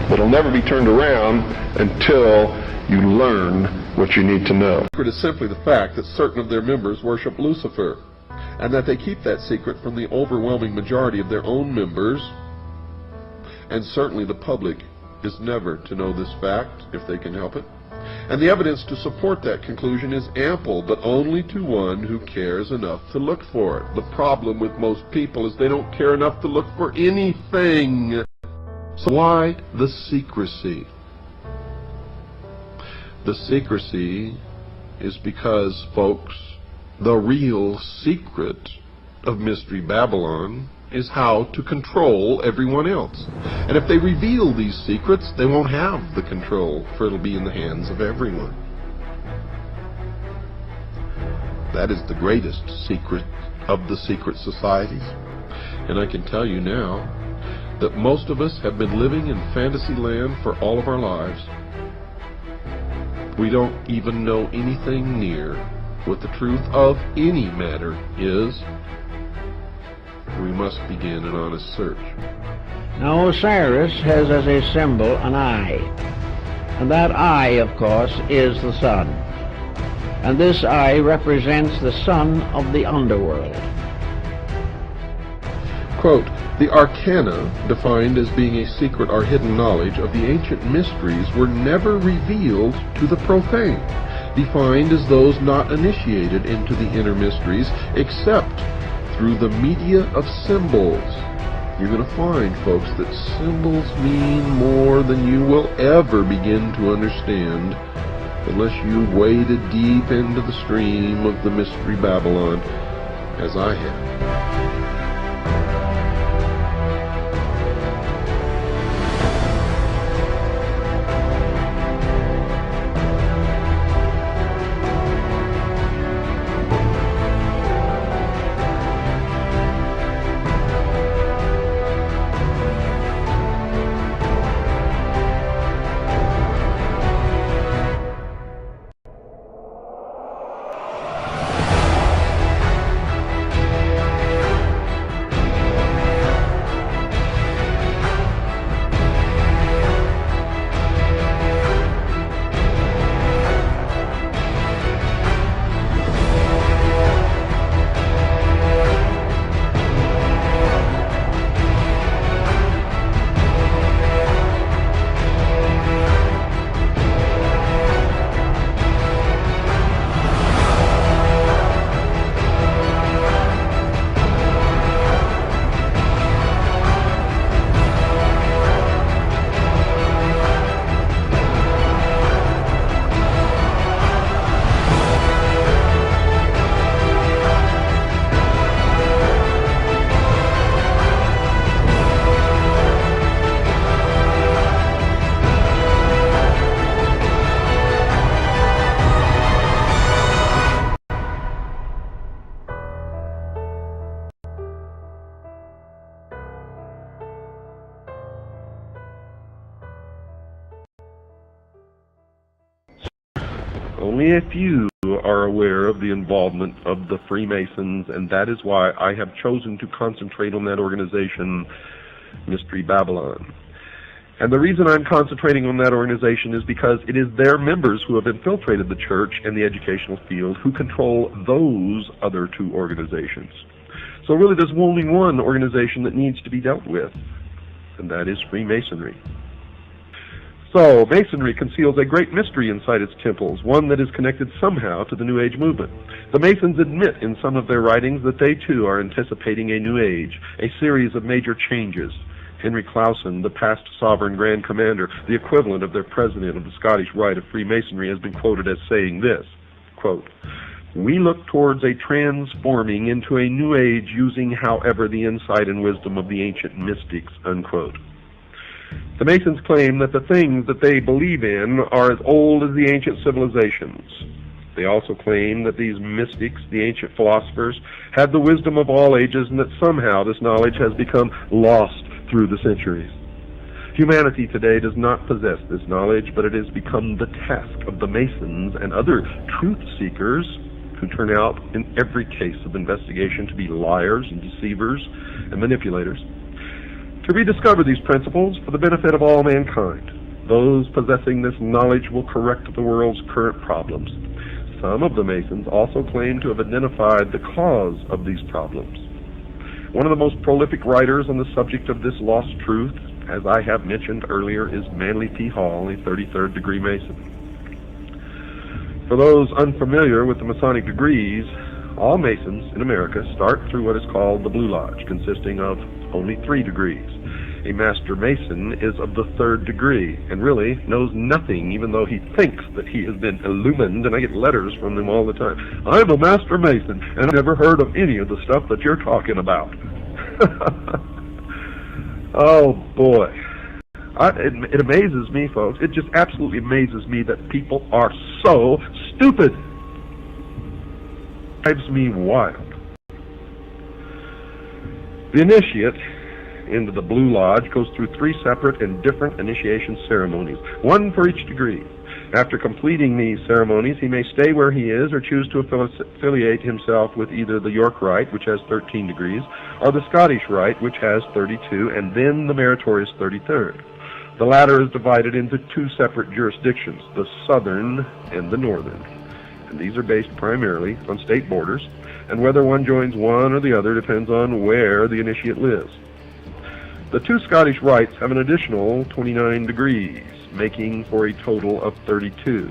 but it'll never be turned around until you learn what you need to know. It is simply the fact that certain of their members worship Lucifer, and that they keep that secret from the overwhelming majority of their own members, and certainly the public is never to know this fact if they can help it. And the evidence to support that conclusion is ample, but only to one who cares enough to look for it. The problem with most people is they don't care enough to look for anything. So why the secrecy? The secrecy is because, folks, the real secret of Mystery Babylon is how to control everyone else. And if they reveal these secrets, they won't have the control, for it'll be in the hands of everyone. That is the greatest secret of the secret societies. And I can tell you now that most of us have been living in fantasy land for all of our lives. We don't even know anything near what the truth of any matter is. We must begin an honest search. Now Osiris has as a symbol an eye, and that eye, of course, is the sun. And this eye represents the son of the underworld. Quote, the arcana, defined as being a secret or hidden knowledge of the ancient mysteries, were never revealed to the profane, defined as those not initiated into the inner mysteries, except through the media of symbols. You're going to find, folks, that symbols mean more than you will ever begin to understand unless you waded deep into the stream of the Mystery Babylon, as I have. Only a few are aware of the involvement of the Freemasons, and that is why I have chosen to concentrate on that organization, Mystery Babylon. And the reason I'm concentrating on that organization is because it is their members who have infiltrated the church and the educational field who control those other two organizations. So really there's only one organization that needs to be dealt with, and that is Freemasonry. So, Masonry conceals a great mystery inside its temples, one that is connected somehow to the New Age movement. The Masons admit in some of their writings that they too are anticipating a New Age, a series of major changes. Henry Clausen, the past sovereign Grand Commander, the equivalent of their president of the Scottish Rite of Freemasonry, has been quoted as saying this, quote, "We look towards a transforming into a New Age using, however, the insight and wisdom of the ancient mystics," unquote. The Masons claim that the things that they believe in are as old as the ancient civilizations. They also claim that these mystics, the ancient philosophers, had the wisdom of all ages and that somehow this knowledge has become lost through the centuries. Humanity today does not possess this knowledge, but it has become the task of the Masons and other truth seekers who turn out in every case of investigation to be liars and deceivers and manipulators, to rediscover these principles for the benefit of all mankind. Those possessing this knowledge will correct the world's current problems. Some of the Masons also claim to have identified the cause of these problems. One of the most prolific writers on the subject of this lost truth, as I have mentioned earlier, is Manly P. Hall, a 33rd degree Mason. For those unfamiliar with the Masonic degrees, all Masons in America start through what is called the Blue Lodge, consisting of only 3 degrees. A Master Mason is of the 3rd degree and really knows nothing, even though he thinks that he has been illumined, and I get letters from them all the time. "I'm a Master Mason, and I've never heard of any of the stuff that you're talking about." Oh, boy. It amazes me, folks. It just absolutely amazes me that people are so stupid. It drives me wild. The initiate into the Blue Lodge goes through 3 separate and different initiation ceremonies, one for each degree. After completing these ceremonies, he may stay where he is or choose to affiliate himself with either the York Rite, which has 13 degrees, or the Scottish Rite, which has 32, and then the meritorious 33rd. The latter is divided into 2 separate jurisdictions, the southern and the northern. And these are based primarily on state borders, and whether one joins one or the other depends on where the initiate lives. The 2 Scottish rites have an additional 29 degrees, making for a total of 32.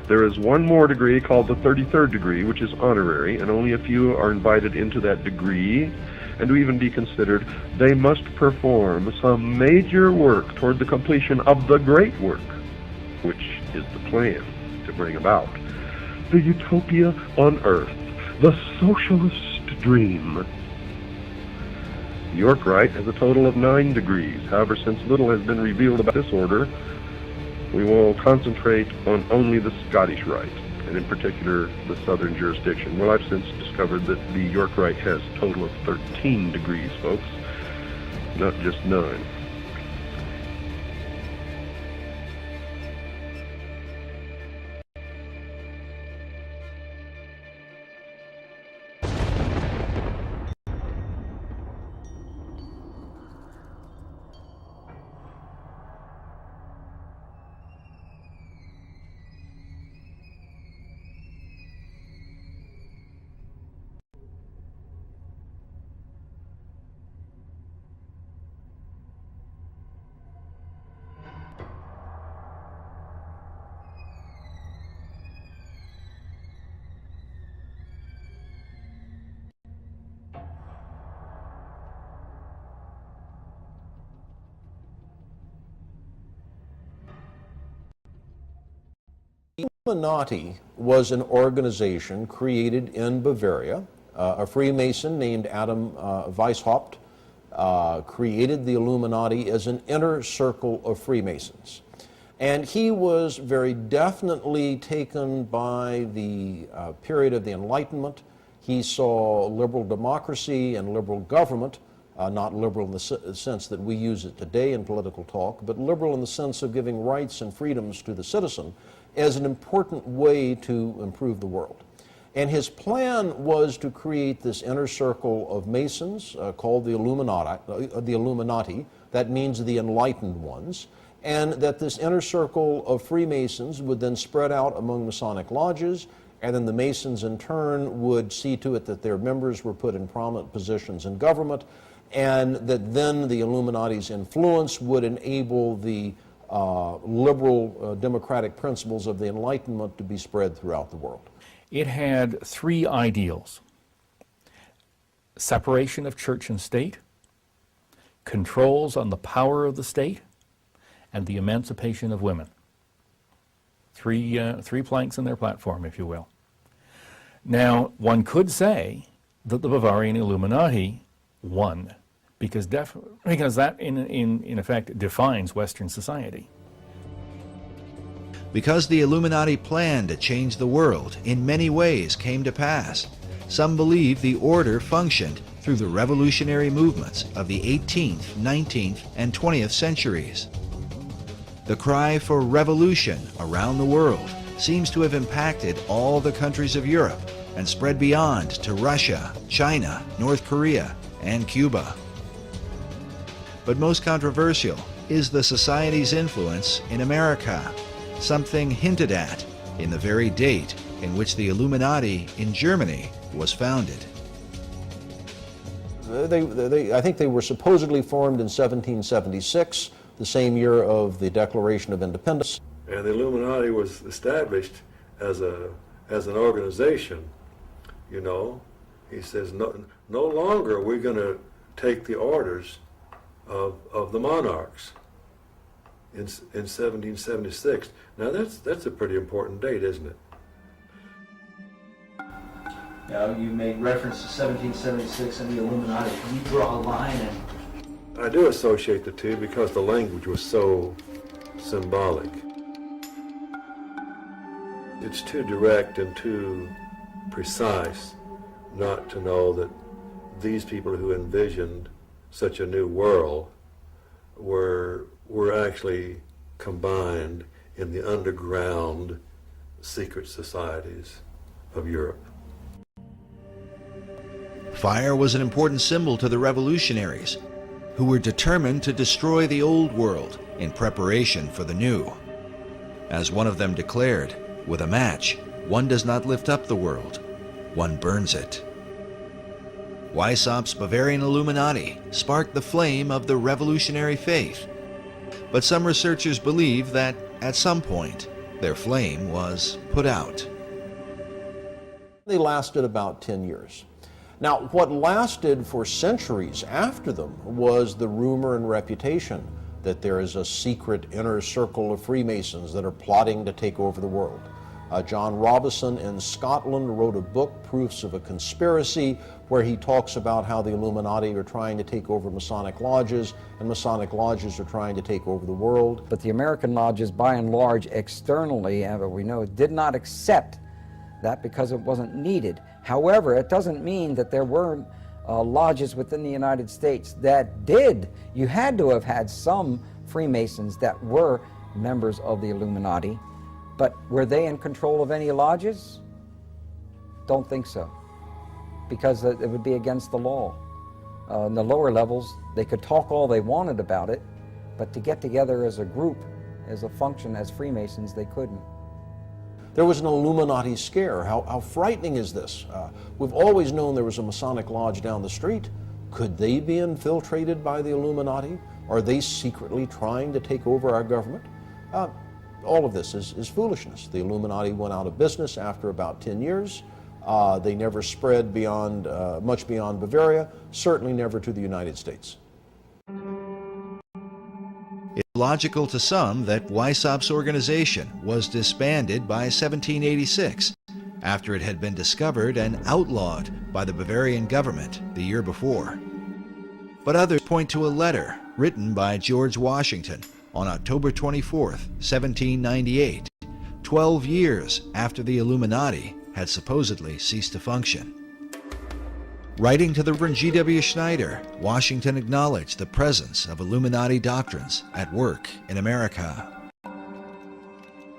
There is one more degree called the 33rd degree, which is honorary, and only a few are invited into that degree, and to even be considered, they must perform some major work toward the completion of the great work, which is the plan to bring about the utopia on earth, the socialist dream. The York Rite has a total of 9 degrees. However, since little has been revealed about this order, we will concentrate on only the Scottish Rite, and in particular the southern jurisdiction. Well, I've since discovered that the York Rite has a total of 13 degrees, folks, not just 9. Killuminati was an organization created in Bavaria. A Freemason named Adam Weishaupt created the Illuminati as an inner circle of Freemasons. And he was very definitely taken by the period of the Enlightenment. He saw liberal democracy and liberal government, not liberal in the sense that we use it today in political talk, but liberal in the sense of giving rights and freedoms to the citizen as an important way to improve the world. And his plan was to create this inner circle of Masons called the Illuminati. That means the enlightened ones. And that this inner circle of Freemasons would then spread out among Masonic lodges, and then the Masons in turn would see to it that their members were put in prominent positions in government, and that then the Illuminati's influence would enable the liberal democratic principles of the Enlightenment to be spread throughout the world. It had three ideals: separation of church and state, controls on the power of the state, and the emancipation of women. Three planks in their platform, if you will. Now, one could say that the Bavarian Illuminati won, because that, in effect, defines Western society. Because the Illuminati plan to change the world in many ways came to pass, some believe the order functioned through the revolutionary movements of the 18th, 19th, and 20th centuries. The cry for revolution around the world seems to have impacted all the countries of Europe and spread beyond to Russia, China, North Korea, and Cuba. But most controversial is the society's influence in America, something hinted at in the very date in which the Illuminati in Germany was founded. I think they were supposedly formed in 1776, the same year of the Declaration of Independence. And the Illuminati was established as an organization, you know. He says, no longer are we going to take the orders of the monarchs in 1776. Now that's a pretty important date, isn't it? Now, you made reference to 1776 and the Illuminati. Can you draw a line? I do associate the two because the language was so symbolic. It's too direct and too precise not to know that these people who envisioned such a new world were actually combined in the underground secret societies of Europe. Fire was an important symbol to the revolutionaries, who were determined to destroy the old world in preparation for the new. As one of them declared, with a match, one does not lift up the world, one burns it. Weishaupt's Bavarian Illuminati sparked the flame of the revolutionary faith, but some researchers believe that at some point their flame was put out. They lasted about 10 years. Now, what lasted for centuries after them was the rumor and reputation that there is a secret inner circle of Freemasons that are plotting to take over the world. John Robison in Scotland wrote a book, Proofs of a Conspiracy, where he talks about how the Illuminati are trying to take over Masonic lodges, and Masonic lodges are trying to take over the world. But the American lodges, by and large, externally, we know, did not accept that because it wasn't needed. However, it doesn't mean that there weren't lodges within the United States that did. You had to have had some Freemasons that were members of the Illuminati, but were they in control of any lodges? Don't think so, because it would be against the law. In the lower levels, they could talk all they wanted about it, but to get together as a group, as a function, as Freemasons, they couldn't. There was an Illuminati scare. How frightening is this? We've always known there was a Masonic lodge down the street. Could they be infiltrated by the Illuminati? Are they secretly trying to take over our government? All of this is foolishness. The Illuminati went out of business after about 10 years. They never spread beyond, much beyond Bavaria, certainly never to the United States. It's logical to some that Weishaupt's organization was disbanded by 1786, after it had been discovered and outlawed by the Bavarian government the year before. But others point to a letter written by George Washington on October 24, 1798, 12 years after the Illuminati had supposedly ceased to function. Writing to the Reverend G.W. Schneider, Washington acknowledged the presence of Illuminati doctrines at work in America.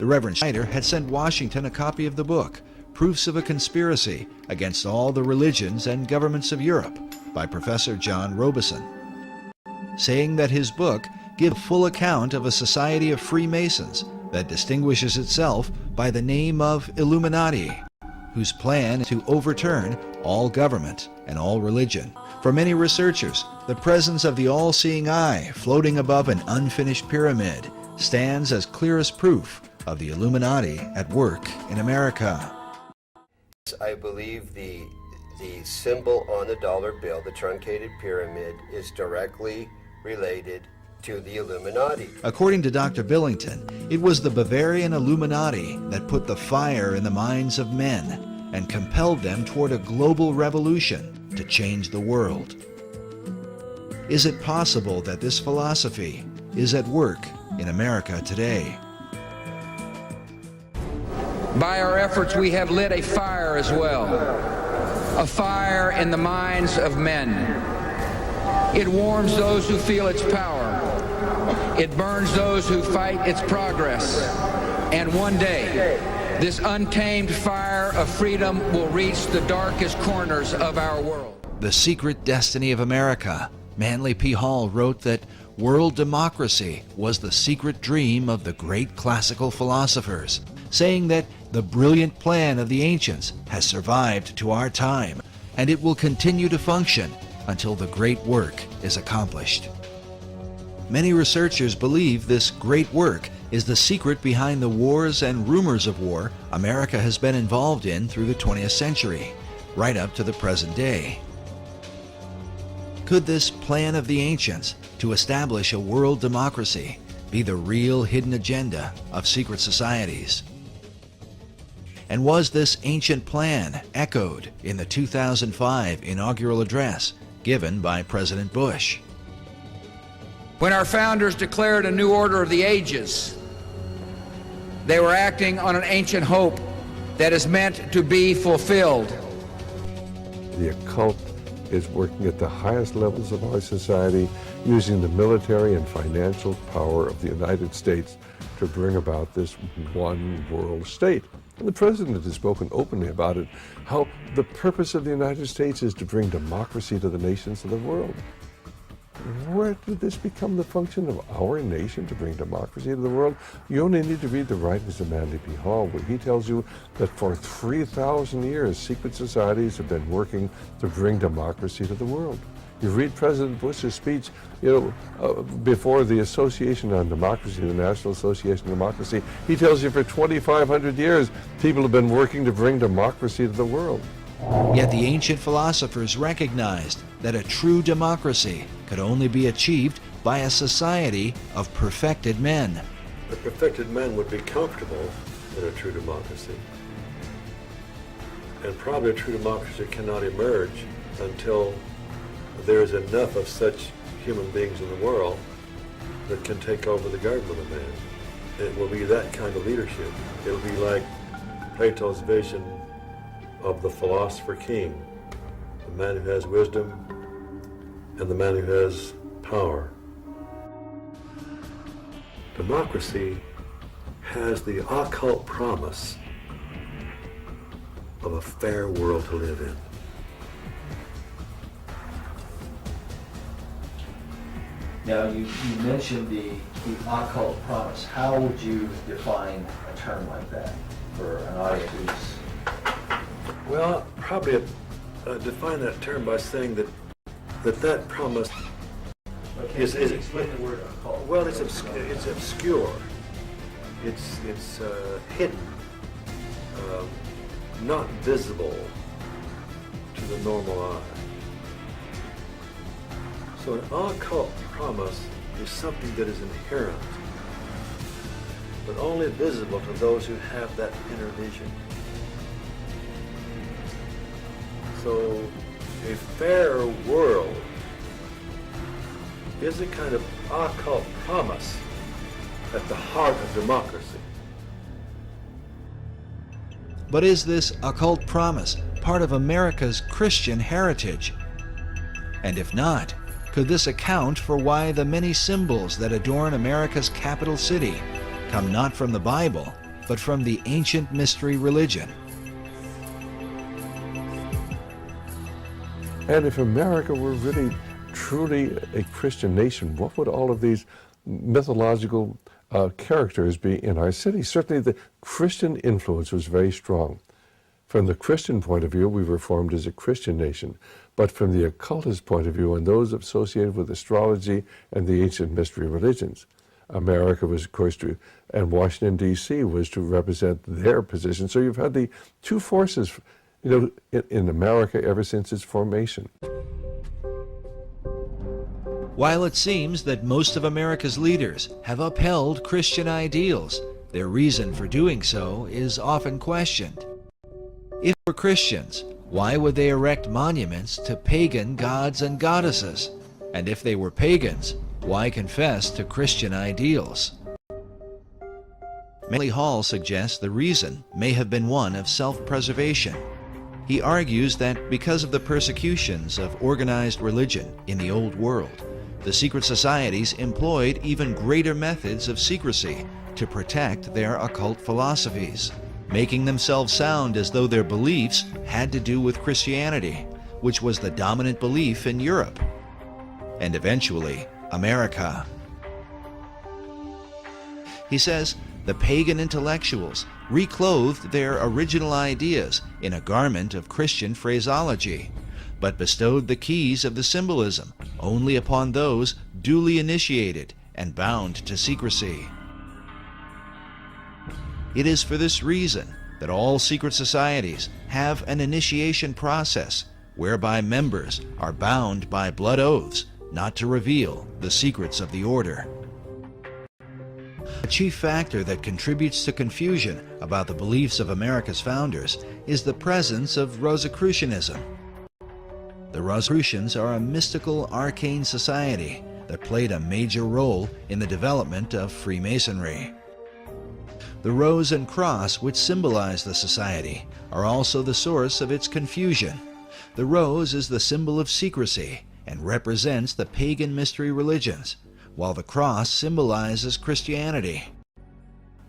The Reverend Schneider had sent Washington a copy of the book, Proofs of a Conspiracy Against All the Religions and Governments of Europe, by Professor John Robeson, saying that his book gives a full account of a society of Freemasons that distinguishes itself by the name of Illuminati, whose plan is to overturn all government and all religion. For many researchers, the presence of the all-seeing eye floating above an unfinished pyramid stands as clearest proof of the Illuminati at work in America. I believe the symbol on the dollar bill, the truncated pyramid, is directly related to the Illuminati. According to Dr. Billington, it was the Bavarian Illuminati that put the fire in the minds of men and compelled them toward a global revolution to change the world. Is it possible that this philosophy is at work in America today? By our efforts, we have lit a fire as well, a fire in the minds of men. It warms those who feel its power. It burns those who fight its progress. And one day, this untamed fire of freedom will reach the darkest corners of our world. The Secret Destiny of America. Manly P. Hall wrote that world democracy was the secret dream of the great classical philosophers, saying that the brilliant plan of the ancients has survived to our time, and it will continue to function until the great work is accomplished. Many researchers believe this great work is the secret behind the wars and rumors of war America has been involved in through the 20th century, right up to the present day. Could this plan of the ancients to establish a world democracy be the real hidden agenda of secret societies? And was this ancient plan echoed in the 2005 inaugural address given by President Bush? When our founders declared a new order of the ages, they were acting on an ancient hope that is meant to be fulfilled. The occult is working at the highest levels of our society, using the military and financial power of the United States to bring about this one world state. And the president has spoken openly about it, how the purpose of the United States is to bring democracy to the nations of the world. Where did this become the function of our nation, to bring democracy to the world? You only need to read the writings of Manly P. Hall, where he tells you that for 3,000 years, secret societies have been working to bring democracy to the world. You read President Bush's speech, before the Association on Democracy, the National Association of Democracy. He tells you for 2,500 years, people have been working to bring democracy to the world. Yet the ancient philosophers recognized that a true democracy could only be achieved by a society of perfected men. The perfected men would be comfortable in a true democracy. And probably a true democracy cannot emerge until there is enough of such human beings in the world that can take over the government of man. It will be that kind of leadership. It'll be like Plato's vision of the philosopher king, the man who has wisdom and the man who has power. Democracy has the occult promise of a fair world to live in. Now, you mentioned the occult promise. How would you define a term like that for an audience who's... Well, probably define that term by saying that promise is explain the word occult. Well, it's obscure. It's hidden, not visible to the normal eye. So an occult promise is something that is inherent, but only visible to those who have that inner vision. So a fair world is a kind of occult promise at the heart of democracy. But is this occult promise part of America's Christian heritage? And if not, could this account for why the many symbols that adorn America's capital city come not from the Bible, but from the ancient mystery religion. And if America were really, truly a Christian nation, what would all of these mythological characters be in our city? Certainly the Christian influence was very strong. From the Christian point of view, we were formed as a Christian nation. But from the occultist point of view, and those associated with astrology and the ancient mystery religions, America was, of course, and Washington, D.C. was to represent their position. So you've had the two forces, in America ever since its formation. While it seems that most of America's leaders have upheld Christian ideals, their reason for doing so is often questioned. If they were Christians, why would they erect monuments to pagan gods and goddesses? And if they were pagans, why confess to Christian ideals? Manly Hall suggests the reason may have been one of self-preservation. He argues that because of the persecutions of organized religion in the Old World, the secret societies employed even greater methods of secrecy to protect their occult philosophies, making themselves sound as though their beliefs had to do with Christianity, which was the dominant belief in Europe, and eventually America. He says the pagan intellectuals reclothed their original ideas in a garment of Christian phraseology, but bestowed the keys of the symbolism only upon those duly initiated and bound to secrecy. It is for this reason that all secret societies have an initiation process whereby members are bound by blood oaths not to reveal the secrets of the order. A chief factor that contributes to confusion about the beliefs of America's founders is the presence of Rosicrucianism. The Rosicrucians are a mystical, arcane society that played a major role in the development of Freemasonry. The rose and cross, which symbolize the society, are also the source of its confusion. The rose is the symbol of secrecy and represents the pagan mystery religions, while the cross symbolizes Christianity.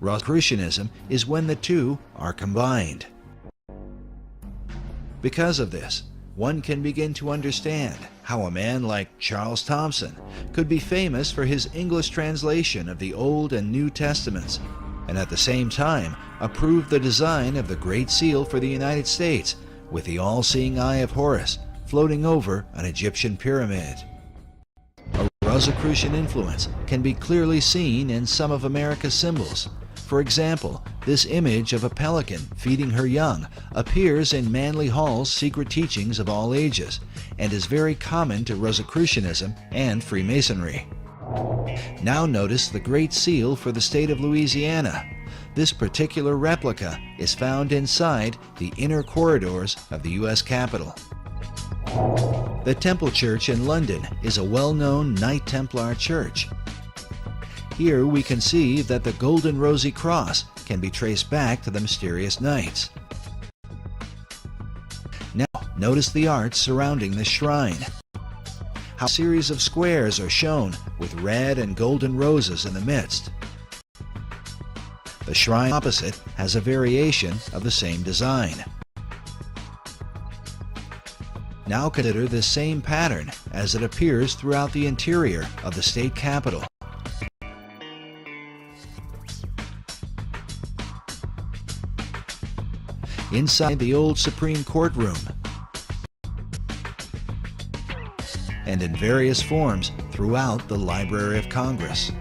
Rosicrucianism is when the two are combined. Because of this, one can begin to understand how a man like Charles Thompson could be famous for his English translation of the Old and New Testaments, and at the same time approve the design of the Great Seal for the United States with the all-seeing eye of Horus floating over an Egyptian pyramid. A Rosicrucian influence can be clearly seen in some of America's symbols. For example, this image of a pelican feeding her young appears in Manly Hall's Secret Teachings of All Ages and is very common to Rosicrucianism and Freemasonry. Now notice the Great Seal for the state of Louisiana. This particular replica is found inside the inner corridors of the U.S. Capitol. The Temple Church in London is a well-known Knight Templar church. Here we can see that the Golden Rosy Cross can be traced back to the mysterious knights. Now, notice the art surrounding the shrine. How a series of squares are shown with red and golden roses in the midst. The shrine opposite has a variation of the same design. Now consider this same pattern as it appears throughout the interior of the state capitol. Inside the old Supreme Court room, and in various forms throughout the Library of Congress.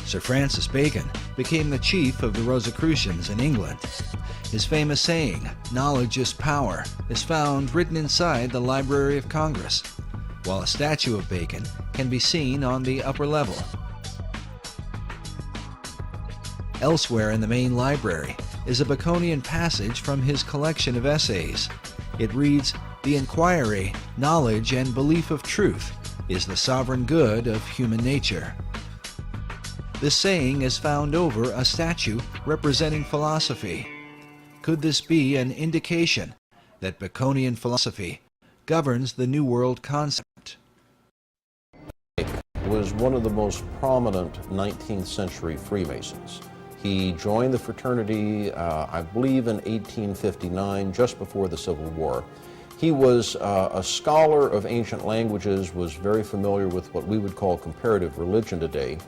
Sir Francis Bacon became the chief of the Rosicrucians in England. His famous saying, "Knowledge is power," is found written inside the Library of Congress, while a statue of Bacon can be seen on the upper level. Elsewhere in the main library is a Baconian passage from his collection of essays. It reads, "The inquiry, knowledge, and belief of truth is the sovereign good of human nature." This saying is found over a statue representing philosophy. Could this be an indication that Baconian philosophy governs the New World concept. Was one of the most prominent 19th century Freemasons. He joined the fraternity, I believe, in 1859, just before the Civil War. He was a scholar of ancient languages, was very familiar with what we would call comparative religion today,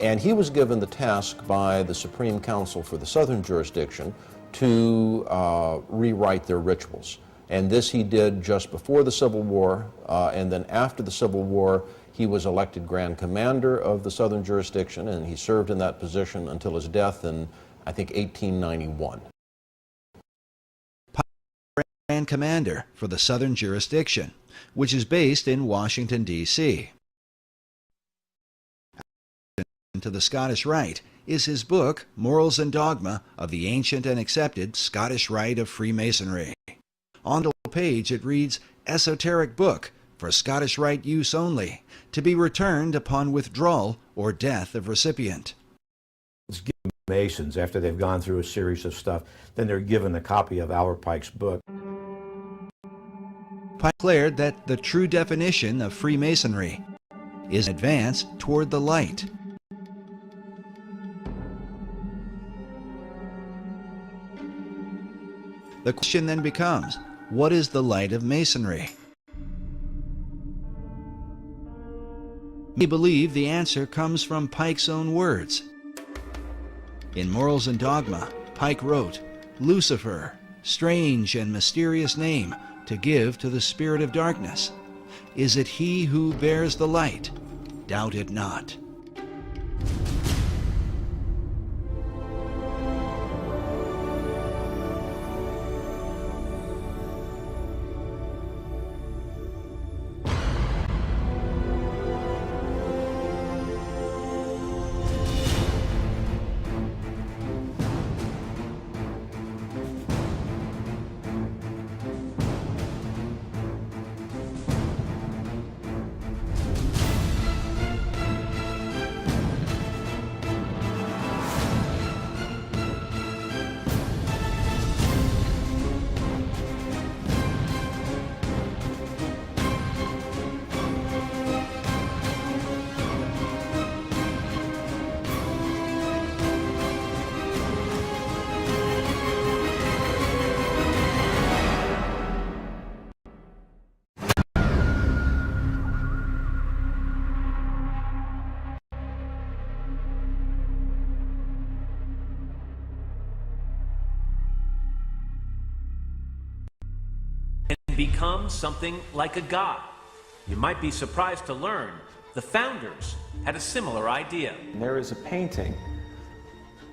and he was given the task by the Supreme Council for the Southern Jurisdiction to rewrite their rituals. And this he did just before the Civil War, and then after the Civil War, he was elected Grand Commander of the Southern Jurisdiction, and he served in that position until his death in, I think, 1891. Grand Commander for the Southern Jurisdiction, which is based in Washington, D.C. To the Scottish Rite is his book, Morals and Dogma of the Ancient and Accepted Scottish Rite of Freemasonry. On the page it reads, Esoteric Book for Scottish Rite use only, to be returned upon withdrawal or death of recipient. It's given Masons after they've gone through a series of stuff, then they're given a copy of Albert Pike's book. Pike declared that the true definition of Freemasonry is an advance toward the light. The question then becomes, what is the light of Masonry? We believe the answer comes from Pike's own words. In Morals and Dogma, Pike wrote, Lucifer, strange and mysterious name to give to the spirit of darkness. Is it he who bears the light? Doubt it not. Become something like a god. You might be surprised to learn the founders had a similar idea. There is a painting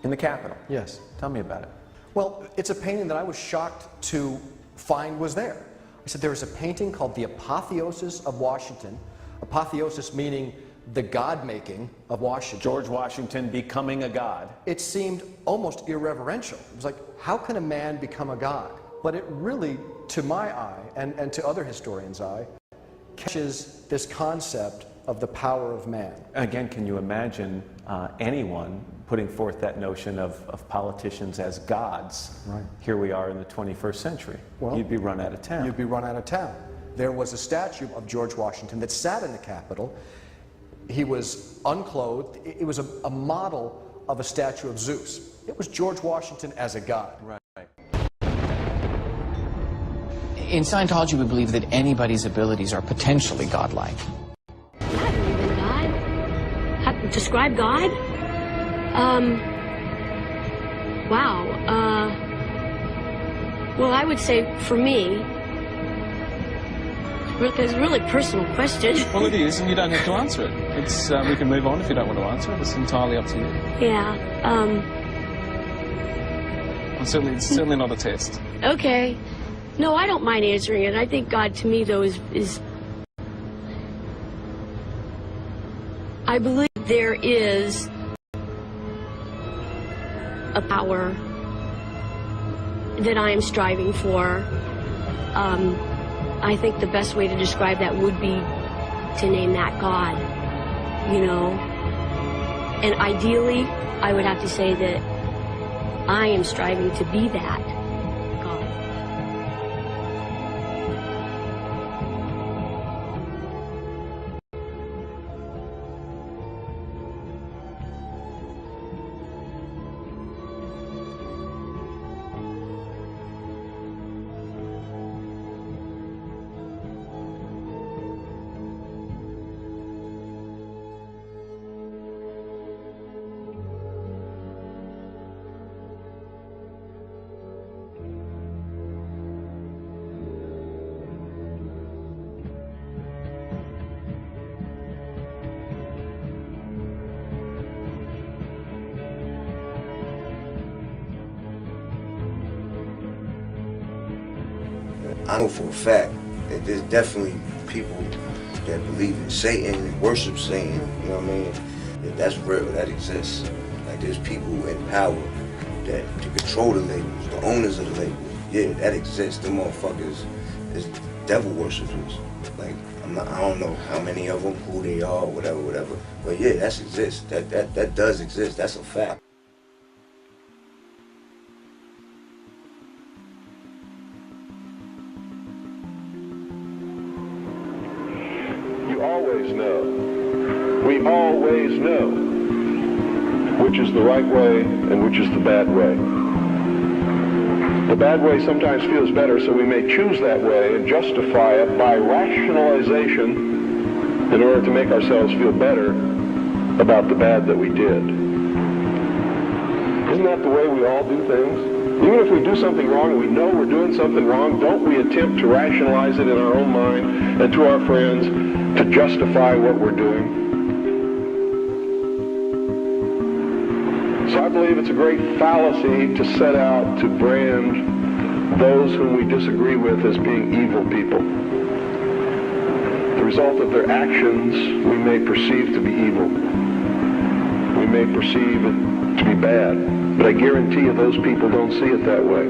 in the Capitol. Yes. Tell me about it. Well, it's a painting that I was shocked to find was there. I said there was a painting called The Apotheosis of Washington. Apotheosis meaning the God-making of Washington. George Washington becoming a god. It seemed almost irreverential. It was like, how can a man become a god? But it really, to my eye, and to other historians' eye, catches this concept of the power of man. Again, can you imagine anyone putting forth that notion of politicians as gods? Right. Here we are in the 21st century. Well, you'd be run out of town. You'd be run out of town. There was a statue of George Washington that sat in the Capitol. He was unclothed. It was a model of a statue of Zeus. It was George Washington as a god. Right. In Scientology, we believe that anybody's abilities are potentially godlike. I believe in God. How, describe God? Wow. Well, I would say for me, it's a really personal question. Well, it is, and you don't have to answer it. It's we can move on if you don't want to answer it. It's entirely up to you. Yeah. It's certainly not a test. Okay. No, I don't mind answering it. I think God, to me, though, is I believe there is a power that I am striving for. I think the best way to describe that would be to name that God, you know. And ideally, I would have to say that I am striving to be that God. I know for a fact that there's definitely people that believe in Satan and worship Satan, you know what I mean? That's real, that exists. Like there's people in power that to control the labels, the owners of the labels. Yeah, that exists. Them motherfuckers is devil worshippers. Like I don't know how many of them, who they are, whatever. But yeah, that exists. That does exist. That's a fact. You always know. We always know which is the right way and which is the bad way. The bad way sometimes feels better, so we may choose that way and justify it by rationalization in order to make ourselves feel better about the bad that we did. Isn't that the way we all do things? Even if we do something wrong and we know we're doing something wrong, don't we attempt to rationalize it in our own mind and to our friends to justify what we're doing? So I believe it's a great fallacy to set out to brand those whom we disagree with as being evil people. The result of their actions we may perceive to be evil. We may perceive it to be bad, but I guarantee you those people don't see it that way.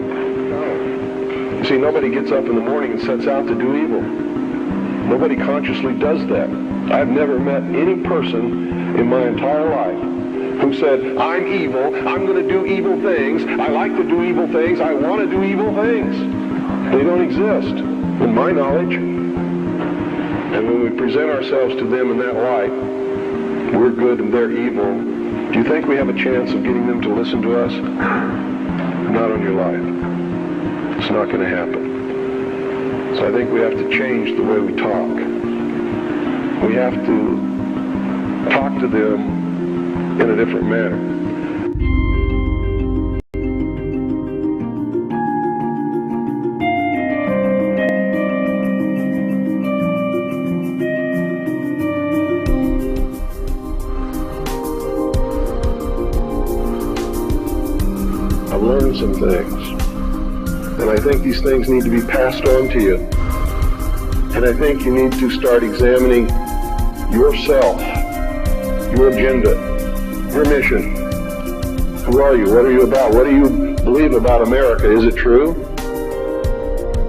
You see, nobody gets up in the morning and sets out to do evil. Nobody consciously does that. I've never met any person in my entire life who said, I'm evil, I'm going to do evil things, I like to do evil things, I want to do evil things. They don't exist, in my knowledge. And when we present ourselves to them in that light, we're good and they're evil, do you think we have a chance of getting them to listen to us? Not on your life. It's not going to happen. So I think we have to change the way we talk. We have to talk to them in a different manner. I've learned some things, and I think these things need to be passed on to you. And I think you need to start examining yourself, your agenda, your mission. Who are you? What are you about? What do you believe about America? Is it true?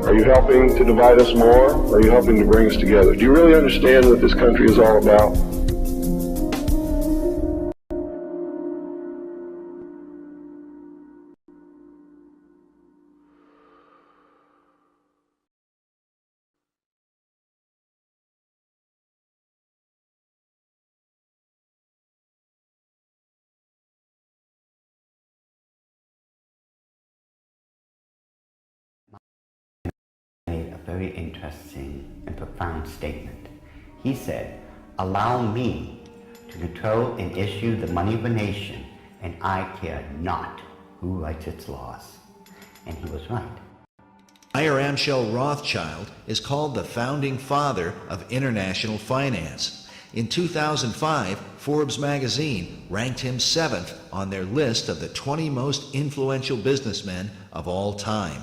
Are you helping to divide us more? Or are you helping to bring us together? Do you really understand what this country is all about? Made a very interesting and profound statement. He said, allow me to control and issue the money of a nation, and I care not who writes its laws. And he was right. Meyer Amschel Rothschild is called the founding father of international finance. In 2005, Forbes magazine ranked him 7th on their list of the 20 most influential businessmen of all time.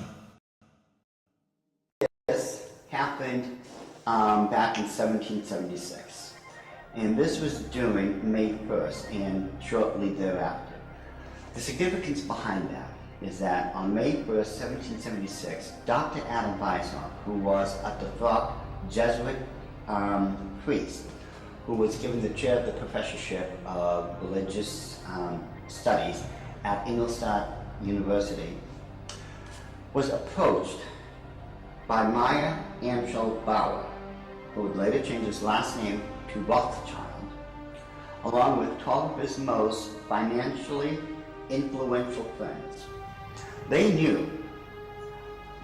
This happened back in 1776, and this was during May 1st and shortly thereafter. The significance behind that is that on May 1st, 1776, Dr. Adam Weishaupt, who was a devout Jesuit priest, who was given the chair of the professorship of religious studies at Ingolstadt University, was approached by Meyer Amschel Bauer, who would later change his last name to Rothschild, along with 12 of his most financially influential friends. They knew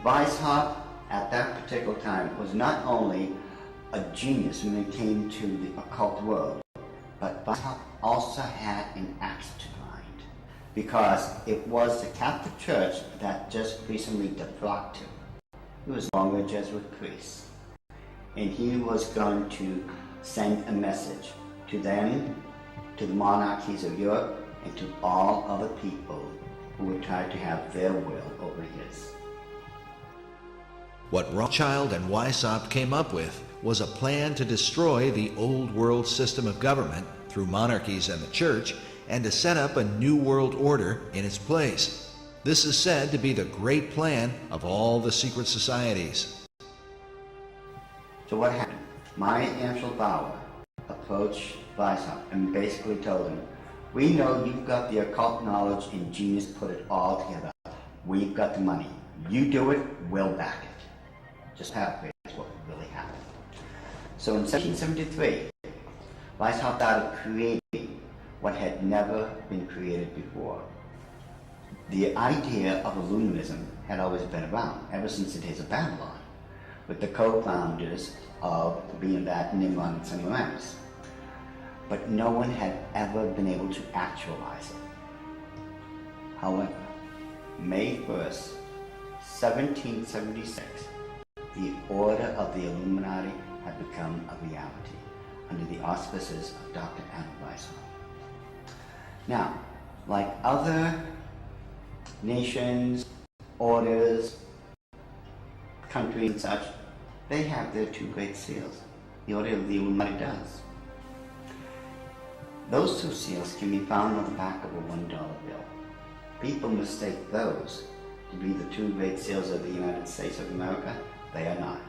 Weishaupt at that particular time was not only a genius when it came to the occult world, but Weishaupt also had an axe to grind, because it was the Catholic Church that just recently defrocked him. He was no longer a Jesuit priest, and he was going to send a message to them, to the monarchies of Europe, and to all other people who would try to have their will over his. What Rothschild and Weishaupt came up with was a plan to destroy the old world system of government through monarchies and the church, and to set up a new world order in its place. This is said to be the great plan of all the secret societies. So what happened? Maya Angelou approached Weishaupt and basically told him, we know you've got the occult knowledge and genius to put it all together. We've got the money. You do it, we'll back it. Just paraphrase what really happened. So in 1773, Weishaupt started creating what had never been created before. The idea of Illuminism had always been around, ever since the days of Babylon, with the co-founders of being that Nimrod and Semiramis. But no one had ever been able to actualize it. However, May 1st, 1776, the Order of the Illuminati had become a reality under the auspices of Dr. Adam Weishaupt. Now, like other nations, orders, countries and such, they have their two great seals. The Order of the Illuminati does. Those two seals can be found on the back of a $1 bill. People mistake those to be the two great seals of the United States of America. They are not.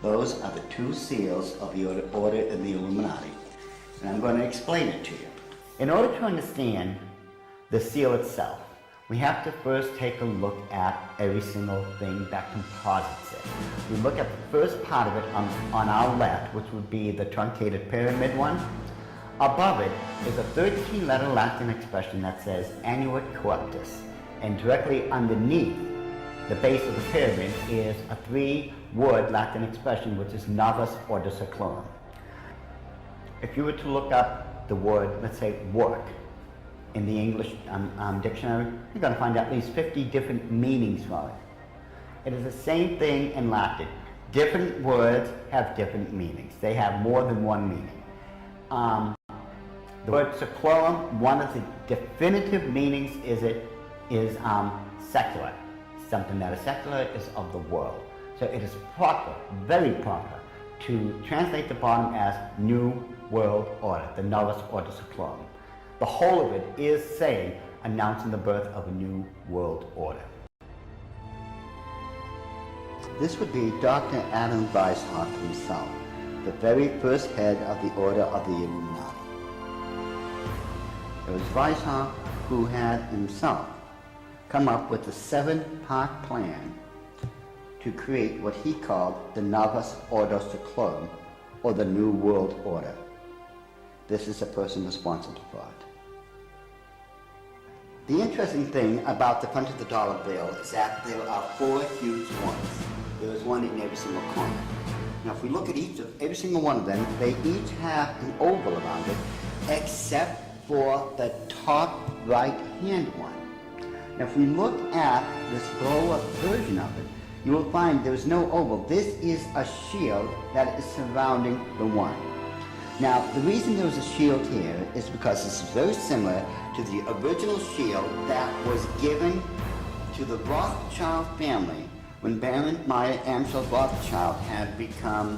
Those are the two seals of the Order of the Illuminati. And I'm going to explain it to you. In order to understand the seal itself, we have to first take a look at every single thing that composites it. We look at the first part of it on our left, which would be the truncated pyramid one. Above it is a 13-letter Latin expression that says Annuit Corruptus, and directly underneath the base of the pyramid is a 3-word Latin expression which is Novus Ordo Seclorum. If you were to look up the word, let's say, work, in the English dictionary, you're going to find at least 50 different meanings for it. It is the same thing in Latin. Different words have different meanings. They have more than one meaning. The word seclorum, one of the definitive meanings is secular. Something that is secular is of the world. So it is proper, very proper, to translate the bottom as New World Order, the Novus Ordo Seclorum. The whole of it is saying, announcing the birth of a new world order. This would be Dr. Adam Weishaupt himself, the very first head of the Order of the Illuminati. It was Weishaupt who had himself come up with a 7-part plan to create what he called the Novus Ordo Seclorum, or the New World Order. This is the person responsible for it. The interesting thing about the front of the dollar bill is that there are 4 huge ones. There is one in every single corner. Now if we look at every single one of them, they each have an oval around it, except for the top right-hand one. Now if we look at this blow-up version of it, you will find there is no oval. This is a shield that is surrounding the one. Now, the reason there was a shield here is because this is very similar to the original shield that was given to the Rothschild family when Baron Maya Angelou Rothschild had become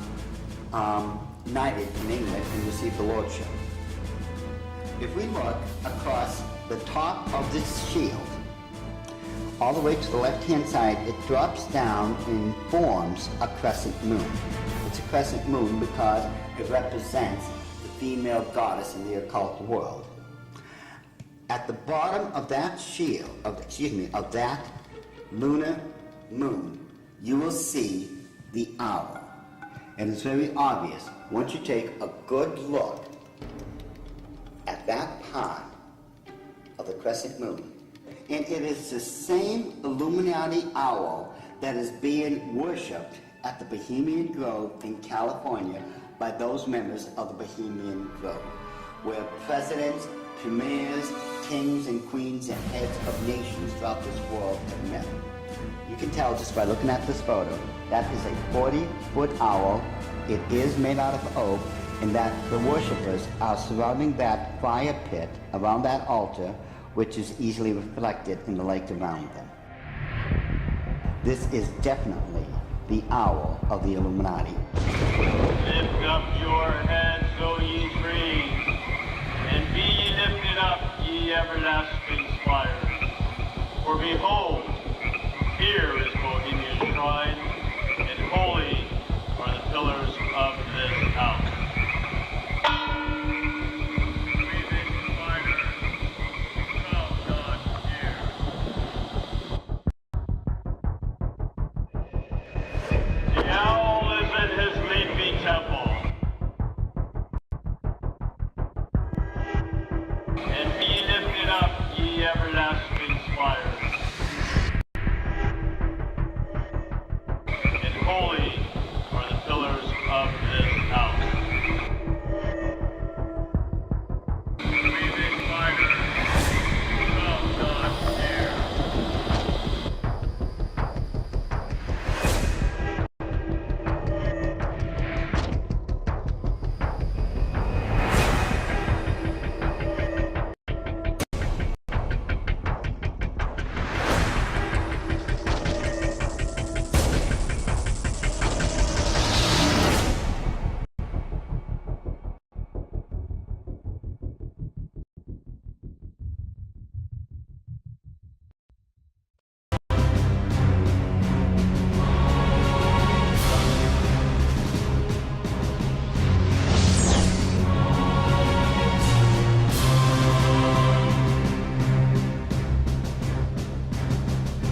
knighted in England and received the lordship. If we look across the top of this shield, all the way to the left-hand side, it drops down and forms a crescent moon. It's a crescent moon because it represents the female goddess in the occult world. At the bottom of that shield, of that lunar moon, you will see the owl. And it's very obvious. Once you take a good look at that part of the crescent moon, and it is the same Illuminati owl that is being worshipped at the Bohemian Grove in California by those members of the Bohemian Grove, where presidents, premiers, kings and queens and heads of nations throughout this world have met. You can tell just by looking at this photo, that is a 40-foot owl. It is made out of oak, and that the worshippers are surrounding that fire pit around that altar, which is easily reflected in the lake around them. This is definitely the hour of the Illuminati. Lift up your heads, O ye trees, and be ye lifted up, ye everlasting spires. For behold, here is Bohemia's shrine, and holy are the pillars of this house.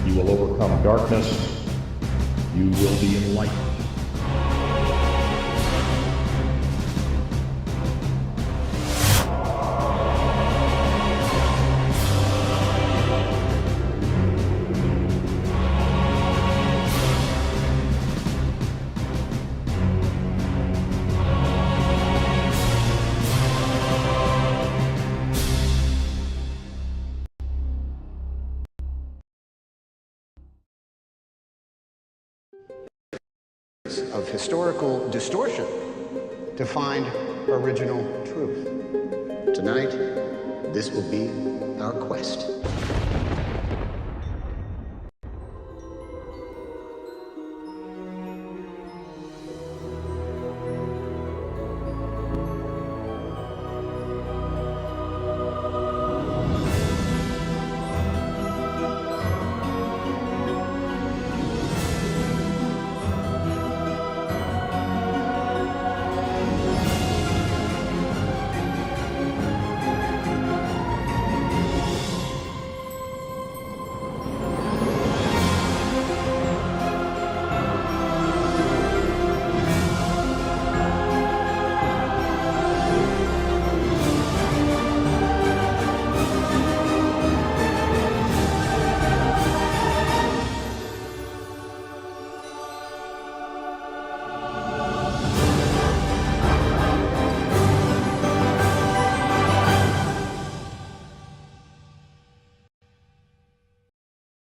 You will overcome darkness. You will be enlightened. Of historical distortion to find original truth. Tonight, this will be our quest.